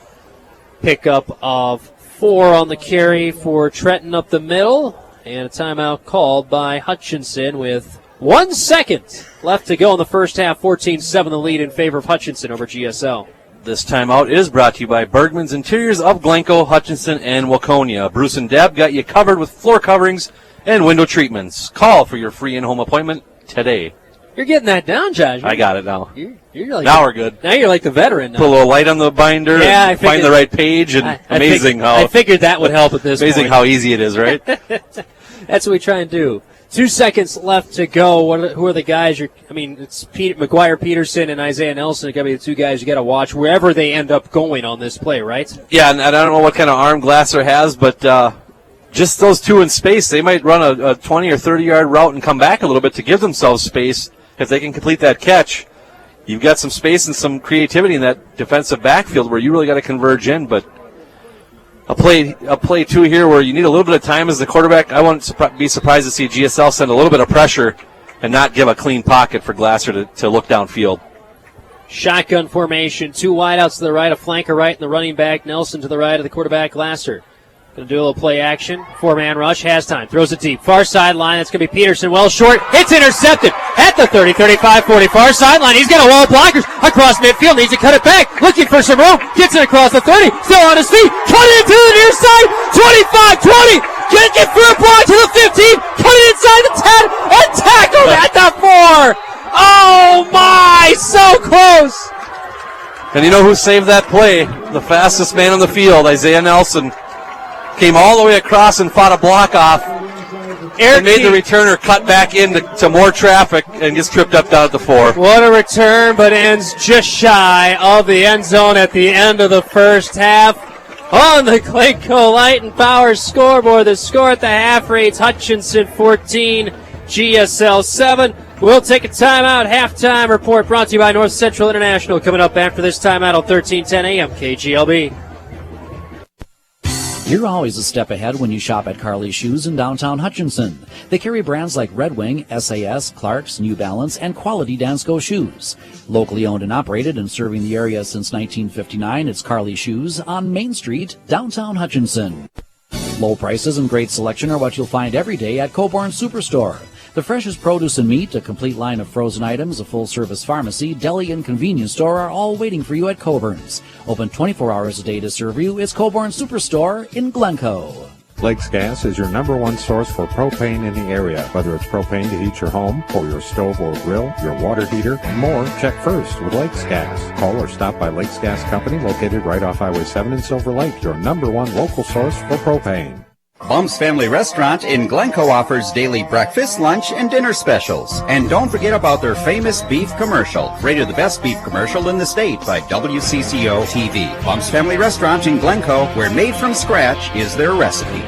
Pickup of 4 on the carry for Tretton up the middle. And a timeout called by Hutchinson with 1 second left to go in the first half. 14-7 the lead in favor of Hutchinson over GSL.
This timeout is brought to you by Bergman's Interiors of Glencoe, Hutchinson, and Waconia. Bruce and Deb got you covered with floor coverings and window treatments. Call for your free in-home appointment today.
You're getting that down, Josh.
I got it now.
You're like
now we're good.
Now you're like the veteran. Now.
Put a little light on the binder and find the right page. And
I figured that would help at this
amazing
point.
how easy it is, right?
That's what we try and do. 2 seconds left to go. Who are the guys? It's McGuire Peterson and Isaiah Nelson. Got to be the two guys you got to watch wherever they end up going on this play, right?
Yeah, and I don't know what kind of arm Glasser has, but just those two in space, they might run a 20 or 30-yard route and come back a little bit to give themselves space. If they can complete that catch, you've got some space and some creativity in that defensive backfield where you really got to converge in. But a play two here where you need a little bit of time as the quarterback. I wouldn't be surprised to see GSL send a little bit of pressure and not give a clean pocket for Glasser to look downfield.
Shotgun formation, 2 wideouts to the right, a flanker right, and the running back Nelson to the right of the quarterback Glasser. Going to do a little play action. 4-man rush. Has time. Throws it deep. Far sideline. That's going to be Peterson. Well short. It's intercepted at the 30, 35, 40. Far sideline. He's got a wall of blockers across midfield. Needs to cut it back. Looking for some room. Gets it across the 30. Still on his feet. Cut it into the near side. 25, 20. Get for a block to the 15. Cut it inside the 10. And tackled at the 4. Oh, my. So close.
And you know who saved that play? The fastest man on the field, Isaiah Nelson. Came all the way across and fought a block off. And made the returner cut back into more traffic and gets tripped up down at the 4.
What a return, but ends just shy of the end zone at the end of the first half. On the Glencoe Light and Power scoreboard, the score at the half rates, Hutchinson 14, GSL 7. We'll take a timeout. Halftime report brought to you by North Central International. Coming up after this timeout on 1310 AM KGLB.
You're always a step ahead when you shop at Carly's Shoes in downtown Hutchinson. They carry brands like Red Wing, SAS, Clark's, New Balance, and quality Dansko shoes. Locally owned and operated and serving the area since 1959, it's Carly's Shoes on Main Street, downtown Hutchinson. Low prices and great selection are what you'll find every day at Coborn Superstore. The freshest produce and meat, a complete line of frozen items, a full-service pharmacy, deli, and convenience store are all waiting for you at Coburn's. Open 24 hours a day to serve you. It's Coborn Superstore in Glencoe.
Lakes Gas is your #1 source for propane in the area. Whether it's propane to heat your home, for your stove or grill, your water heater, and more, check first with Lakes Gas. Call or stop by Lakes Gas Company, located right off Highway 7 in Silver Lake, your #1 local source for propane.
Bum's Family Restaurant in Glencoe offers daily breakfast, lunch, and dinner specials. And don't forget about their famous beef commercial, rated the best beef commercial in the state by WCCO TV. Bum's Family Restaurant in Glencoe, where made from scratch is their recipe.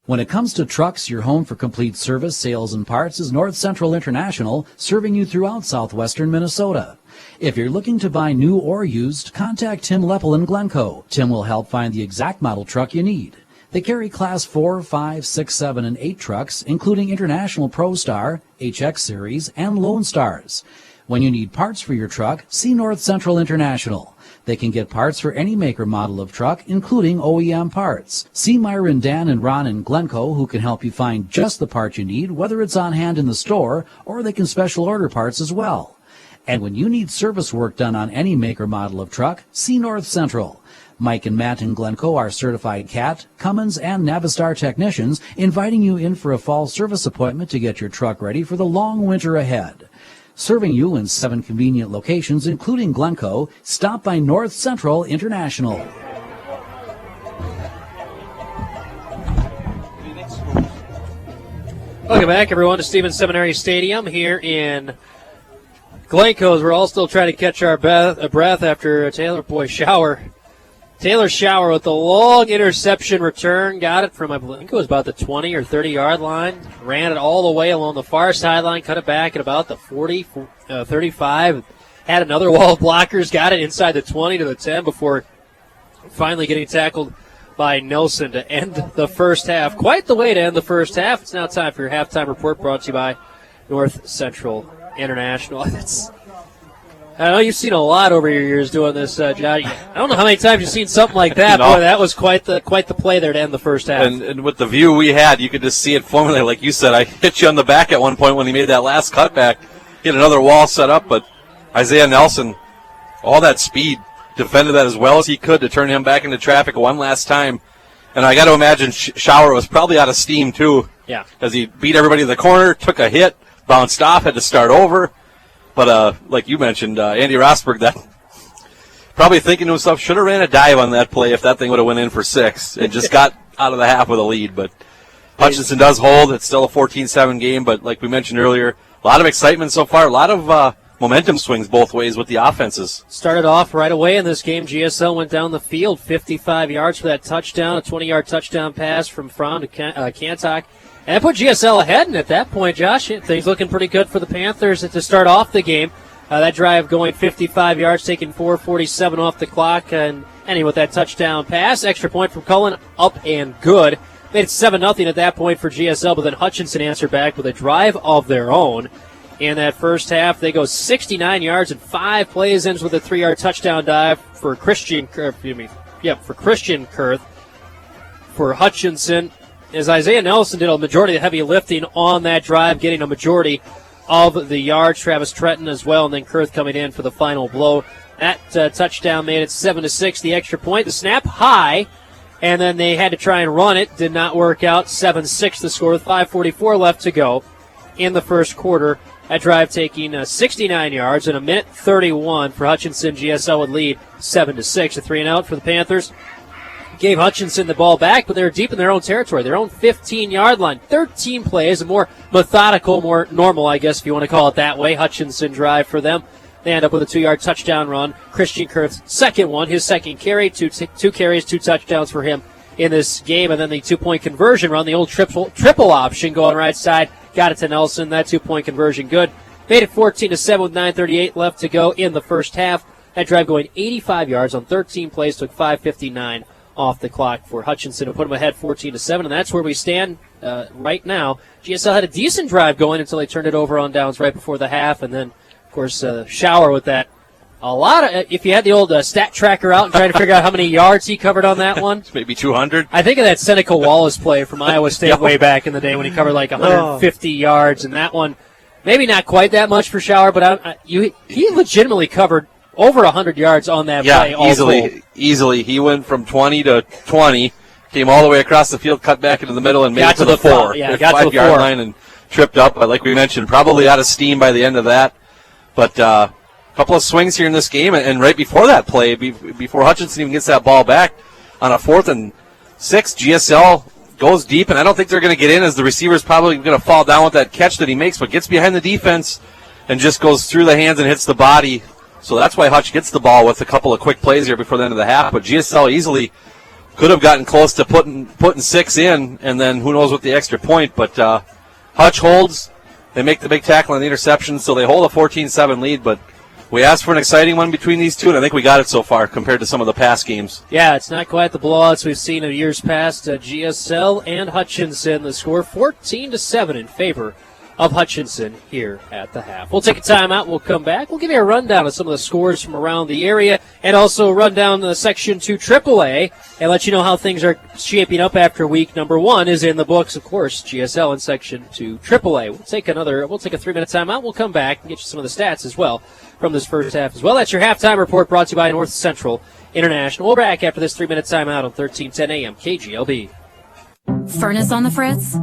When it comes to trucks, your home for complete service, sales, and parts is North Central International, serving you throughout southwestern Minnesota. If you're looking to buy new or used, contact Tim Leppel in Glencoe. Tim will help find the exact model truck you need. They carry Class 4, 5, 6, 7, and 8 trucks, including International Pro Star, HX Series, and Lone Stars. When you need parts for your truck, see North Central International. They can get parts for any make or model of truck, including OEM parts. See Myron, Dan, and Ron in Glencoe, who can help you find just the part you need, whether it's on hand in the store, or they can special order parts as well. And when you need service work done on any make or model of truck, see North Central. Mike and Matt in Glencoe are certified CAT, Cummins, and Navistar technicians, inviting you in for a fall service appointment to get your truck ready for the long winter ahead. Serving you in 7 convenient locations, including Glencoe, stop by North Central International.
Welcome back, everyone, to Stevens Seminary Stadium here in Glencoe, as we're all still trying to catch our breath after a Taylor Shower. Taylor Shower with the long interception return. Got it from, I think it was about the 20 or 30-yard line. Ran it all the way along the far sideline. Cut it back at about the 40, 35. Had another wall of blockers. Got it inside the 20 to the 10 before finally getting tackled by Nelson to end the first half. Quite the way to end the first half. It's now time for your halftime report, brought to you by North Central International. I know you've seen a lot over your years doing this, Josh. I don't know how many times you've seen something like that. Boy, that was quite the play there to end the first half.
And with the view we had, you could just see it formulate. Like you said, I hit you on the back at one point when he made that last cutback. He had another wall set up, but Isaiah Nelson, all that speed, defended that as well as he could to turn him back into traffic one last time And I got to imagine Shower was probably out of steam, too.
Yeah.
Because he beat everybody in the corner, took a hit, bounced off, had to start over. But like you mentioned, Andy Rosberg, that probably thinking to himself, should have ran a dive on that play if that thing would have went in for 6 and just got out of the half with a lead. But Hutchinson does hold. It's still a 14-7 game, but like we mentioned earlier, a lot of excitement so far, a lot of momentum swings both ways with the offenses.
Started off right away in this game. GSL went down the field 55 yards for that touchdown, a 20-yard touchdown pass from Fromm to Kantok. And that put GSL ahead, and at that point, Josh, things looking pretty good for the Panthers to start off the game. That drive going 55 yards, taking 4:47 off the clock, and ending with that touchdown pass. Extra point from Cullen, up and good. Made it 7-0 at that point for GSL, but then Hutchinson answered back with a drive of their own. In that first half, they go 69 yards and 5 plays, ends with a 3-yard touchdown dive for Christian Kurth. For Hutchinson, as Isaiah Nelson did a majority of the heavy lifting on that drive, getting a majority of the yards. Travis Tretton as well, and then Kurth coming in for the final blow. That touchdown made it 7-6, the extra point. The snap high, and then they had to try and run it. Did not work out. 7-6 the score with 5:44 left to go in the first quarter. That drive taking 69 yards and a minute 31 for Hutchinson. GSL would lead 7-6. A 3-and-out for the Panthers. Gave Hutchinson the ball back, but they were deep in their own territory, their own 15-yard line. 13 plays, a more methodical, more normal, I guess if you want to call it that way, Hutchinson drive for them. They end up with a 2-yard touchdown run. Christian Kurth's second one, his second carry, two carries, 2 touchdowns for him in this game. And then the 2-point conversion run, the old triple option going right side, got it to Nelson. That 2-point conversion good. Made it 14-7 with 9:38 left to go in the first half. That drive going 85 yards on 13 plays, took 5:59 off the clock for Hutchinson to put them ahead 14-7, and that's where we stand right now. GSL had a decent drive going until they turned it over on downs right before the half, and then, of course, Shower with that. A lot of, if you had the old stat tracker out and trying to figure out how many yards he covered on that one.
Maybe 200.
I think of that Seneca Wallace play from Iowa State way back in the day when he covered like 150 yards, and that one, maybe not quite that much for Shower, but he legitimately covered over 100 yards on that play.
Easily. He went from 20 to 20, came all the way across the field, cut back into the middle, and made it to the 4.
Yeah, got to the
5-yard line and tripped up. But like we mentioned, probably out of steam by the end of that. But a couple of swings here in this game, and right before that play, before Hutchinson even gets that ball back, on a 4th and 6, GSL goes deep, and I don't think they're going to get in as the receiver's probably going to fall down with that catch that he makes, but gets behind the defense and just goes through the hands and hits the body. So that's why Hutch gets the ball with a couple of quick plays here before the end of the half. But GSL easily could have gotten close to putting 6 in, and then who knows with the extra point. But Hutch holds. They make the big tackle on the interception, so they hold a 14-7 lead. But we asked for an exciting one between these two, and I think we got it so far compared to some of the past games.
Yeah, it's not quite the blowouts we've seen in years past. GSL and Hutchinson, the score 14-7 in favor of Hutchinson here at the half. We'll take a timeout. We'll come back. We'll give you a rundown of some of the scores from around the area and also run down the Section 2 AAA and let you know how things are shaping up after week number 1 is in the books. Of course, GSL in Section 2 AAA. We'll take a 3-minute timeout. We'll come back and get you some of the stats as well from this first half as well. That's your halftime report brought to you by North Central International. We'll be back after this 3-minute timeout on 1310 AM KGLB.
Furnace on the fritz?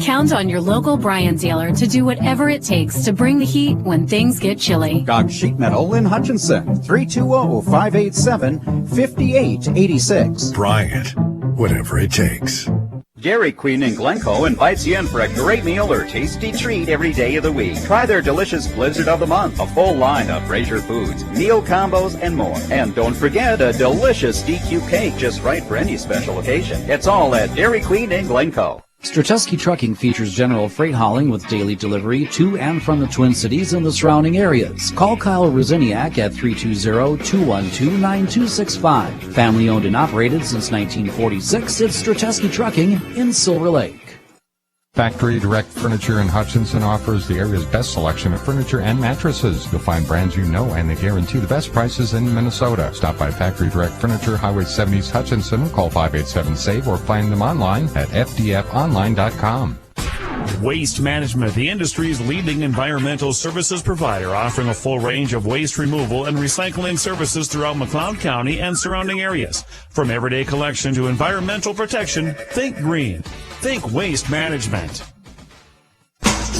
Count on your local Bryan dealer to do whatever it takes to bring the heat when things get chilly.
Gog Sheet Metal in Hutchinson, 320-587-5886.
Bryant, whatever it takes.
Dairy Queen in Glencoe invites you in for a great meal or tasty treat every day of the week. Try their delicious Blizzard of the Month, a full line of Fraser foods, meal combos, and more. And don't forget a delicious DQ cake just right for any special occasion. It's all at Dairy Queen in Glencoe.
Strateski Trucking features general freight hauling with daily delivery to and from the Twin Cities and the surrounding areas. Call Kyle Rosiniak at 320-212-9265. Family owned and operated since 1946, it's Strateski Trucking in Silver Lake.
Factory Direct Furniture in Hutchinson offers the area's best selection of furniture and mattresses. You'll find brands you know, and they guarantee the best prices in Minnesota. Stop by Factory Direct Furniture, Highway 70 Hutchinson. Call 587-SAVE or find them online at fdfonline.com.
Waste Management, the industry's leading environmental services provider, offering a full range of waste removal and recycling services throughout McLeod County and surrounding areas. From everyday collection to environmental protection, think green. Think Waste Management.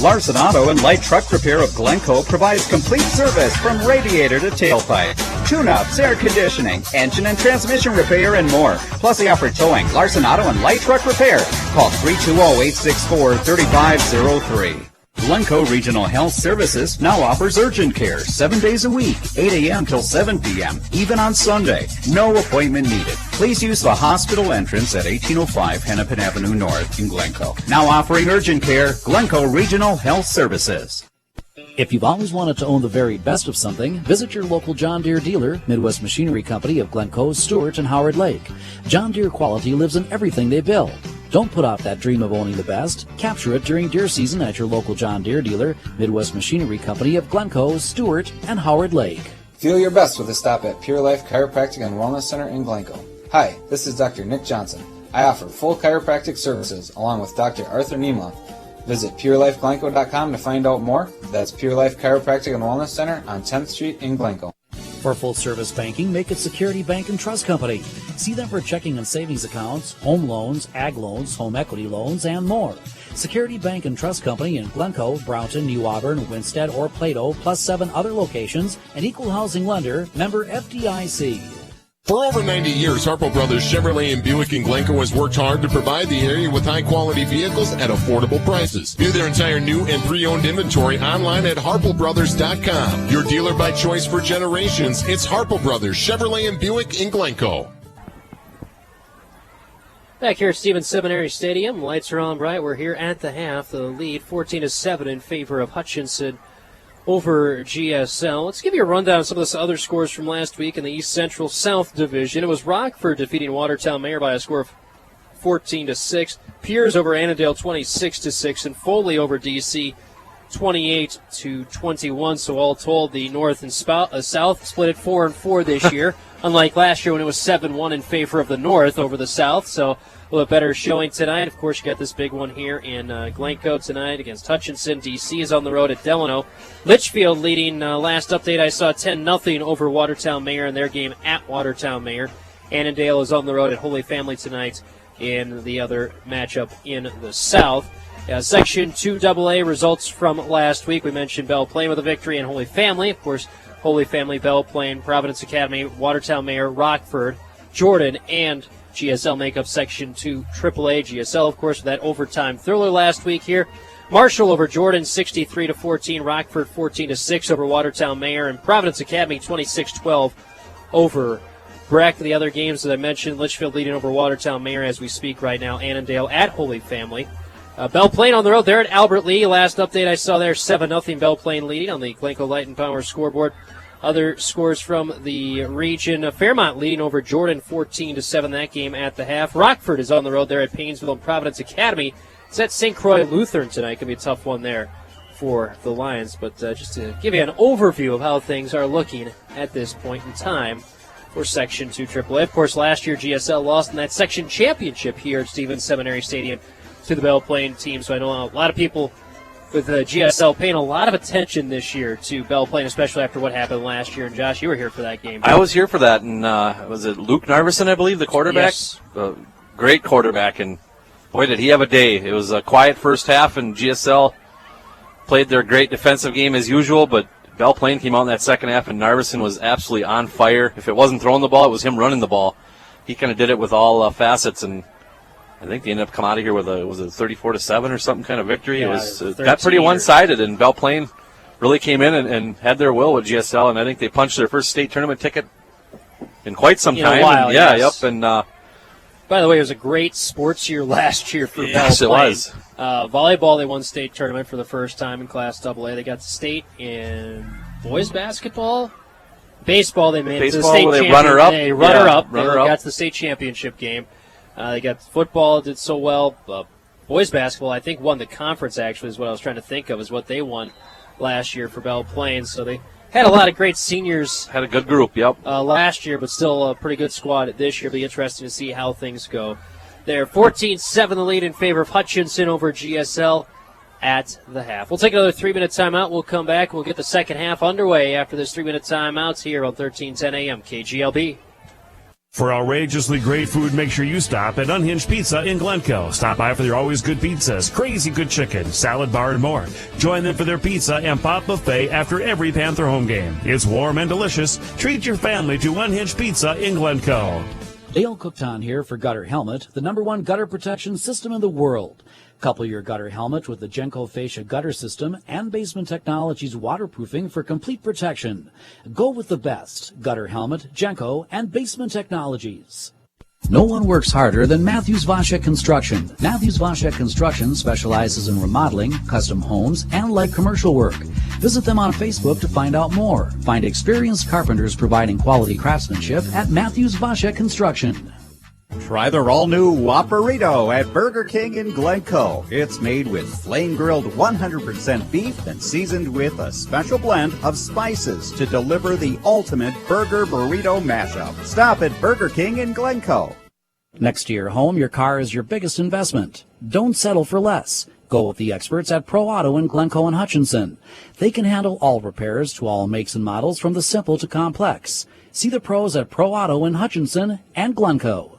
Larson Auto and Light Truck Repair of Glencoe provides complete service from radiator to tailpipe, tune-ups, air conditioning, engine and transmission repair, and more. Plus, they offer towing. Larson Auto and Light Truck Repair. Call 320-864-3503. Glencoe Regional Health Services now offers urgent care 7 days a week, 8 a.m. till 7 p.m., even on Sunday. No appointment needed. Please use the hospital entrance at 1805 Hennepin Avenue North in Glencoe. Now offering urgent care, Glencoe Regional Health Services.
If you've always wanted to own the very best of something, visit your local John Deere dealer, Midwest Machinery Company of Glencoe, Stewart, and Howard Lake. John Deere quality lives in everything they build. Don't put off that dream of owning the best. Capture it during deer season at your local John Deere dealer, Midwest Machinery Company of Glencoe, Stewart, and Howard Lake.
Feel your best with a stop at Pure Life Chiropractic and Wellness Center in Glencoe. Hi, this is Dr. Nick Johnson. I offer full chiropractic services along with Dr. Arthur Niemla. Visit PureLifeGlencoe.com to find out more. That's Pure Life Chiropractic and Wellness Center on 10th Street in Glencoe.
For full-service banking, make it Security Bank and Trust Company. See them for checking and savings accounts, home loans, ag loans, home equity loans, and more. Security Bank and Trust Company in Glencoe, Brownton, New Auburn, Winstead, or Plato, plus 7 other locations, an equal housing lender, member FDIC.
For over 90 years, Harpo Brothers Chevrolet and Buick in Glencoe has worked hard to provide the area with high-quality vehicles at affordable prices. View their entire new and pre-owned inventory online at harpobrothers.com. Your dealer by choice for generations. It's Harpo Brothers Chevrolet and Buick in Glencoe.
Back here at Stevens Seminary Stadium, lights are on bright. We're here at the half. The lead 14-7 in favor of Hutchinson over GSL. Let's give you a rundown of some of the other scores from last week in the East Central South Division. It was Rockford defeating Watertown Mayor by a score of 14-6. Piers over Annandale 26-6, and Foley over DC 28-21. So all told, the North and South split at 4-4 this year. Unlike last year when it was 7-1 in favor of the North over the South. So a little bit better showing tonight. Of course, you got this big one here in Glencoe tonight against Hutchinson. DC is on the road at Delano. Litchfield leading, last update I saw, 10-0 over Watertown Mayor in their game at Watertown Mayor. Annandale is on the road at Holy Family tonight in the other matchup in the South. Section 2 AA results from last week. We mentioned Belle Plaine with a victory and Holy Family. Of course, Holy Family, Belle Plaine, Providence Academy, Watertown Mayor, Rockford, Jordan, and GSL make up Section 2 AAA. GSL, of course, with that overtime thriller last week here. Marshall over Jordan, 63-14. Rockford, 14-6 over Watertown Mayor. And Providence Academy, 26-12 over Breck. The other games that I mentioned, Litchfield leading over Watertown Mayor as we speak right now. Annandale at Holy Family. Belle Plaine on the road there at Albert Lee. Last update I saw there, 7-0 Belle Plaine leading on the Glencoe Light and Power scoreboard. Other scores from the region, Fairmont leading over Jordan 14-7 that game at the half. Rockford is on the road there at Painesville, and Providence Academy. It's at St. Croix Lutheran tonight. Could be a tough one there for the Lions. But just to give you an overview of how things are looking at this point in time for Section 2 AAA. Of course, last year GSL lost in that section championship here at Stevens Seminary Stadium to the Belle Plaine team. So I know a lot of people with GSL paying a lot of attention this year to Belle Plaine, especially after what happened last year. And Josh, you were here for that game.
I was here for that, and was it Luke Narveson, I believe, the quarterback?
Yes.
Great quarterback, and boy, did he have a day. It was a quiet first half, and GSL played their great defensive game as usual, but Belle Plaine came out in that second half, and Narveson was absolutely on fire. If it wasn't throwing the ball, it was him running the ball. He kind of did it with all facets, and I think they ended up coming out of here with a 34-7 or something kind of victory.
Yeah,
it was got pretty one-sided, and Belle Plaine really came in and had their will with GSL, and I think they punched their first state tournament ticket in quite some time.
In a while, yes.
Yep. And
by the way, it was a great sports year last year for Belle Plaine.
Yes, it was.
Volleyball, they won state tournament for the first time in Class AA. They got state in boys basketball. Baseball, they made it to the state championship.
Runner-up.
They runner-up. They got to the state championship game. They got football, did so well. Boys basketball, I think, won the conference, actually, is what I was trying to think of, is what they won last year for Belle Plaine. So they had a lot of great seniors.
Had a good group, yep.
Last year, but still a pretty good squad this year. It'll be interesting to see how things go there. 14-7 the lead in favor of Hutchinson over GSL. at the half. We'll take another 3-minute timeout. We'll come back. We'll get the second half underway after this 3-minute timeout here on 1310 AM KGLB.
For outrageously great food, make sure you stop at Unhinged Pizza in Glencoe. Stop by for their always good pizzas, crazy good chicken, salad bar, and more. Join them for their pizza and pop buffet after every Panther home game. It's warm and delicious. Treat your family to Unhinged Pizza in Glencoe.
Dale Cookton here for Gutter Helmet, the #1 gutter protection system in the world. Couple your gutter helmet with the Genco Fascia gutter system and Basement Technologies waterproofing for complete protection. Go with the best. Gutter helmet, Genco, and Basement Technologies. No one works harder than Matthews Vasha Construction. Matthews Vasha Construction specializes in remodeling, custom homes, and light commercial work. Visit them on Facebook to find out more. Find experienced carpenters providing quality craftsmanship at Matthews Vasha Construction.
Try their all-new Whopperito at Burger King in Glencoe. It's made with flame-grilled 100% beef and seasoned with a special blend of spices to deliver the ultimate burger burrito mashup. Stop at Burger King in Glencoe.
Next to your home, your car is your biggest investment. Don't settle for less. Go with the experts at Pro Auto in Glencoe and Hutchinson. They can handle all repairs to all makes and models from the simple to complex. See the pros at Pro Auto in Hutchinson and Glencoe.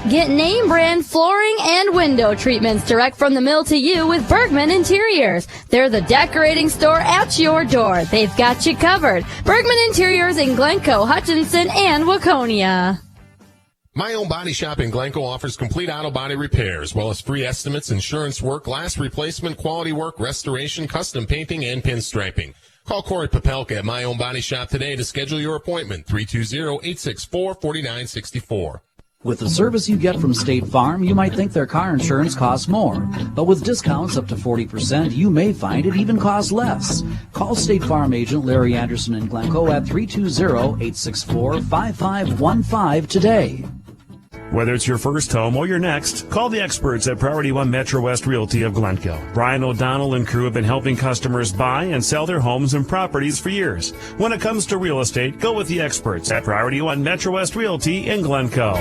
Get name brand flooring and window treatments direct from the mill to you with Bergman Interiors. They're the decorating store at your door. They've got you covered. Bergman Interiors in Glencoe, Hutchinson, and Waconia.
My Own Body Shop in Glencoe offers complete auto body repairs, well as free estimates, insurance work, glass replacement, quality work, restoration, custom painting, and pinstriping. Call Corey Popelka at My Own Body Shop today to schedule your appointment, 320-864-4964.
With the service you get from State Farm, you might think their car insurance costs more. But with discounts up to 40%, you may find it even costs less. Call State Farm agent Larry Anderson in Glencoe at 320-864-5515 today.
Whether it's your first home or your next, call the experts at Priority One Metro West Realty of Glencoe. Brian O'Donnell and crew have been helping customers buy and sell their homes and properties for years. When it comes to real estate, go with the experts at Priority One Metro West Realty in Glencoe.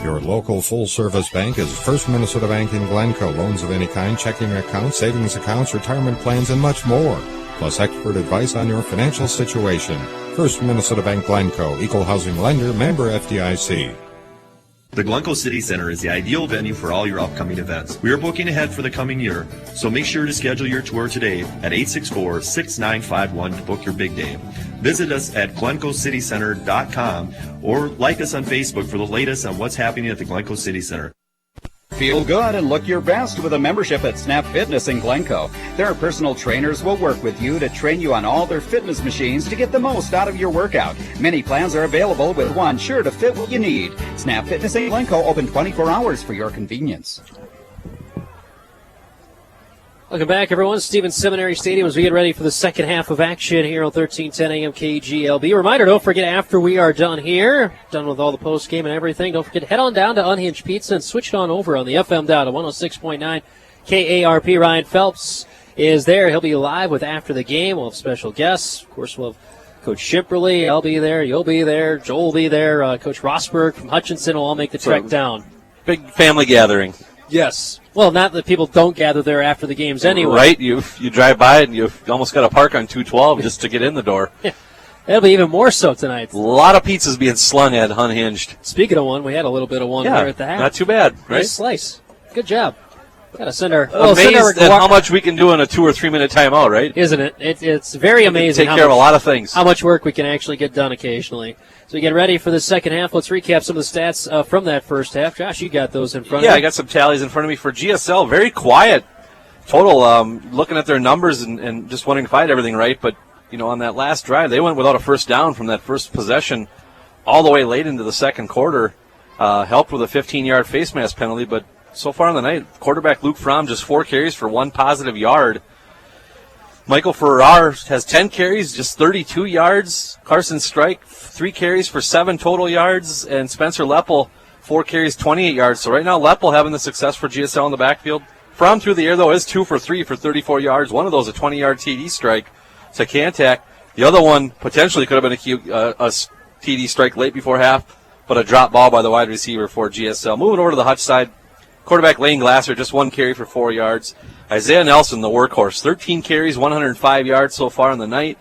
Your local full-service bank is First Minnesota Bank in Glencoe. Loans of any kind, checking accounts, savings accounts, retirement plans, and much more. Plus expert advice on your financial situation. First Minnesota Bank Glencoe, equal housing lender, member FDIC.
The Glencoe City Center is the ideal venue for all your upcoming events. We are booking ahead for the coming year, so make sure to schedule your tour today at 864-6951 to book your big day. Visit us at glencoecitycenter.com or like us on Facebook for the latest on what's happening at the Glencoe City Center.
Feel good and look your best with a membership at Snap Fitness in Glencoe. Their personal trainers will work with you to train you on all their fitness machines to get the most out of your workout. Many plans are available with one sure to fit what you need. Snap Fitness in Glencoe, open 24 hours for your convenience.
Welcome back, everyone. Stevens Seminary Stadium as we get ready for the second half of action here on 1310 AM KGLB. Reminder, don't forget, after we are done here, done with all the post game and everything, don't forget, head on down to Unhinged Pizza and switch it on over on the FM dial to 106.9 KARP. Ryan Phelps is there. He'll be live with After the Game. We'll have special guests. Of course, we'll have Coach Shipperly. I'll be there. You'll be there. Joel will be there. Coach Rosberg from Hutchinson will all make the trek down.
Big family gathering.
Yes. Well, not that people don't gather there after the games anyway.
Right. You drive by and you almost got to park on 212 just to get in the door.
Yeah. It'll be even more so tonight.
A lot of pizzas being slung at Unhinged.
Speaking of one, we had a little bit of one there at the half.
Not too bad, right?
Nice slice. Good job. Got to send our...
Amazed at how much we can do in a 2 or 3 minute timeout, right?
Isn't it? It's very amazing.
Take care of a lot of things.
How much work we can actually get done occasionally. So we get ready for the second half. Let's recap some of the stats from that first half. Josh, you got those in front of you.
Yeah, I got some tallies in front of me for GSL. Very quiet total. Looking at their numbers and just wondering if I had everything right. But, on that last drive, they went without a first down from that first possession all the way late into the second quarter. Helped with a 15-yard face mask penalty. But so far in the night, quarterback Luke Fromm just 4 carries for 1 positive yard. Michael Farrar has 10 carries, just 32 yards. Carson Strike, 3 carries for 7 total yards. And Spencer Leppel, 4 carries, 28 yards. So right now, Leppel having the success for GSL in the backfield. Fromm through the air, though, is 2 for 3 for 34 yards. One of those a 20-yard TD strike to Kantak. The other one potentially could have been a TD strike late before half, but a drop ball by the wide receiver for GSL. Moving over to the Hutch side, Quarterback Lane Glasser, just 1 carry for 4 yards. Isaiah Nelson, the workhorse, 13 carries, 105 yards so far in the night.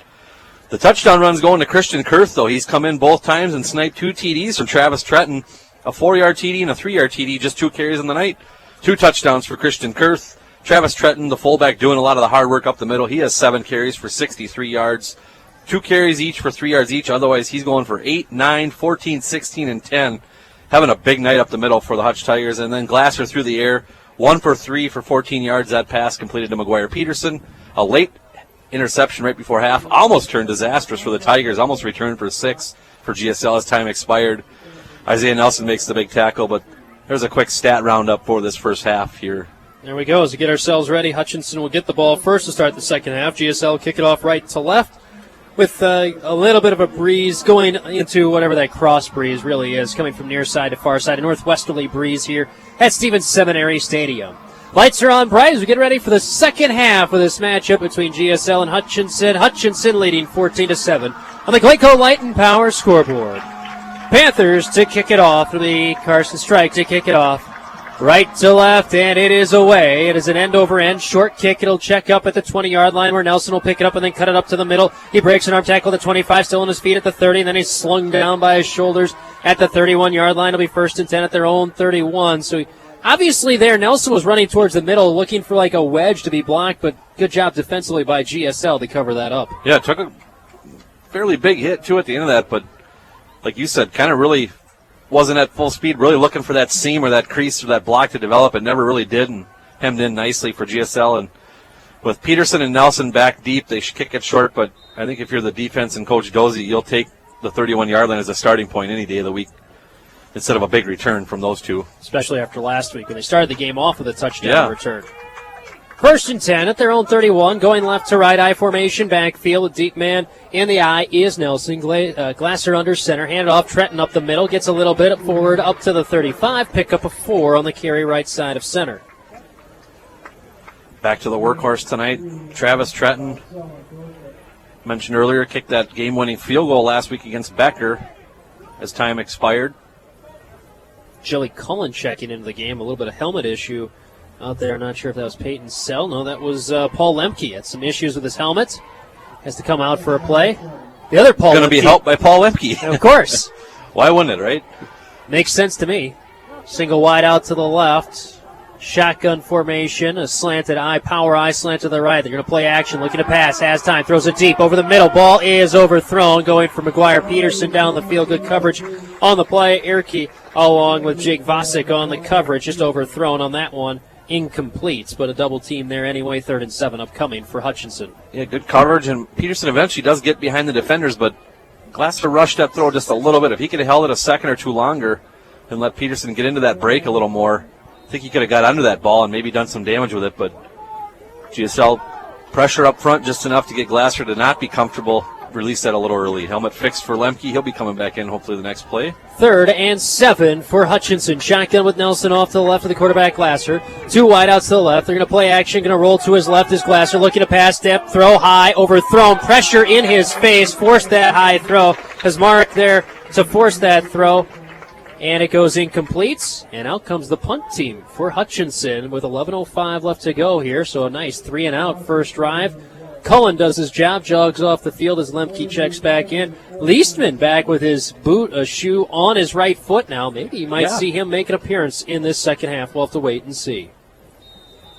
The touchdown run's going to Christian Kurth, though. He's come in both times and sniped 2 TDs from Travis Tretton, a 4-yard TD and a 3-yard TD, just 2 carries in the night. 2 touchdowns for Christian Kurth. Travis Tretton, the fullback, doing a lot of the hard work up the middle. He has 7 carries for 63 yards. 2 carries each for 3 yards each. Otherwise, he's going for 8, 9, 14, 16, and 10. Having a big night up the middle for the Hutch Tigers. And then Glasser through the air, 1 for 3 for 14 yards. That pass completed to McGuire Peterson. A late interception right before half. Almost turned disastrous for the Tigers. Almost returned for 6 for GSL as time expired. Isaiah Nelson makes the big tackle, but there's a quick stat roundup for this first half here.
There we go. As we get ourselves ready, Hutchinson will get the ball first to start the second half. GSL will kick it off right to left with a little bit of a breeze going into whatever that cross breeze really is, coming from near side to far side, a northwesterly breeze here at Stevens Seminary Stadium. Lights are on bright as we get ready for the second half of this matchup between GSL and Hutchinson. Hutchinson leading 14-7 on the Glencoe Light and Power scoreboard. Panthers to kick it off. It'll be Carson Strike to kick it off. Right to left, and it is away. It is an end-over-end short kick. It'll check up at the 20-yard line where Nelson will pick it up and then cut it up to the middle. He breaks an arm tackle at the 25, still on his feet at the 30, and then he's slung down by his shoulders at the 31-yard line. It'll be 1st and 10 at their own 31. So obviously there, Nelson was running towards the middle looking for like a wedge to be blocked, but good job defensively by GSL to cover that up.
Yeah, it took a fairly big hit, too, at the end of that, but like you said, kind of really wasn't at full speed, really looking for that seam or that crease or that block to develop. It never really did, and hemmed in nicely for GSL. And with Peterson and Nelson back deep, they should kick it short, but I think if you're the defense and Coach Dozie, you'll take the 31-yard line as a starting point any day of the week instead of a big return from those two.
Especially after last week when they started the game off with a touchdown return. 1st and 10 at their own 31, going left to right, I formation, backfield, a deep man in the eye is Nelson. Glasser under center, handed off, Trenton up the middle, gets a little bit forward up to the 35, pick up a 4 on the carry right side of center.
Back to the workhorse tonight, Travis Trenton. Mentioned earlier, kicked that game-winning field goal last week against Becker as time expired.
Joey Cullen checking into the game, a little bit of helmet issue out there. Not sure if that was Peyton Sell. No, that was Paul Lemke. Had some issues with his helmet. Has to come out for a play. The other Paul
going to be helped by Paul Lemke.
Of course.
Why wouldn't it, right?
Makes sense to me. Single wide out to the left. Shotgun formation. A slanted eye, power eye slant to the right. They're going to play action, looking to pass. Has time. Throws it deep over the middle. Ball is overthrown. Going for McGuire Peterson down the field. Good coverage on the play. Erke along with Jake Vosick on the coverage. Just overthrown on that one. Incomplete, but a double team there anyway. 3rd and 7 upcoming for Hutchinson.
Yeah, good coverage, and Peterson eventually does get behind the defenders, but Glasser rushed that throw just a little bit. If he could have held it a second or two longer and let Peterson get into that break a little more, I think he could have got under that ball and maybe done some damage with it, but GSL pressure up front just enough to get Glasser to not be comfortable. Release that a little early. Helmet fixed for Lemke. He'll be coming back in hopefully the next play.
3rd and 7 for Hutchinson. Shotgun with Nelson off to the left of the quarterback, Glasser. 2 wide outs to the left. They're going to play action. Going to roll to his left is Glasser. Looking to pass, step, throw high, overthrown. Pressure in his face. Forced that high throw. Has Mark there to force that throw. And it goes incomplete. And out comes the punt team for Hutchinson with 11:05 left to go here. So a nice 3-and-out first drive. Cullen does his job, jogs off the field as Lemke checks back in. Leastman back with his shoe on his right foot now. Maybe you might see him make an appearance in this second half. We'll have to wait and see.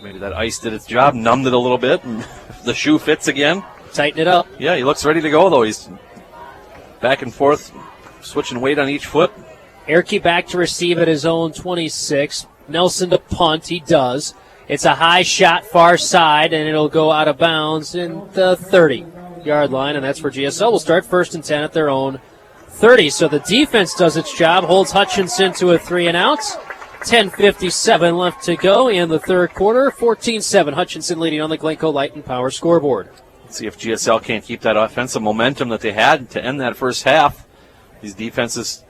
Maybe that ice did its job, numbed it a little bit, and the shoe fits again.
Tighten it up.
Yeah, he looks ready to go, though. He's back and forth, switching weight on each foot.
Erke back to receive at his own 26. Nelson to punt. He does. It's a high shot far side, and it'll go out of bounds in the 30-yard line, and that's where GSL will start 1st and 10 at their own 30. So the defense does its job, holds Hutchinson to a 3-and-out. 10:57 left to go in the third quarter. 14-7, Hutchinson leading on the Glencoe Light and Power scoreboard.
Let's see if GSL can't keep that offensive momentum that they had to end that first half. These defenses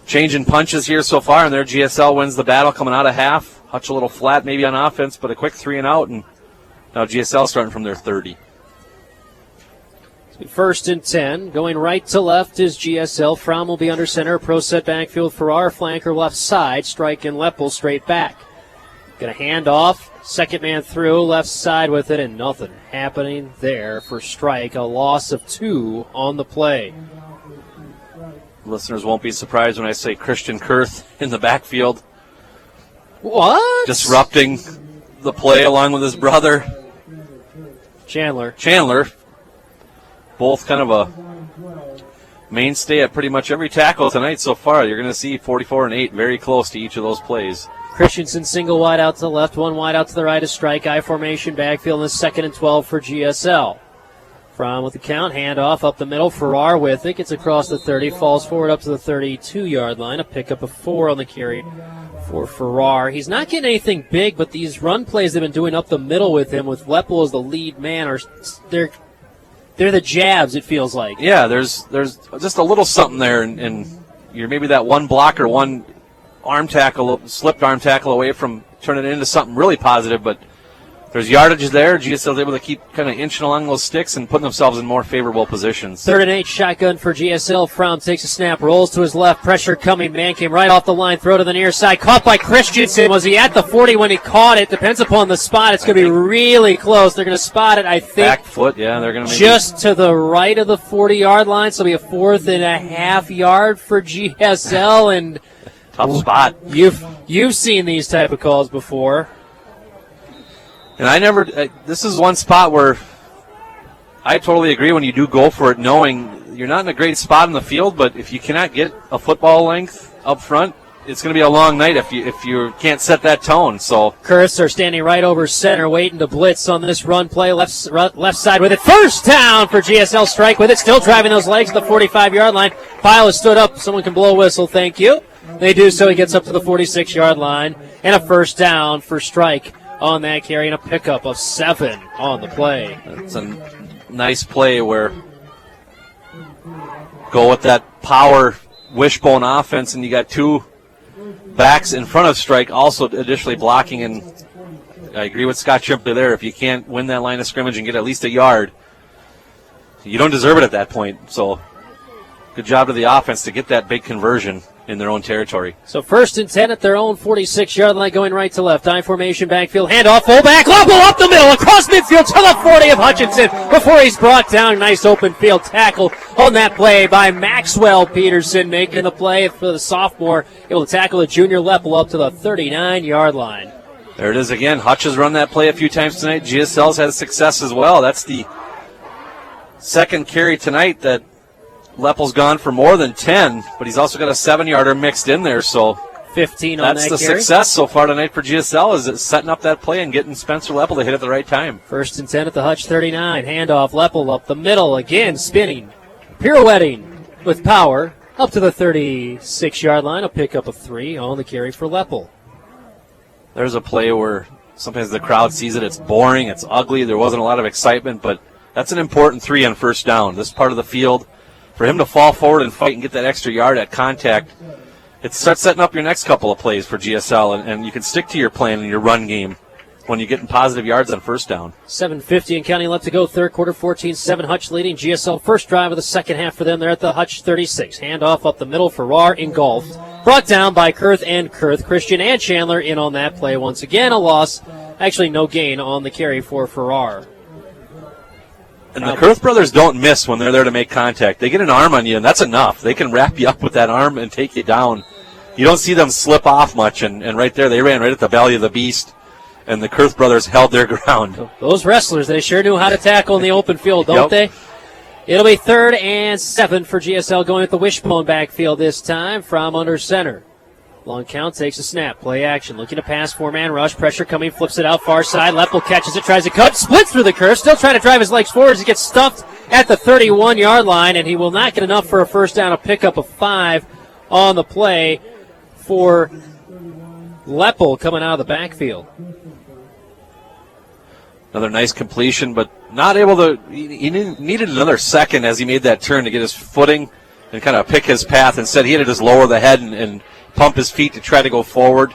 changing punches here so far, and there GSL wins the battle coming out of half. Hutch a little flat maybe on offense, but a quick 3-and-out, and now GSL starting from their 30.
1st and 10. Going right to left is GSL. Fromm will be under center. Pro set backfield. Farrar flanker left side. Strike and Leppel straight back. Going to hand off. Second man through, left side with it, and nothing happening there for strike. A loss of 2 on the play.
Listeners won't be surprised when I say Christian Kurth in the backfield.
What?
Disrupting the play along with his brother. Chandler. Both kind of a mainstay at pretty much every tackle tonight so far. You're going to see 44 and 8 very close to each of those plays.
Christensen single wide out to the left, one wide out to the right, a strike. I formation backfield in the 2nd and 12 for GSL. From with the count, handoff up the middle. Farrar with it, gets across the 30, falls forward up to the 32-yard line. A pickup of 4 on the carry for Farrar. He's not getting anything big, but these run plays they've been doing up the middle with him, with Leppel as the lead man, they're the jabs, it feels like.
Yeah, there's just a little something there, and you're maybe that one block or one slipped arm tackle away from turning it into something really positive, but there's yardage there. GSL's able to keep kind of inching along those sticks and putting themselves in more favorable positions.
3rd and 8, shotgun for GSL. Fromm takes a snap, rolls to his left, pressure coming. Man came right off the line, throw to the near side. Caught by Christensen. Was he at the 40 when he caught it? Depends upon the spot. It's going to be really close. They're going to spot it, I think.
Back foot, yeah. They're going to
just to the right of the 40-yard line, so it'll be a 4th and a half yard for GSL. And
tough spot.
You've seen these type of calls before.
And this is one spot where I totally agree when you do go for it, knowing you're not in a great spot in the field, but if you cannot get a football length up front, it's going to be a long night if you can't set that tone. So
Kurths are standing right over center, waiting to blitz on this run play. Left side with it. First down for GSL. Strike with it. Still driving those legs to the 45-yard line. Pile has stood up. Someone can blow a whistle. Thank you. They do so. He gets up to the 46-yard line. And a first down for Strike on that carry, and a pickup of 7 on the play.
It's a nice play where go with that power wishbone offense, and you got 2 backs in front of Strike also additionally blocking. And I agree with Scott Shimpley there. If you can't win that line of scrimmage and get at least a yard, you don't deserve it at that point. So good job to the offense to get that big conversion in their own territory.
So 1st and 10 at their own 46-yard line, going right to left. I formation backfield, handoff, fullback, level up the middle, across midfield to the 40 of Hutchinson before he's brought down. Nice open field tackle on that play by Maxwell Peterson, making the play for the sophomore, able to tackle the junior Leppel up to the 39-yard line.
There it is again. Hutch has run that play a few times tonight. GSL's had success as well. That's the second carry tonight that Leppel's gone for more than 10, but he's also got a 7-yarder mixed in there, so
15 on that carry.
That's the success so far tonight for GSL, is it setting up that play and getting Spencer Leppel to hit at the right time.
1st and 10 at the Hutch 39. Handoff, Leppel up the middle, again spinning, pirouetting with power, up to the 36-yard line, a pickup of 3 on the carry for Leppel.
There's a play where sometimes the crowd sees it, it's boring, it's ugly, there wasn't a lot of excitement, but that's an important 3 on first down. This part of the field, for him to fall forward and fight and get that extra yard at contact, it starts setting up your next couple of plays for GSL, and you can stick to your plan in your run game when you're getting positive yards on first down.
7:50 and counting left to go, third quarter, 14-7. Hutch leading. GSL first drive of the second half for them. They're at the Hutch 36. Handoff up the middle, Farrar engulfed. Brought down by Kurth and Kurth. Christian and Chandler in on that play. Once again, a loss. Actually, no gain on the carry for Farrar.
And the Kurth brothers don't miss when they're there to make contact. They get an arm on you, and that's enough. They can wrap you up with that arm and take you down. You don't see them slip off much, and right there, they ran right at the belly of the beast, and the Kurth brothers held their ground.
Those wrestlers, they sure knew how to tackle in the open field, don't they? It'll be 3rd and 7 for GSL, going at the wishbone backfield this time from under center. Long count, takes a snap, play action, looking to pass, 4-man rush, pressure coming, flips it out far side, Leppel catches it, tries to cut, splits through the curve, still trying to drive his legs forward as he gets stuffed at the 31-yard line, and he will not get enough for a first down, a pickup of 5 on the play for Leppel coming out of the backfield.
Another nice completion, but not able to, he needed another second as he made that turn to get his footing and kind of pick his path. Instead, he had to just lower the head and pump his feet to try to go forward.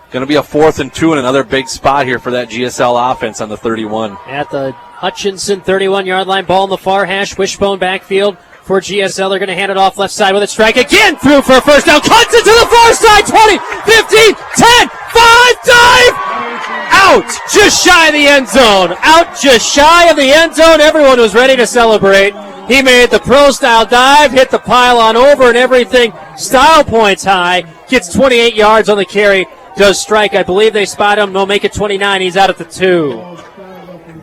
Going to be a 4th and 2 and another big spot here for that GSL offense on the 31.
At the Hutchinson 31-yard line, ball in the far hash, wishbone backfield for GSL. They're going to hand it off left side with a strike again, through for a first down, cuts it to the far side, 20, 15, 10, 5, dive! Out! Just shy of the end zone. Out just shy of the end zone. Everyone was ready to celebrate. He made the pro-style dive, hit the pylon over and everything. Style points high. Gets 28 yards on the carry. Does strike. I believe they spot him. They'll make it 29. He's out at the 2.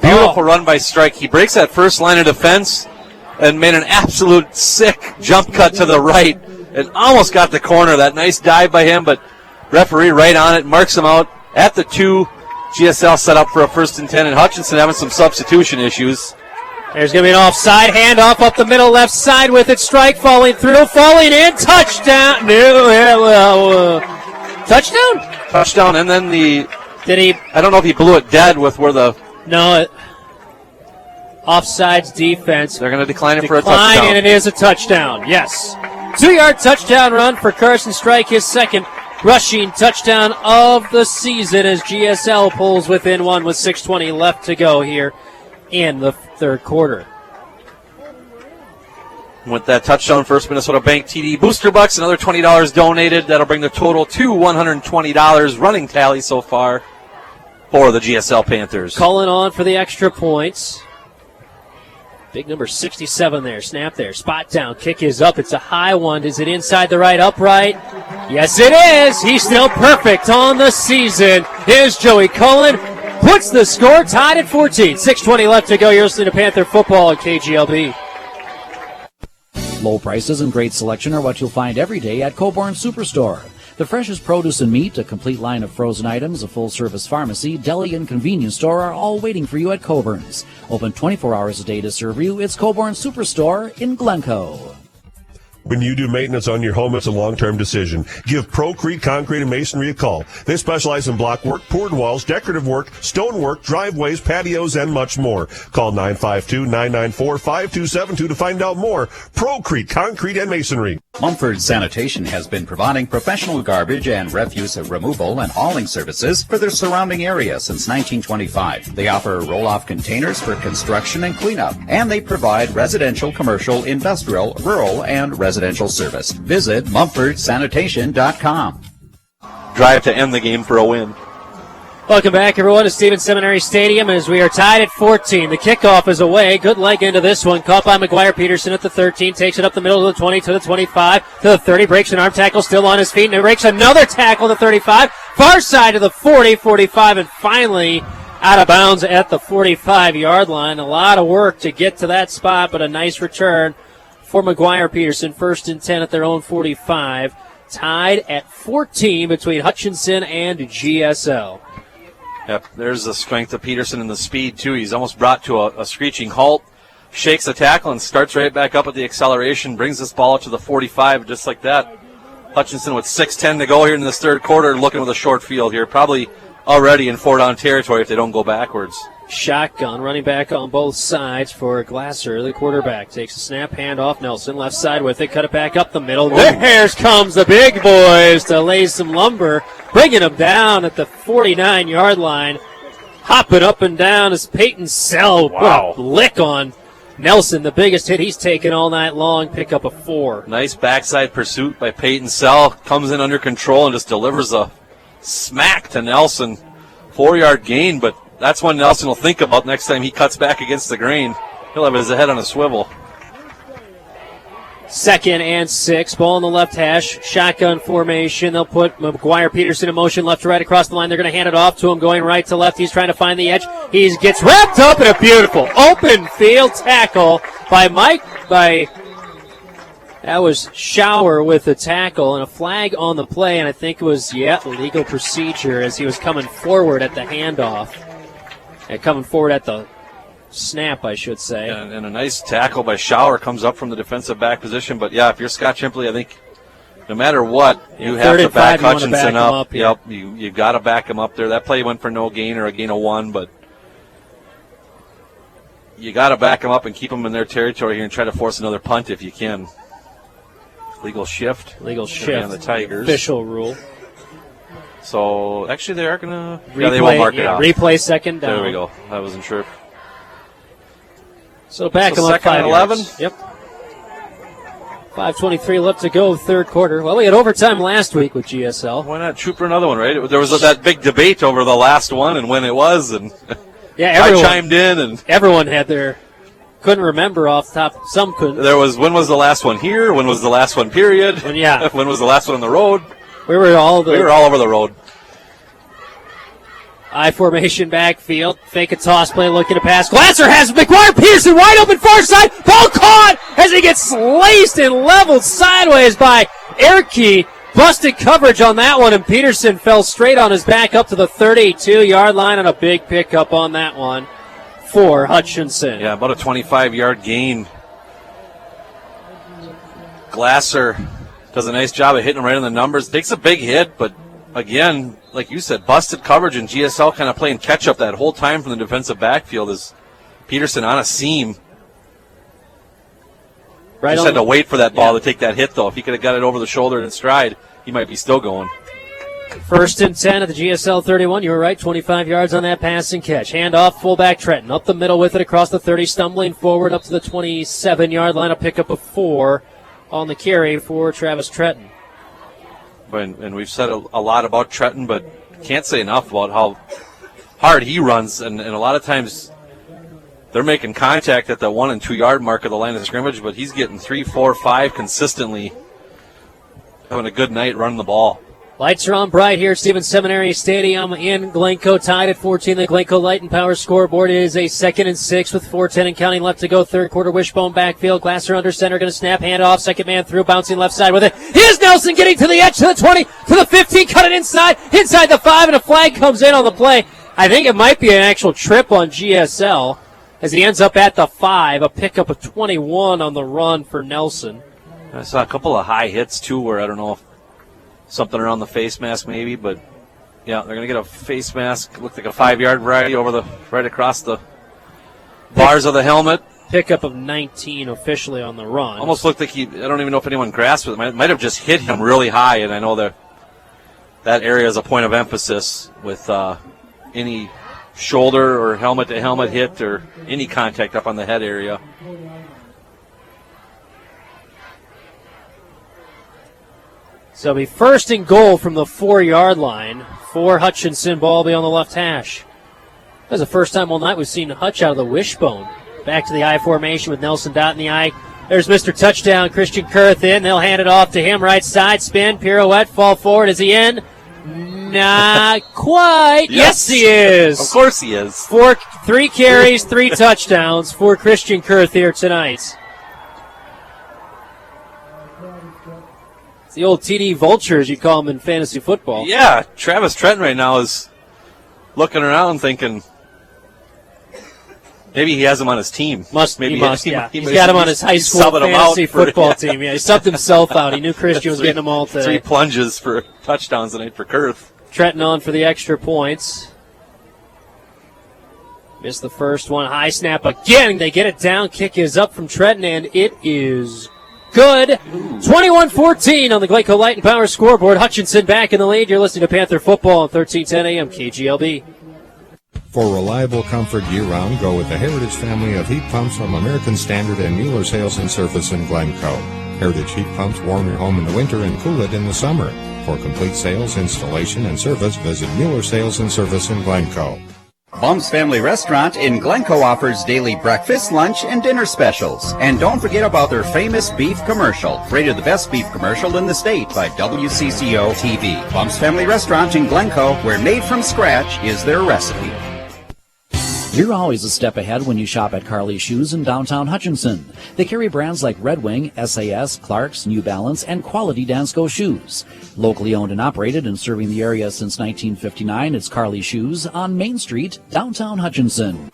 Beautiful run by Strike. He breaks that first line of defense and made an absolute sick jump cut to the right and almost got the corner. That nice dive by him, but referee right on it, marks him out at the 2. GSL set up for a 1st and 10, and Hutchinson having some substitution issues.
There's going to be an offside handoff up the middle left side with it. Strike falling through, falling in. Touchdown. Touchdown?
Touchdown, and then
Did he?
I don't know if he blew it dead with where the...
No. Offsides defense.
They're going to decline it for a touchdown.
And it is a touchdown. Yes. 2-yard touchdown run for Carson Strike, his second rushing touchdown of the season as GSL pulls within one with 6:20 left to go here in the third quarter.
With that touchdown, First Minnesota Bank TD Booster Bucks, another $20 donated. That'll bring the total to $120 running tally so far for the GSL Panthers.
Calling on for the extra points. Big number 67 there. Snap there. Spot down. Kick is up. It's a high one. Is it inside the right upright? Yes, it is. He's still perfect on the season. Here's Joey Cullen. Puts the score tied at 14. 6:20 left to go. You're listening to Panther Football at KGLB.
Low prices and great selection are what you'll find every day at Coborn Superstore. The freshest produce and meat, a complete line of frozen items, a full-service pharmacy, deli, and convenience store are all waiting for you at Coburn's. Open 24 hours a day to serve you. It's Coborn Superstore in Glencoe.
When you do maintenance on your home, it's a long-term decision. Give Procrete Concrete and Masonry a call. They specialize in block work, poured walls, decorative work, stonework, driveways, patios, and much more. Call 952-994-5272 to find out more. Procrete Concrete and Masonry.
Mumford Sanitation has been providing professional garbage and refuse removal and hauling services for their surrounding area since 1925. They offer roll-off containers for construction and cleanup, and they provide residential, commercial, industrial, rural, and residential service. Visit MumfordSanitation.com.
Drive to end the game for a win.
Welcome back, everyone, to Stevens Seminary Stadium as we are tied at 14. The kickoff is away. Good leg into this one. Caught by McGuire Peterson at the 13. Takes it up the middle of the 20 to the 25 to the 30. Breaks an arm tackle, still on his feet, and it breaks another tackle to the 35. Far side to the 40, 45, and finally out of bounds at the 45-yard line. A lot of work to get to that spot, but a nice return for McGuire Peterson. 1st and 10 at their own 45. Tied at 14 between Hutchinson and GSL.
Yep, there's the strength of Peterson and the speed, too. He's almost brought to a screeching halt, shakes the tackle, and starts right back up at the acceleration, brings this ball up to the 45 just like that. Hutchinson with 6:10 to go here in this third quarter, looking with a short field here. Probably already in 4-down territory if they don't go backwards.
Shotgun running back on both sides for Glasser. The quarterback takes a snap, hand off Nelson. Left side with it, cut it back up the middle. There comes the big boys to lay some lumber, bringing them down at the 49-yard line. Hopping up and down as Peyton Sell put a lick on Nelson. The biggest hit he's taken all night long. Pick up a 4.
Nice backside pursuit by Peyton Sell. Comes in under control and just delivers a smack to Nelson. 4-yard gain, but that's one Nelson will think about next time he cuts back against the grain. He'll have his head on a swivel.
2nd and 6. Ball in the left hash. Shotgun formation. They'll put McGuire Peterson in motion left to right across the line. They're going to hand it off to him going right to left. He's trying to find the edge. He gets wrapped up in a beautiful open field tackle by that was Schauer with the tackle and a flag on the play, and I think it was, legal procedure as he was coming forward at the handoff. Coming forward at the snap, I should say.
Yeah, and a nice tackle by Schauer comes up from the defensive back position. But, if you're Scott Chimpley, I think no matter what, you have to back Hutchinson up. Yep, you got to back him up there. That play went for no gain or a gain of 1, but you got to back him up and keep them in their territory here and try to force another punt if you can. Legal shift on the Tigers.
Official rule.
So, actually, they are going to... they will mark it off.
Replay 2nd down.
There we go. I wasn't sure.
So back them up
5
11.
Yards.
Yep. 5:23 left to go, third quarter. Well, we had overtime last week with GSL.
Why not shoot for another one, right? There was that big debate over the last one and when it was, and
yeah, everyone
I chimed in, and
everyone had couldn't remember off the top. Some couldn't.
There was, when was the last one here? When was the last one, period?
Yeah.
When was the last one on the road?
We were all
over the road.
I formation backfield. Fake a toss play, looking to pass. Glasser has McGuire Peterson wide open far side. Ball caught as he gets sliced and leveled sideways by Erke. Busted coverage on that one, and Peterson fell straight on his back up to the 32-yard line on a big pickup on that one for Hutchinson.
Yeah, about a 25-yard gain. Glasser does a nice job of hitting him right on the numbers. Takes a big hit, but again, like you said, busted coverage, and GSL kind of playing catch-up that whole time from the defensive backfield as Peterson on a seam. Just had to wait for that ball to take that hit, though. If he could have got it over the shoulder and in stride, he might be still going.
1st and 10 at the GSL 31. You were right, 25 yards on that pass and catch. Handoff, fullback Trenton. Up the middle with it across the 30, stumbling forward up to the 27-yard line. A pickup of 4 on the carry for Travis Trenton.
And we've said a lot about Trenton, but can't say enough about how hard he runs. And a lot of times they're making contact at the 1 and 2 yard mark of the line of scrimmage, but he's getting 3, 4, 5 consistently, having a good night running the ball.
Lights are on bright here at Stevens Seminary Stadium in Glencoe, tied at 14. The Glencoe Light and Power scoreboard. It is a 2nd and 6 with 4:10 and counting left to go. Third quarter, wishbone backfield. Glasser under center, going to snap, hand off. Second man through, bouncing left side with it. Here's Nelson getting to the edge, to the 20, to the 15, cut it inside the 5, and a flag comes in on the play. I think it might be an actual trip on GSL as he ends up at the 5, a pickup of 21 on the run for Nelson.
I saw a couple of high hits, too, where I don't know if something around the face mask maybe, but yeah, they're going to get a face mask. Looked like a 5-yard variety right across the bars of the helmet.
Pickup of 19 officially on the run.
Almost looked like I don't even know if anyone grasped it. Might have just hit him really high, and I know that area is a point of emphasis with any shoulder or helmet-to-helmet hit or any contact up on the head area.
So it'll be 1st and goal from the 4-yard line for Hutchinson. Ball be on the left hash. That's the first time all night we've seen Hutch out of the wishbone. Back to the I formation with Nelson Dot in the I. There's Mr. Touchdown, Christian Kurth in. They'll hand it off to him. Right side, spin, pirouette, fall forward. Is he in? Not quite. Yes, he is.
Of course he is.
3 carries, 3 touchdowns for Christian Kurth here tonight. It's the old TD Vultures, you call them in fantasy football.
Yeah, Travis Trenton right now is looking around thinking maybe he has him on his team.
He's got him on his high school fantasy football team. Yeah, he subbed himself out. He knew Christian was getting them all today.
3 plunges for touchdowns tonight for Kurth.
Trenton on for the extra points. Missed the first one. High snap again. They get it down. Kick is up from Trenton, and it is good. 21-14 on the Glencoe Light and Power scoreboard. Hutchinson back in the lead. You're listening to Panther Football on 1310 AM KGLB.
For reliable comfort year-round, go with the Heritage family of heat pumps from American Standard and Mueller Sales and Service in Glencoe. Heritage heat pumps warm your home in the winter and cool it in the summer. For complete sales, installation, and service, visit Mueller Sales and Service in Glencoe.
Bum's Family Restaurant in Glencoe offers daily breakfast, lunch, and dinner specials. And don't forget about their famous beef commercial, rated the best beef commercial in the state by WCCO TV. Bum's Family Restaurant in Glencoe, where made from scratch is their recipe.
You're always a step ahead when you shop at Carly Shoes in downtown Hutchinson. They carry brands like Red Wing, SAS, Clark's, New Balance, and quality Dansko shoes. Locally owned and operated and serving the area since 1959, it's Carly Shoes on Main Street, downtown Hutchinson.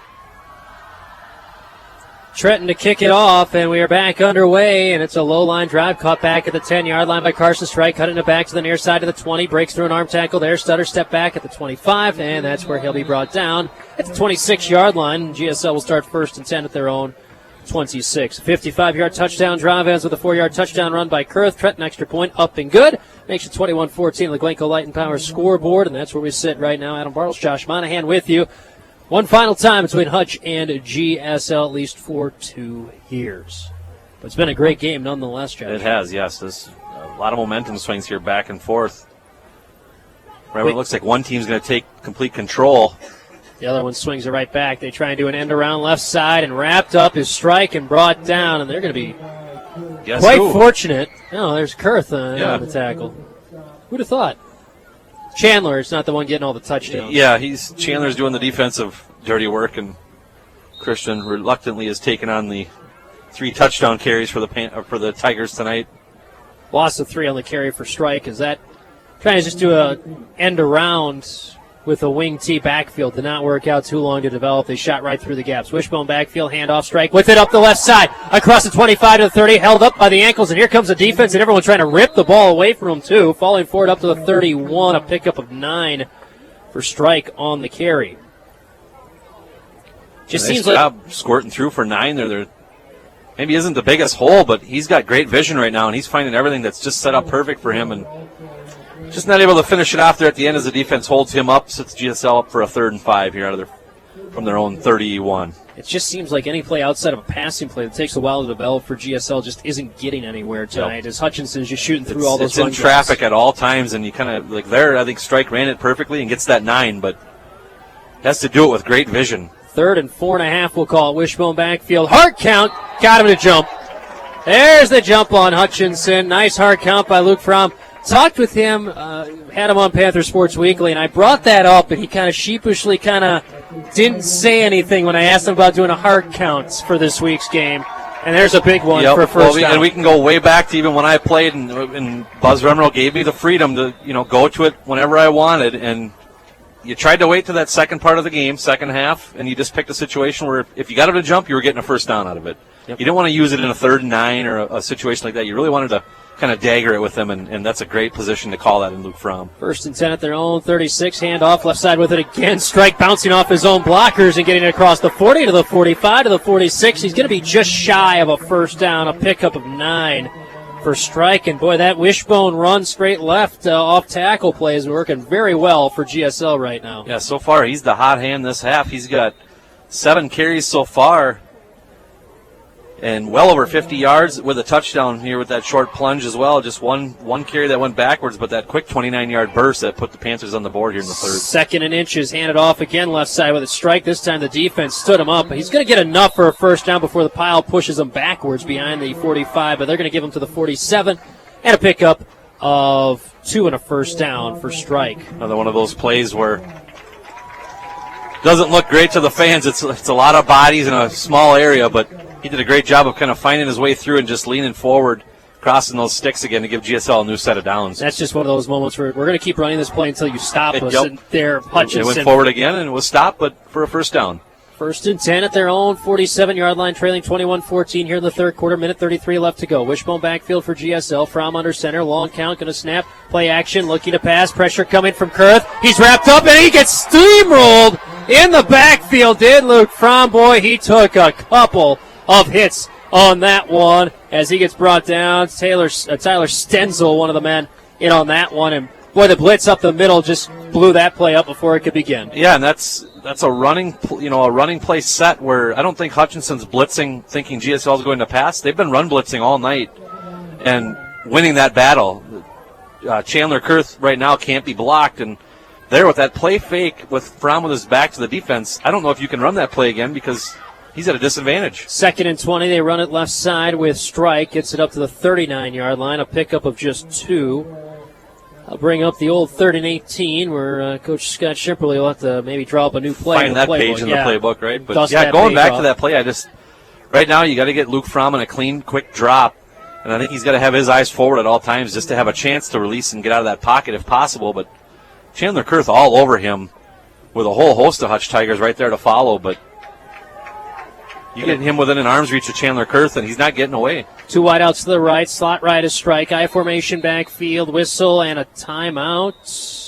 Trenton to kick it off, and we are back underway, and it's a low-line drive caught back at the 10-yard line by Carson Strike, cutting it back to the near side of the 20, breaks through an arm tackle there, Stutter step back at the 25, and that's where he'll be brought down at the 26-yard line. GSL will start 1st and 10 at their own 26. 55-yard touchdown drive ends with a 4-yard touchdown run by Kurth. Trenton extra point up and good. Makes it 21-14 the Glencoe Light and Power scoreboard, and that's where we sit right now. Adam Bartles, Josh Monahan with you. One final time between Hutch and GSL, at least for 2 years. But it's been a great game nonetheless, Jeff.
It has, yes. There's a lot of momentum swings here back and forth. Right when it looks like one team's going to take complete control.
The other one swings it right back. They try and do an end around left side, and wrapped up his strike and brought down, and they're going to be quite fortunate. Oh, there's Kurth on the tackle. Who'd have thought? Chandler is not the one getting all the touchdowns.
Yeah, Chandler's doing the defensive dirty work, and Christian reluctantly has taken on the 3 touchdown carries for the Tigers tonight.
Loss of 3 on the carry for strike. Is that trying to just do a end around with a wing T backfield? Did not work out too long to develop. They shot right through the gaps. Wishbone backfield, handoff, strike with it up the left side. Across the 25 to the 30, held up by the ankles, and here comes the defense, and everyone trying to rip the ball away from him too. Falling forward up to the 31, a pickup of 9 for strike on the carry.
Just nice seems job like squirting through for 9 there. Maybe isn't the biggest hole, but he's got great vision right now, and he's finding everything that's just set up perfect for him, and just not able to finish it off there at the end as the defense holds him up, sets GSL up for a 3rd and 5 here from their own 31.
It just seems like any play outside of a passing play that takes a while to develop for GSL just isn't getting anywhere tonight. As Hutchinson's just shooting through all those
runs. It's in traffic at all times, and you kind of, like there, I think Strike ran it perfectly and gets that 9, but has to do it with great vision.
3rd and 4.5, we'll call it. Wishbone backfield. Hard count. Got him to jump. There's the jump on Hutchinson. Nice hard count by Luke Fromm. Talked with him, had him on Panther Sports Weekly, and I brought that up, and he kind of sheepishly didn't say anything when I asked him about doing a hard count for this week's game. And there's a big one for first down.
And we can go way back to even when I played, and Buzz Remro gave me the freedom to go to it whenever I wanted, and you tried to wait to that second part of the game, second half, and you just picked a situation where if you got him to jump, you were getting a first down out of it. Yep. You didn't want to use it in a 3rd and 9 or a situation like that. You really wanted to kind of dagger it with them, and that's a great position to call that in Luke Fromm.
1st and 10 at their own 36, handoff, left side with it again. Strike bouncing off his own blockers and getting it across the 40 to the 45 to the 46. He's going to be just shy of a first down, a pickup of 9 for Strike. And boy, that wishbone run straight left off tackle play is working very well for GSL right now.
Yeah, so far he's the hot hand this half. He's got 7 carries so far, and well over 50 yards with a touchdown here with that short plunge as well. Just one carry that went backwards, but that quick 29-yard burst that put the Panthers on the board here in the 3rd.
2nd and inches, handed off again left side with a strike. This time the defense stood him up. He's going to get enough for a first down before the pile pushes him backwards behind the 45, but they're going to give him to the 47 and a pickup of 2 and a first down for Strike.
Another one of those plays where doesn't look great to the fans. It's a lot of bodies in a small area, but he did a great job of kind of finding his way through and just leaning forward, crossing those sticks again to give GSL a new set of downs.
That's just one of those moments where we're going to keep running this play until you stop us.
Yep.
And there, Hutchinson.
They went forward again and it was stopped, but for a first down.
1st and 10 at their own 47-yard line, trailing 21-14 here in the 3rd quarter. Minute 33 left to go. Wishbone backfield for GSL. Fromm under center. Long count. Going to snap. Play action. Looking to pass. Pressure coming from Kurth. He's wrapped up and he gets steamrolled in the backfield. Did Luke Fromm. Boy, he took a couple of hits on that one as he gets brought down. Tyler Stenzel, one of the men, in on that one. And boy, the blitz up the middle just blew that play up before it could begin.
Yeah, and that's a running play set where I don't think Hutchinson's blitzing thinking GSL is going to pass. They've been run blitzing all night and winning that battle. Chandler Kurth right now can't be blocked, and there with that play fake with Fromm with his back to the defense, I don't know if you can run that play again because he's at a disadvantage.
2nd and 20. They run it left side with Strike. Gets it up to the 39-yard line. A pickup of just 2. I'll bring up the old 3rd and 18 where Coach Scott Shimperly will have to maybe draw up a new play.
Find that page in the playbook, right? But
Dust
going back to that play, right now you got to get Luke Fromm in a clean, quick drop. And I think he's got to have his eyes forward at all times just to have a chance to release and get out of that pocket if possible. But Chandler Kurth all over him with a whole host of Hutch Tigers right there to follow. But you get him within an arm's reach of Chandler Kurth, and he's not getting away.
2 wideouts to the right. Slot right is Strike. I formation backfield. Whistle and a timeout.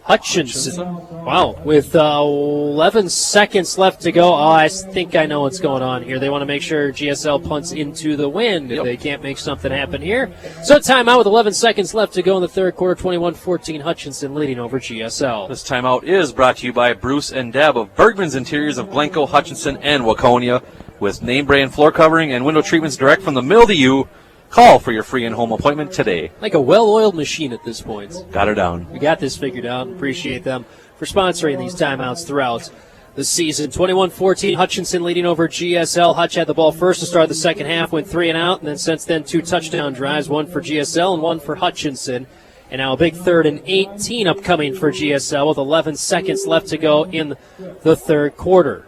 Hutchinson. Wow. With 11 seconds left to go. Oh, I think I know what's going on here. They want to make sure GSL punts into the wind. If they can't make something happen here. So timeout with 11 seconds left to go in the 3rd quarter. 21-14. Hutchinson leading over GSL.
This timeout is brought to you by Bruce and Deb of Bergman's Interiors of Glencoe, Hutchinson, and Waconia. with name brand floor covering and window treatments direct from the mill to you. Call for your free in-home appointment today.
Like a well-oiled machine at this point.
Got her down.
We got this figured out. Appreciate them for sponsoring these timeouts throughout the season. 21-14, Hutchinson leading over GSL. Hutch had the ball first to start the second half, went 3 and out, and then since then 2 touchdown drives, one for GSL and one for Hutchinson. And now a big 3rd and 18 upcoming for GSL with 11 seconds left to go in the third quarter.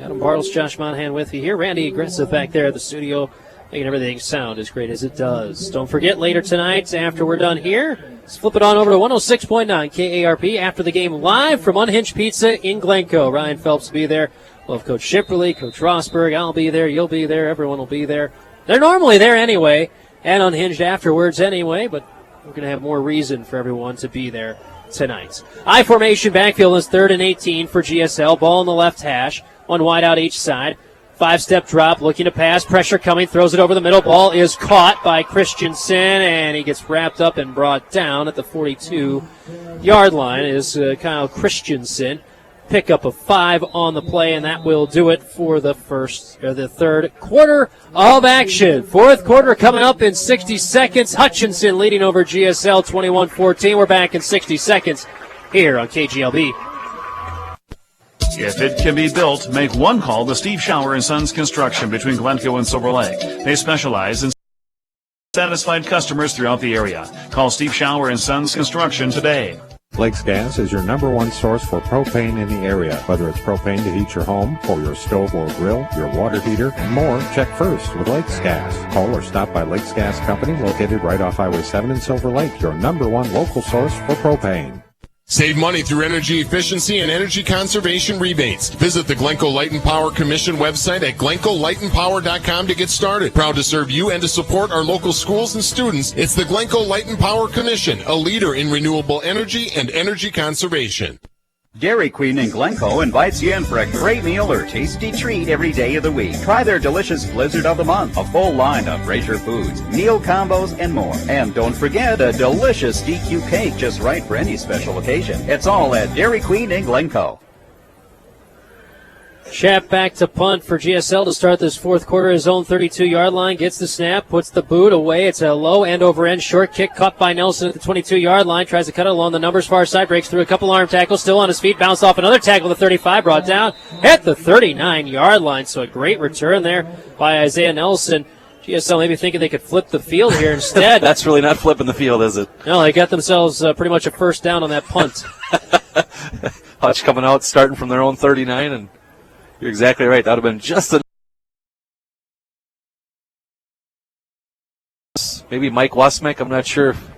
Adam Bartles, Josh Monahan with you here. Randy Aggressive back there at the studio, making everything sound as great as it does. Don't forget, later tonight, after we're done here, let's flip it on over to 106.9 KARP after the game live from Unhinged Pizza in Glencoe. Ryan Phelps will be there. We'll have Coach Shipperly, Coach Rosberg. I'll be there. You'll be there. Everyone will be there. They're normally there anyway, and Unhinged afterwards anyway, but we're going to have more reason for everyone to be there tonight. I-formation backfield is 3rd and 18 for GSL. Ball in the left hash. One wide out each side. 5-step drop, looking to pass. Pressure coming, throws it over the middle. Ball is caught by Christensen, and he gets wrapped up and brought down at the 42-yard line is Kyle Christensen. Pickup of 5 on the play, and that will do it for the third quarter of action. Fourth quarter coming up in 60 seconds. Hutchinson leading over GSL 21-14. We're back in 60 seconds here on KGLB.
If it can be built, make one call to Steve Shower & Sons Construction between Glencoe and Silver Lake. They specialize in satisfied customers throughout the area. Call Steve Shower & Sons Construction today.
Lakes Gas is your #1 source for propane in the area. Whether it's propane to heat your home, or your stove or grill, your water heater, and more, check first with Lakes Gas. Call or stop by Lakes Gas Company, located right off Highway 7 in Silver Lake, your #1 local source for propane.
Save money through energy efficiency and energy conservation rebates. Visit the Glencoe Light and Power Commission website at glencoelightandpower.com to get started. Proud to serve you and to support our local schools and students, it's the Glencoe Light and Power Commission, a leader in renewable energy and energy conservation.
Dairy Queen in Glencoe invites you in for a great meal or tasty treat every day of the week. Try their delicious Blizzard of the Month, a full line of Fraser foods, meal combos, and more. And don't forget a delicious DQ cake just right for any special occasion. It's all at Dairy Queen in Glencoe.
Schaap back to punt for GSL to start this fourth quarter. His own 32-yard line, gets the snap, puts the boot away. It's a low end-over-end short kick caught by Nelson at the 22-yard line. Tries to cut it along the numbers far side, breaks through a couple arm tackles, still on his feet, bounced off another tackle. The 35 brought down at the 39-yard line. So a great return there by Isaiah Nelson. GSL maybe thinking they could flip the field here instead.
That's really not flipping the field, is it?
No, they got themselves pretty much a first down on that punt.
Hutch coming out, starting from their own 39, and you're exactly right. That would have been just maybe Mike Westmeck. I'm not sure if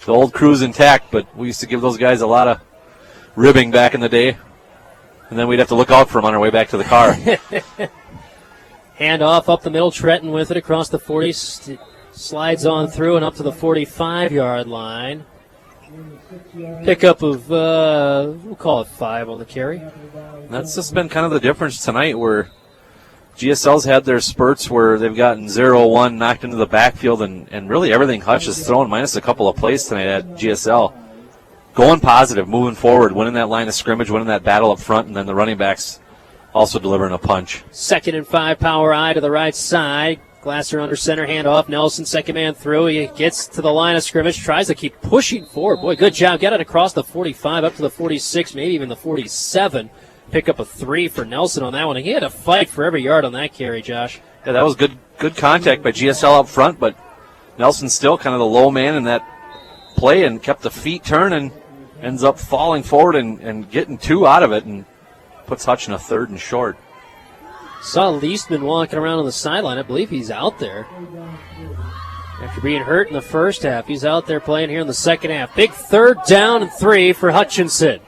the old crew's intact, but we used to give those guys a lot of ribbing back in the day. And then we'd have to look out for them on our way back to the car.
Hand off up the middle. Trenton with it across the 40. Slides on through and up to the 45-yard line. Pickup of, we'll call it 5 on the carry.
That's just been kind of the difference tonight, where GSL's had their spurts where they've gotten 0-1 knocked into the backfield, and really everything Hutch has thrown, minus a couple of plays tonight at GSL. Going positive, moving forward, winning that line of scrimmage, winning that battle up front, and then the running backs also delivering a punch.
2nd and 5, power I to the right side. Glasser under center, handoff. Nelson, second man through. He gets to the line of scrimmage, tries to keep pushing forward. Boy, good job. Got it across the 45, up to the 46, maybe even the 47. Pick up a 3 for Nelson on that one. He had to fight for every yard on that carry, Josh.
Yeah, that was good contact by GSL up front, but Nelson still kind of the low man in that play and kept the feet turning, ends up falling forward and getting 2 out of it, and puts Hutch in a 3rd and short.
Saw Leastman walking around on the sideline. I believe he's out there. After being hurt in the first half, he's out there playing here in the second half. Big 3rd down and 3 for Hutchinson.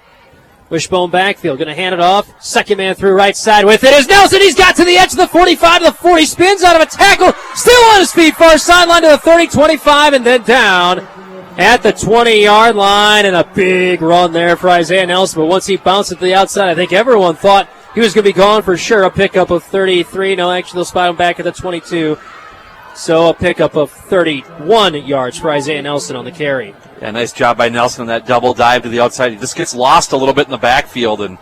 Wishbone backfield, going to hand it off. Second man through right side with it is Nelson. He's got to the edge of the 45 to the 40, spins out of a tackle, still on his feet, far sideline to the 30, 25, and then down at the 20-yard line, and a big run there for Isaiah Nelson. But once he bounced it to the outside, I think everyone thought he was going to be gone for sure. A pickup of 33. No, actually, they'll spot him back at the 22. So a pickup of 31 yards for Isaiah Nelson on the carry.
Yeah, nice job by Nelson on that double dive to the outside. He just gets lost a little bit in the backfield and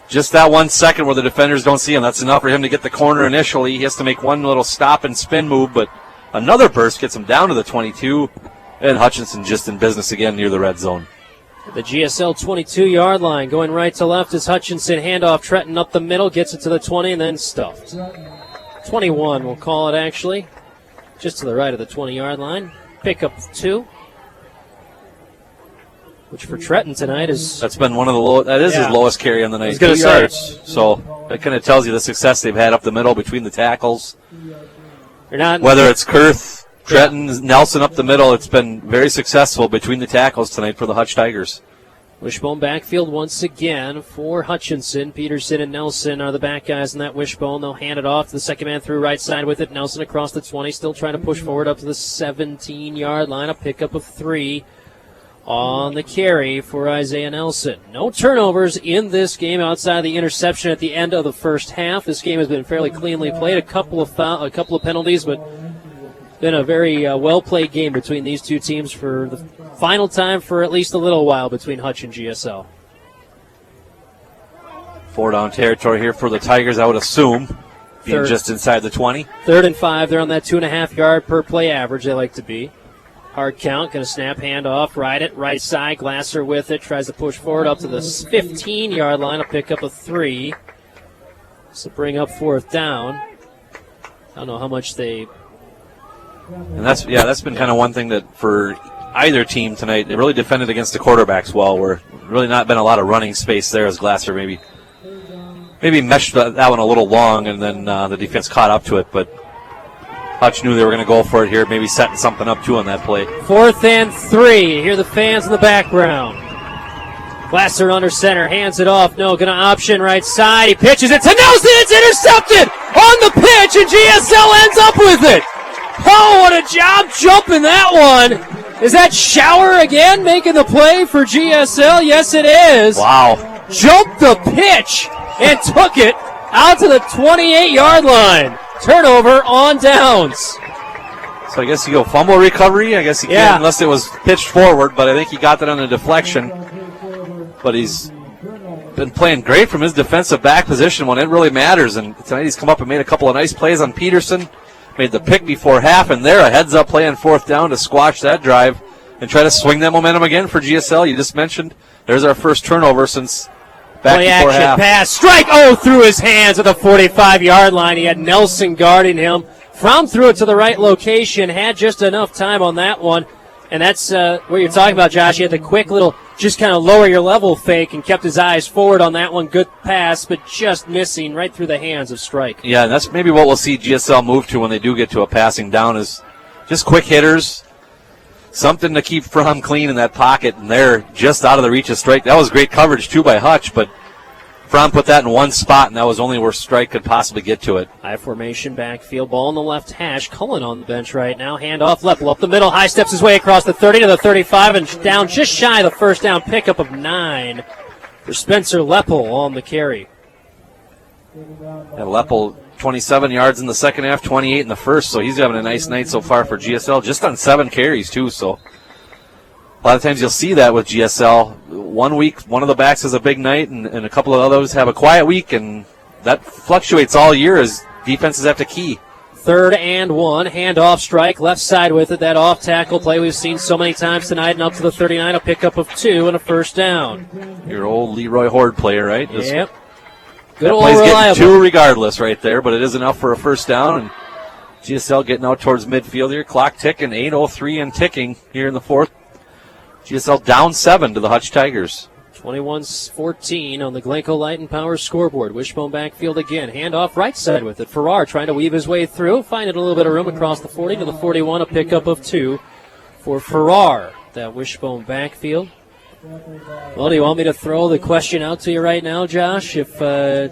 just that 1 second where the defenders don't see him. That's enough for him to get the corner initially. He has to make one little stop and spin move, but another burst gets him down to the 22, and Hutchinson just in business again near the red zone.
The GSL 22-yard line, going right to left is Hutchinson. Handoff, Trenton up the middle, gets it to the 20, and then stuffed. 21, we'll call it actually. Just to the right of the 20-yard line. Pickup of 2. Which for Trenton tonight is...
That's been one of the his lowest carry on the night.
2
yards. So that kind of tells you the success they've had up the middle between the tackles. Whether it's Kurth, Trenton, Nelson up the middle, it's been very successful between the tackles tonight for the Hutch Tigers.
Wishbone backfield once again for Hutchinson. Peterson and Nelson are the back guys in that wishbone. They'll hand it off to the second man through right side with it. Nelson across the 20, still trying to push forward up to the 17-yard line. A pickup of 3 on the carry for Isaiah Nelson. No turnovers in this game outside of the interception at the end of the first half. This game has been fairly cleanly played. A couple of penalties, but been a very well-played game between these two teams for the final time for at least a little while between Hutch and GSL.
4-down territory here for the Tigers, I would assume, being just inside the 20.
3rd and 5. They're on that 2.5-yard per play average they like to be. Hard count, going to snap, hand off, ride it, right side, Glasser with it, tries to push forward up to the 15-yard line, a pickup of 3. So bring up 4th down. I don't know how much they...
And that's been kind of one thing that for either team tonight, they really defended against the quarterbacks well, where really not been a lot of running space there as Glasser maybe meshed that one a little long, and then the defense caught up to it, but Hutch knew they were going to go for it here, maybe setting something up too on that play.
4th and 3. Hear the fans in the background. Glasser under center, hands it off. No, going to option right side. He pitches it to Nelson. It's intercepted on the pitch, and GSL ends up with it. Oh, what a job jumping that one. Is that Shower again making the play for GSL? Yes, it is.
Wow.
Jumped the pitch and took it out to the 28-yard line. Turnover on downs.
So I guess you go fumble recovery. I guess he can't unless it was pitched forward, but I think he got that on a deflection. But he's been playing great from his defensive back position when it really matters. And tonight he's come up and made a couple of nice plays on Peterson. Made the pick before half, and there a heads-up play on 4th down to squash that drive and try to swing that momentum again for GSL. You just mentioned there's our first turnover since back before half.
Pass, strike, through his hands at the 45-yard line. He had Nelson guarding him. Fromm threw it to the right location, had just enough time on that one, and that's what you're talking about, Josh. He had the quick little, just kind of lower your level fake and kept his eyes forward on that one. Good pass, but just missing right through the hands of Strike.
Yeah, and that's maybe what we'll see GSL move to when they do get to a passing down is just quick hitters, something to keep Fromm clean in that pocket, and they're just out of the reach of Strike. That was great coverage, too, by Hutch, but Fromm put that in one spot, and that was only where Strike could possibly get to it.
High formation backfield, ball on the left hash. Cullen on the bench right now. Hand off, Leppel up the middle. High steps his way across the 30 to the 35 and down just shy of the first down. Pickup of 9 for Spencer Leppel on the carry.
And Leppel, 27 yards in the second half, 28 in the first, so he's having a nice night so far for GSL, just on 7 carries, too, so a lot of times you'll see that with GSL. 1 week, one of the backs has a big night, and a couple of others have a quiet week, and that fluctuates all year as defenses have to key.
3rd and 1, handoff, Strike, left side with it. That off tackle play we've seen so many times tonight, and up to the 39, a pickup of 2 and a first down.
Your old Leroy Horde player, right?
Yep.
Good old reliable. Getting 2 regardless right there, but it is enough for a first down, and GSL getting out towards midfield here. Clock ticking, 8:03 and ticking here in the 4th. GSL down 7 to the Hutch Tigers.
21-14 on the Glencoe Light and Power scoreboard. Wishbone backfield again. Handoff right side with it. Farrar trying to weave his way through. Finding a little bit of room across the 40 to the 41. A pickup of 2 for Farrar. That wishbone backfield. Well, do you want me to throw the question out to you right now, Josh? If,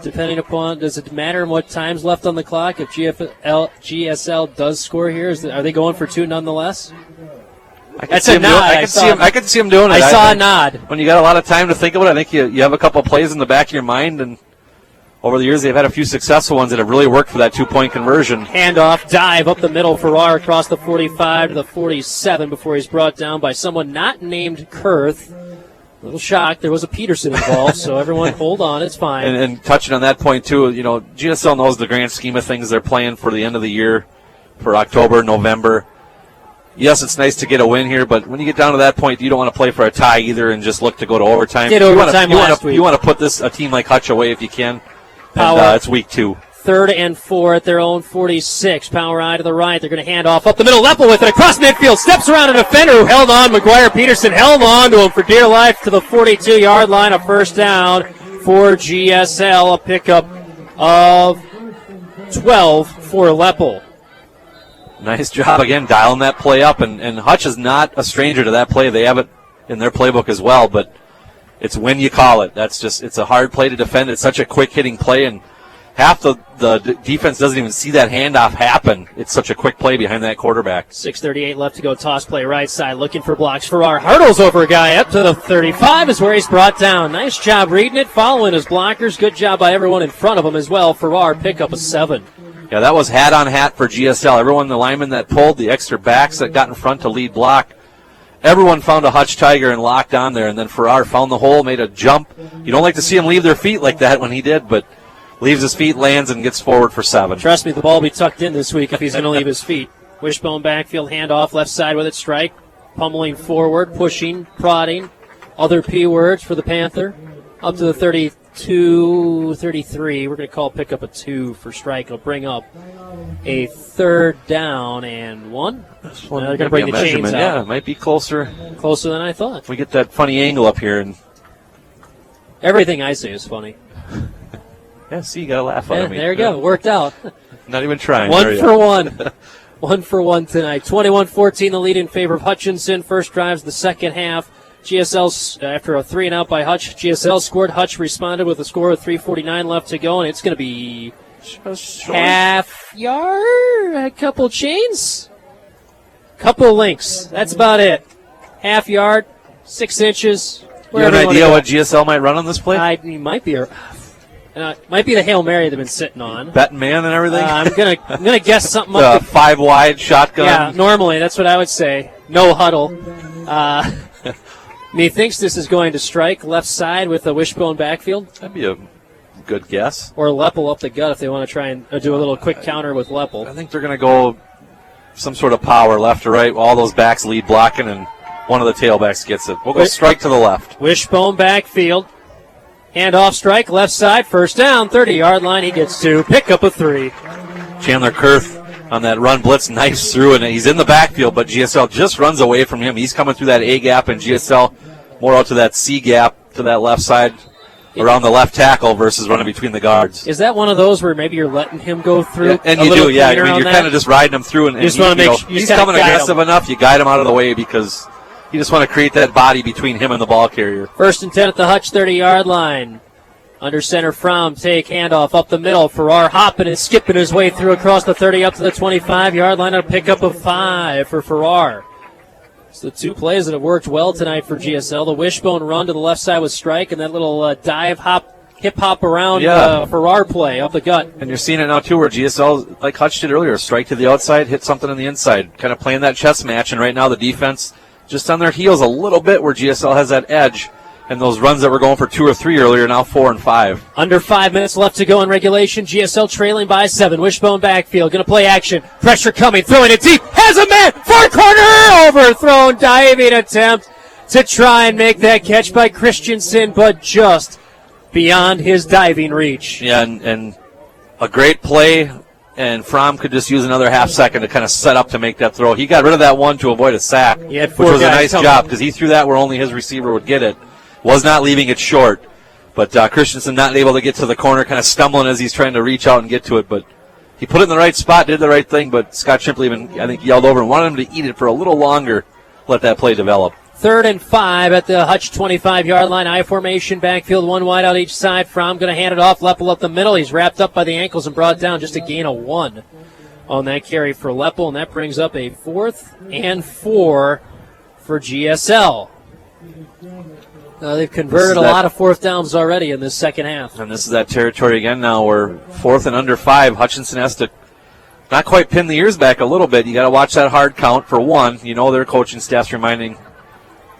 depending upon, does it matter what time's left on the clock? If GSL does score here, are they going for 2 nonetheless?
That's a nod. I could see him doing it.
I saw a nod.
When you got a lot of time to think about it, I think you have a couple of plays in the back of your mind, and over the years they've had a few successful ones that have really worked for that 2-point conversion.
Handoff, dive up the middle. Farrar across the 45 to the 47 before he's brought down by someone not named Kurth A little shocked. There was a Peterson involved, so everyone hold on. It's fine.
And touching on that point, too, GSL knows the grand scheme of things. They're playing for the end of the year, for October, November. Yes, it's nice to get a win here, but when you get down to that point, you don't want to play for a tie either and just look to go to overtime.
Did overtime last week.
You want to put a team like Hutch away if you can.
Power.
And it's week 2.
3rd and 4 at their own 46. Power eye to the right. They're going to hand off up the middle. Leppel with it across midfield. Steps around a defender who held on. McGuire Peterson held on to him for dear life to the 42-yard line. A first down for GSL. A pickup of 12 for Leppel.
Nice job again dialing that play up. And Hutch is not a stranger to that play. They have it in their playbook as well, but it's when you call it. It's a hard play to defend. It's such a quick hitting play, and half the defense doesn't even see that handoff happen. It's such a quick play behind that quarterback.
6:38 left to go. Toss play right side. Looking for blocks. Farrar hurdles over a guy up to the 35 is where he's brought down. Nice job reading it, following his blockers. Good job by everyone in front of him as well. Farrar pick up a 7.
Yeah, that was hat on hat for GSL. Everyone, the linemen that pulled, the extra backs that got in front to lead block, everyone found a Hutch Tiger and locked on there. And then Farrar found the hole, made a jump. You don't like to see him leave their feet like that when he did, but leaves his feet, lands, and gets forward for 7.
Trust me, the ball will be tucked in this week if he's going to leave his feet. Wishbone backfield handoff, left side with it, strike. Pummeling forward, pushing, prodding. Other P words for the Panther. Up to the 32, 33. We're going to call pickup a 2 for strike. It'll bring up a 3rd down and 1. They're going to bring the chains out.
Yeah, it might be closer.
Closer than I thought.
If we get that funny angle up here. And
everything I say is funny.
Yeah, see, you got to laugh at me.
There you go. Worked out.
Not even trying.
1 for 1. 1 for 1 tonight. 21-14, the lead in favor of Hutchinson. First drives the second half. GSL, after a 3-and-out by Hutch, GSL scored. Hutch responded with a score of 3:49 left to go, and it's going to be half yard, a couple chains, couple links. That's about it. Half yard, 6 inches.
You have an idea what GSL might run on this play?
He might be might be the Hail Mary they've been sitting on.
Betting man and everything?
I'm gonna guess something up.
5 wide shotgun.
Yeah, normally that's what I would say. No huddle. Methinks this is going to strike left side with a wishbone backfield.
That'd be a good guess.
Or Leppel up the gut if they want to try and do a little quick counter with Leppel.
I think they're going to go some sort of power left or right. All those backs lead blocking, and one of the tailbacks gets it. We'll go strike to the left.
Wishbone backfield. Handoff strike, left side, first down, 30-yard line. He gets 2. Pick up a 3.
Chandler Kurth on that run blitz, nice through, and he's in the backfield, but GSL just runs away from him. He's coming through that A gap, and GSL more out to that C gap to that left side around the left tackle versus running between the guards.
Is that one of those where maybe you're letting him go through?
Yeah, and you do, yeah. I mean, you're kind of just riding him through, and
just want to make sure
he's coming aggressive enough. You guide him out of the way because you just want to create that body between him and the ball carrier.
1st and 10 at the Hutch 30-yard line. Under center, Fromm, take, handoff up the middle. Farrar hopping and skipping his way through across the 30 up to the 25-yard line. A pickup of 5 for Farrar. It's the 2 plays that have worked well tonight for GSL. The wishbone run to the left side with strike, and that little dive hop, hip hop around Farrar play up the gut.
And you're seeing it now too, where GSL, like Hutch did earlier, strike to the outside, hit something on the inside, kind of playing that chess match. And right now the defense just on their heels a little bit, where GSL has that edge. And those runs that were going for 2 or 3 earlier, now 4 and 5.
Under 5 minutes left to go in regulation. GSL trailing by 7. Wishbone backfield. Going to play action. Pressure coming. Throwing it deep. Has a man. Far corner. Overthrown. Diving attempt to try and make that catch by Christensen, but just beyond his diving reach.
Yeah, and a great play. And Fromm could just use another half second to kind of set up to make that throw. He got rid of that one to avoid a sack, which was a nice job because he threw that where only his receiver would get it. Was not leaving it short, but Christensen not able to get to the corner, kind of stumbling as he's trying to reach out and get to it. But he put it in the right spot, did the right thing, but Scott Shimpley even, I think, yelled over and wanted him to eat it for a little longer, let that play develop.
3rd and 5 at the Hutch 25-yard line. I formation, backfield, 1 wide out each side. Fromm going to hand it off, Leppel up the middle. He's wrapped up by the ankles and brought down, just a gain of 1 on that carry for Leppel, and that brings up a 4th and 4 for GSL. They've converted a lot of 4th downs already in this second half.
And this is that territory again now where 4th and under 5, Hutchinson has to not quite pin the ears back a little bit. You got to watch that hard count for 1. You know their coaching staff's reminding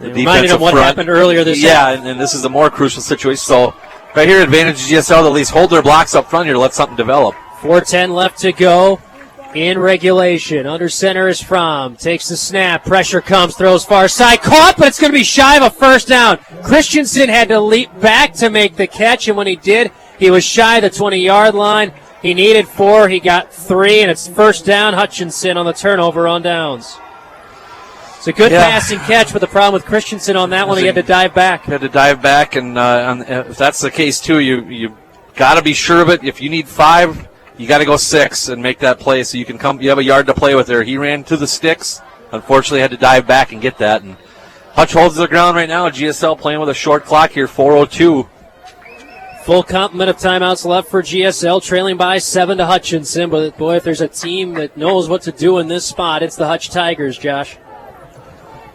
Reminded him what happened earlier this year.
Yeah, and this is a more crucial situation. So right here, advantage of GSL to at least hold their blocks up front here to let something develop.
4:10 left to go in regulation. Under center is Fromm. Takes the snap. Pressure comes. Throws far side. Caught, but it's going to be shy of a first down. Christensen had to leap back to make the catch, and when he did, he was shy of the 20-yard line. He needed 4. He got 3, and it's first down. Hutchinson on the turnover on downs. It's a good passing catch, but the problem with Christensen on that one, he had to dive back.
He had to dive back, and if that's the case, too, you got to be sure of it. If you need 5, you got to go 6 and make that play so you can come. You have a yard to play with there. He ran to the sticks. Unfortunately, had to dive back and get that. And Hutch holds the ground right now. GSL playing with a short clock here, 4:02.
Full complement of timeouts left for GSL, trailing by 7 to Hutchinson. But, boy, if there's a team that knows what to do in this spot, it's the Hutch Tigers, Josh.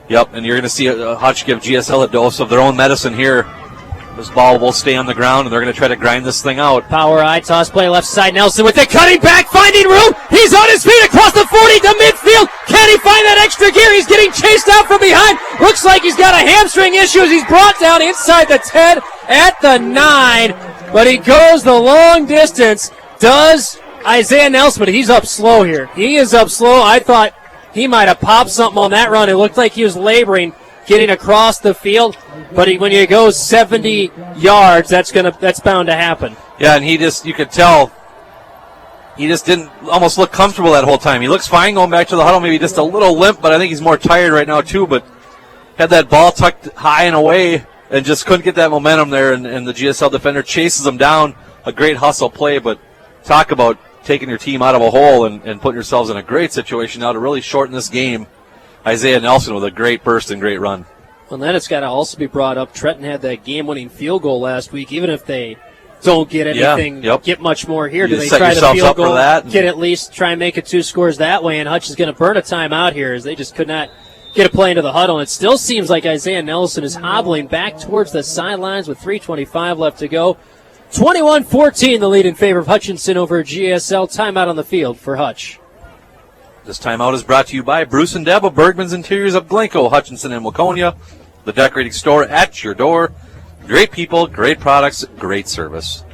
Yep, and you're going to see Hutch give GSL a dose of their own medicine here. This ball will stay on the ground, and they're going to try to grind this thing out.
Power eye toss play left side. Nelson with the cutting back, finding room. He's on his feet across the 40 to midfield. Can he find that extra gear? He's getting chased out from behind. Looks like he's got a hamstring issue as he's brought down inside the 10 at the 9. But he goes the long distance. Does Isaiah Nelson, but he's up slow here. He is up slow. I thought he might have popped something on that run. It looked like he was laboring, getting across the field. But when you go 70 yards, that's bound to happen.
Yeah, and you could tell, he just didn't almost look comfortable that whole time. He looks fine going back to the huddle, maybe just a little limp, but I think he's more tired right now too. But had that ball tucked high and away and just couldn't get that momentum there, and the GSL defender chases him down. A great hustle play, but talk about taking your team out of a hole and putting yourselves in a great situation now to really shorten this game. Isaiah Nelson with a great burst and great run.
Well, then it's got to also be brought up. Trenton had that game-winning field goal last week. Even if they don't get anything, get much more here, do they try the field goal, get at least try and make it 2 scores that way? And Hutch is going to burn a timeout here as they just could not get a play into the huddle. And it still seems like Isaiah Nelson is hobbling back towards the sidelines with 3:25 left to go. 21-14, the lead in favor of Hutchinson over GSL. Timeout on the field for Hutch.
This timeout is brought to you by Bruce and Deb of Bergman's Interiors of Glencoe, Hutchinson, and Waconia. The decorating store at your door. Great people, great products, great service.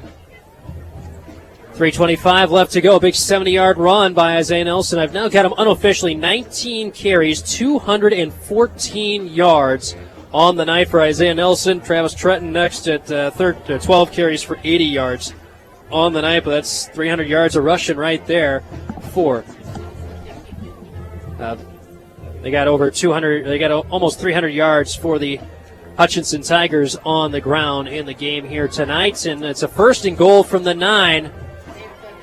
3:25 left to go. A big 70-yard run by Isaiah Nelson. I've now got him unofficially 19 carries, 214 yards on the night for Isaiah Nelson. Travis Trenton next at 12 carries for 80 yards on the night, but that's 300 yards of rushing right there for. They got over 200. They got almost 300 yards for the Hutchinson Tigers on the ground in the game here tonight, and it's a 1st and goal from the 9.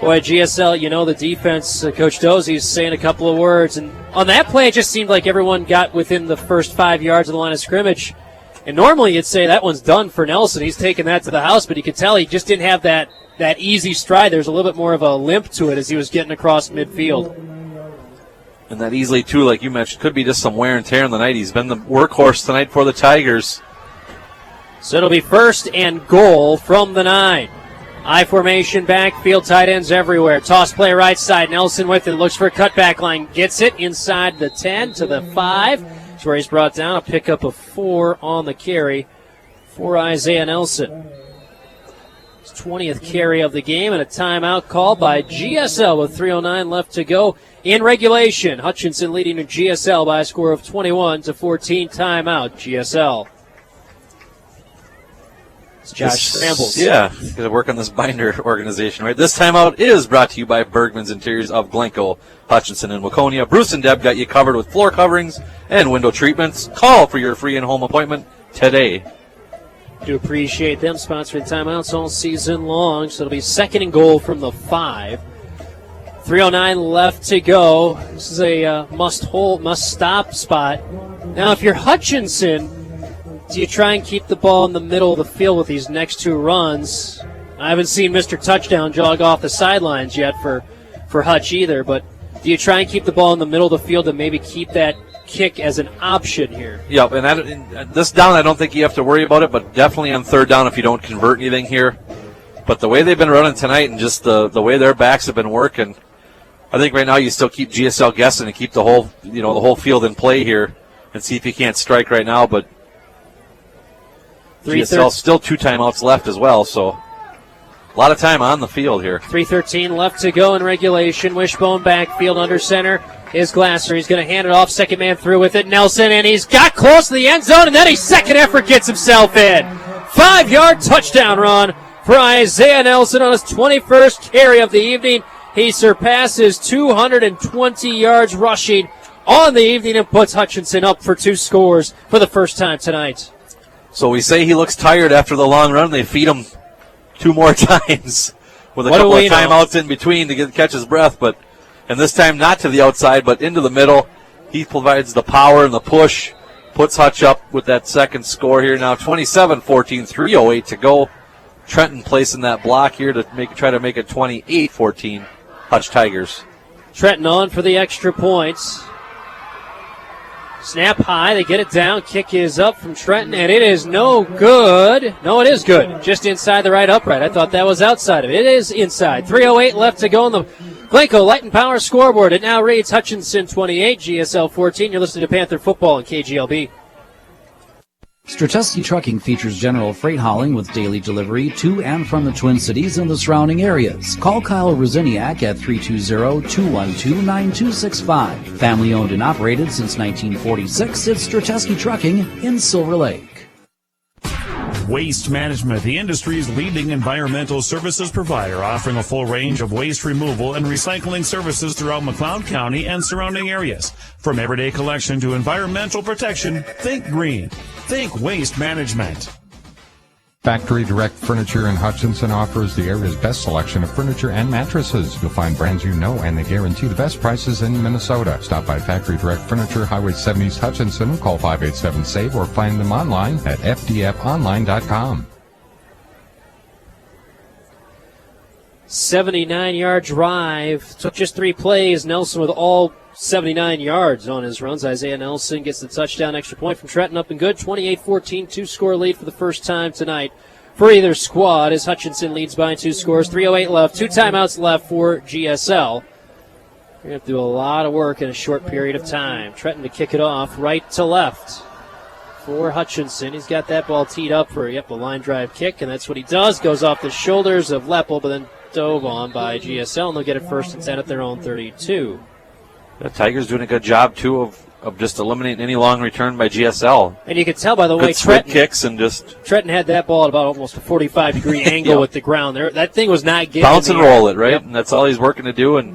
Boy, GSL, the defense, Coach Dozie's saying a couple of words, and on that play, it just seemed like everyone got within the first 5 yards of the line of scrimmage. And normally you'd say that one's done for Nelson. He's taken that to the house, but you could tell he just didn't have that easy stride. There's a little bit more of a limp to it as he was getting across midfield.
And that easily, too, like you mentioned, could be just some wear and tear in the night. He's been the workhorse tonight for the Tigers.
So it'll be 1st and goal from the 9. I formation backfield, tight ends everywhere. Toss play right side. Nelson with it. Looks for a cutback line. Gets it inside the 10 to the 5. That's where he's brought down. A pickup of 4 on the carry for Isaiah Nelson. His 20th carry of the game, and a timeout called by GSL with 3:09 left to go in regulation. Hutchinson leading to GSL by a score of 21-14. Timeout, GSL. Josh scrambles.
Yeah, he's going to work on this binder organization, right? This timeout is brought to you by Bergman's Interiors of Glencoe, Hutchinson, and Waconia. Bruce and Deb got you covered with floor coverings and window treatments. Call for your free in-home appointment today.
Do appreciate them sponsoring timeouts all season long, so it'll be 2nd and goal from the 5. 3:09 left to go. This is a must-stop spot. Now, if you're Hutchinson, do you try and keep the ball in the middle of the field with these next 2 runs? I haven't seen Mr. Touchdown jog off the sidelines yet for Hutch either, but do you try and keep the ball in the middle of the field and maybe keep that kick as an option here?
Yeah, and this down, I don't think you have to worry about it, but definitely on 3rd down if you don't convert anything here. But the way they've been running tonight and just the way their backs have been working, I think right now you still keep GSL guessing and keep the whole field in play here and see if you can't strike right now, but GSL still 2 timeouts left as well, so a lot of time on the field here.
3:13 left to go in regulation. Wishbone backfield under center is Glasser. He's going to hand it off. Second man through with it. Nelson, and he's got close to the end zone, and then a second effort gets himself in. 5-yard touchdown run for Isaiah Nelson on his 21st carry of the evening. He surpasses 220 yards rushing on the evening and puts Hutchinson up for 2 scores for the first time tonight.
So we say he looks tired after the long run. They feed him 2 more times with a couple of timeouts in between to catch his breath, and this time not to the outside but into the middle. He provides the power and the push, puts Hutch up with that second score here. Now 27-14, 3:08 to go. Trenton placing that block here to try to make it 28-14 Hutch Tigers.
Trenton on for the extra points. Snap high, they get it down. Kick is up from Trenton, and it is no good. No, it is good. Just inside the right upright. I thought that was outside of it. It is inside. 3:08 left to go on the Glencoe Light and Power scoreboard. It now reads Hutchinson 28, GSL 14. You're listening to Panther Football on KGLB.
Strateski Trucking features general freight hauling with daily delivery to and from the Twin Cities and the surrounding areas. Call Kyle Rosiniak at 320-212-9265. Family owned and operated since 1946, it's Strateski Trucking in Silver Lake.
Waste Management, the industry's leading environmental services provider, offering a full range of waste removal and recycling services throughout McLeod County and surrounding areas. From everyday collection to environmental protection, think green. Think Waste Management.
Factory Direct Furniture in Hutchinson offers the area's best selection of furniture and mattresses. You'll find brands you know, and they guarantee the best prices in Minnesota. Stop by Factory Direct Furniture, Highway 70 East Hutchinson. Call 587-SAVE or find them online at fdfonline.com.
79-yard drive. Took just 3 plays. Nelson with all 79 yards on his runs. Isaiah Nelson gets the touchdown, extra point from Trenton, up and good. 28-14, 2-score lead for the first time tonight for either squad as Hutchinson leads by 2 scores. 3:08 left, 2 timeouts left for GSL. They're going to do a lot of work in a short period of time. Trenton to kick it off right to left for Hutchinson. He's got that ball teed up for a line drive kick, and that's what he does. Goes off the shoulders of Leppel, but then dove on by GSL, and they'll get it 1st and 10 at their own 32.
The Tigers doing a good job, too, of just eliminating any long return by GSL.
And you can tell by the way
Trenton kicks and just
Trenton had that ball at about almost a 45-degree angle with the ground there. That thing was not getting
bounce and roll it, right? Yep. And that's all he's working to do. And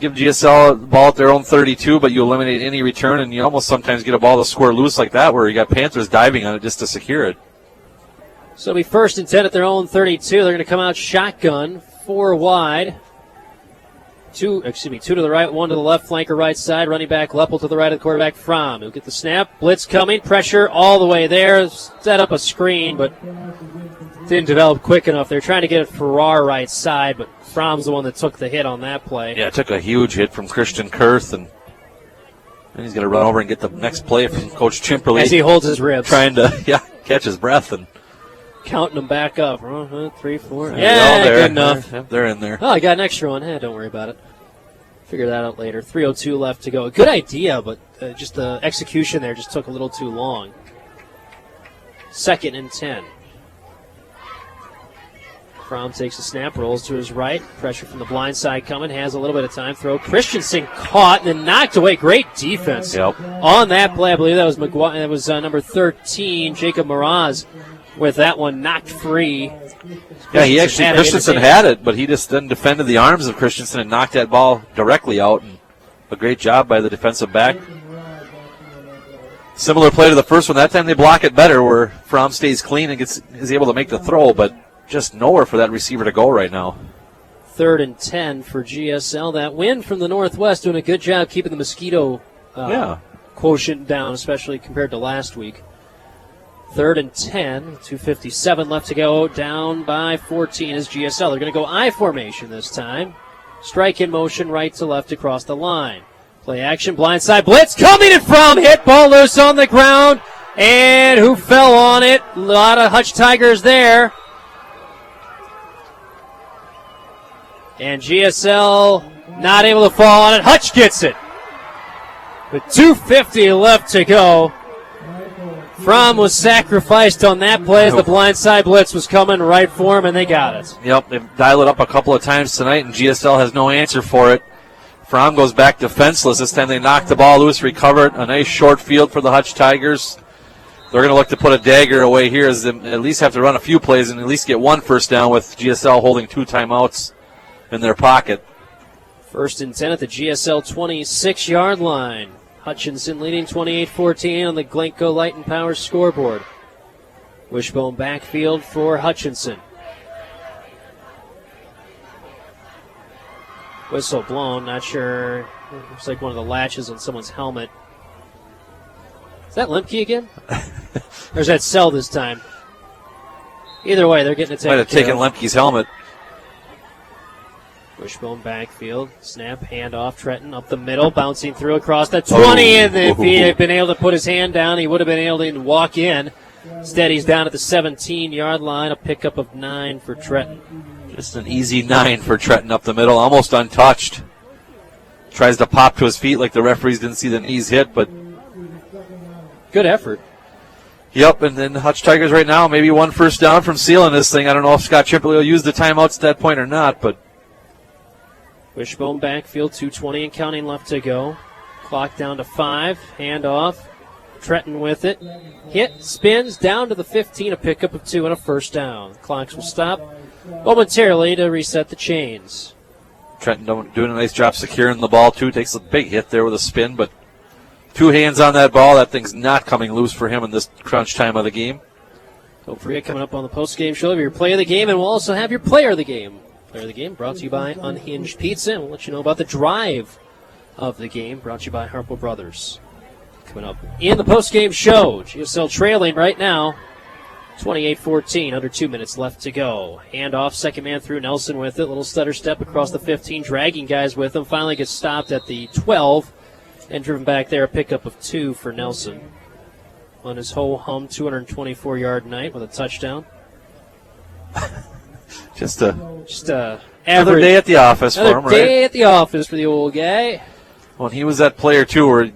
give GSL the ball at their own 32, but you eliminate any return, and you almost sometimes get a ball to square loose like that where you got Panthers diving on it just to secure it.
So it'll be 1st and 10 at their own 32. They're going to come out shotgun, 4 wide. 2 to the right, 1 to the left flanker right side. Running back Leppel to the right of the quarterback Fromm. He'll get the snap. Blitz coming. Pressure all the way there. Set up a screen, but didn't develop quick enough. They're trying to get it Farrar right side, but Fromm's the one that took the hit on that play.
Yeah, took a huge hit from Christian Kurth, and he's going to run over and get the next play from Coach Chimperly.
As he holds his ribs.
Trying to catch his breath and
counting them back up. 3, 4.
Yeah,
good enough.
They're in there.
Oh, I got an extra one. Don't worry about it. Figure that out later. 3:02 left to go. Good idea, but just the execution there just took a little too long. 2nd and 10. Fromm takes a snap, rolls to his right. Pressure from the blind side coming. Has a little bit of time. Throw. Christensen caught and then knocked away. Great defense on that play. I believe that was McGuire. That was number 13, Jacob Moraz, with that one knocked free.
Yeah, Christensen had it, but he just then defended the arms of Christensen and knocked that ball directly out. And a great job by the defensive back. Similar play to the first one. That time they block it better where Fromm stays clean and is able to make the throw, but just nowhere for that receiver to go right now.
3rd and 10 for GSL. That win from the Northwest doing a good job keeping the mosquito quotient down, especially compared to last week. 3rd and 10, 2:57 left to go, down by 14 is GSL. They're going to go I formation this time. Strike in motion right to left across the line. Play action, blindside blitz coming in from, hit ball loose on the ground, and who fell on it? A lot of Hutch Tigers there. And GSL not able to fall on it. Hutch gets it. With 2:50 left to go. Fromm was sacrificed on that play as the blindside blitz was coming right for him, and they got it.
Yep, they've dialed it up a couple of times tonight, and GSL has no answer for it. Fromm goes back defenseless. This time they knock the ball loose, recover it. A nice short field for the Hutch Tigers. They're going to look to put a dagger away here as they at least have to run a few plays and at least get one first down with GSL holding 2 timeouts in their pocket.
1st and 10 at the GSL 26-yard line. Hutchinson leading 28-14 on the Glencoe Light and Power scoreboard. Wishbone backfield for Hutchinson. Whistle blown, not sure. Looks like one of the latches on someone's helmet. Is that Lemke again? Or is that Sell this time? Either way, they're getting it taken
Might have taken Lemke's helmet.
Wishbone backfield, snap, handoff, Trenton up the middle, bouncing through across the 20, and if he had been able to put his hand down, he would have been able to walk in. Instead, he's down at the 17-yard line, a pickup of 9 for Trenton.
Just an easy 9 for Trenton up the middle, almost untouched. Tries to pop to his feet like the referees didn't see the knees hit, but
good effort.
Yep, and then Hutch Tigers right now, maybe one first down from sealing this thing. I don't know if Scott Tripoli will use the timeouts at that point or not, but
Wishbone backfield, 2:20 and counting left to go. Clock down to 5. Handoff. Trenton with it. Hit, spins, down to the 15, a pickup of 2 and a first down. Clocks will stop momentarily to reset the chains.
Trenton doing a nice job securing the ball, too. Takes a big hit there with a spin, but 2 hands on that ball. That thing's not coming loose for him in this crunch time of the game.
Don't forget, coming up on the post-game show, your play of the game, and we'll also have your player of the game. Player of the game brought to you by Unhinged Pizza, and we'll let you know about the drive of the game brought to you by Harpo Brothers. Coming up in the post-game show, GSL trailing right now, 28-14, under 2 minutes left to go. Handoff, second man through, Nelson with it, little stutter step across the 15, dragging guys with him, finally gets stopped at the 12, and driven back there, a pickup of 2 for Nelson. On his ho-hum 224-yard night with a touchdown.
Just a
average
day at the office for him, right?
Another day at the office for the old guy.
When he was that player, too, where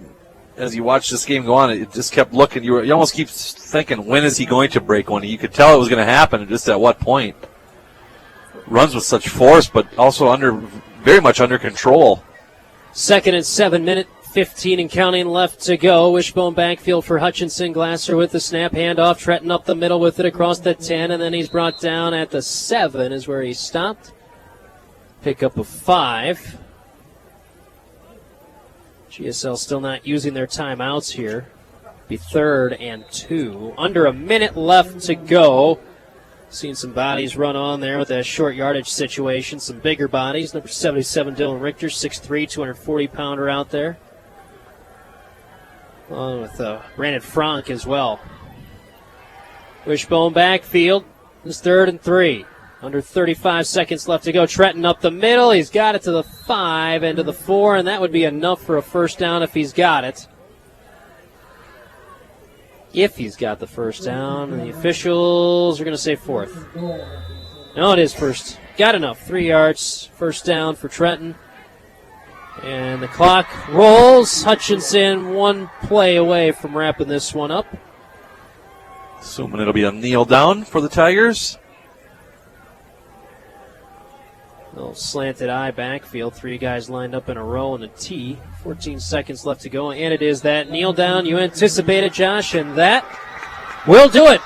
as you watch this game go on, it just kept looking. You almost keep thinking, when is he going to break one? You could tell it was going to happen, and just at what point. Runs with such force, but also very much under control.
2nd and 7 minute, 15 and counting left to go. Wishbone backfield for Hutchinson. Glasser with the snap, handoff. Trenton up the middle with it across the 10, and then he's brought down at the 7 is where he stopped. Pickup of 5. GSL still not using their timeouts here. Be 3rd and 2. Under a minute left to go. Seen some bodies run on there with that short yardage situation. Some bigger bodies. Number 77, Dylan Richter, 6'3", 240-pounder out there. Along with Brandon Frank as well. Wishbone backfield. It's 3rd and 3. Under 35 seconds left to go. Trenton up the middle. He's got it to the 5 and to the 4, and that would be enough for a first down if he's got it. If he's got the first down, and the officials are going to say 4th. No, it is first. Got enough. 3 yards. First down for Trenton. And the clock rolls. Hutchinson 1 play away from wrapping this one up.
Assuming it'll be a kneel down for the Tigers.
Little slanted eye backfield. 3 guys lined up in a row in a T. 14 seconds left to go, and it is that kneel down you anticipated, Josh, and that will do it.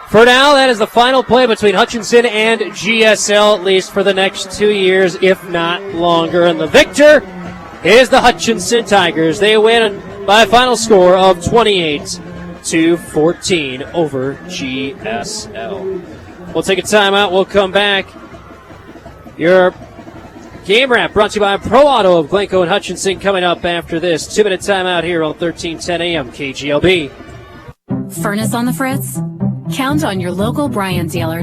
For now, that is the final play between Hutchinson and GSL, at least for the next 2 years, if not longer. And the victor is the Hutchinson Tigers. They win by a final score of 28-14 over GSL. We'll take a timeout. We'll come back. Your game wrap brought to you by Pro Auto of Glencoe and Hutchinson coming up after this 2-minute timeout here on 1310 AM KGLB.
Furnace on the fritz? Count on your local Bryan dealer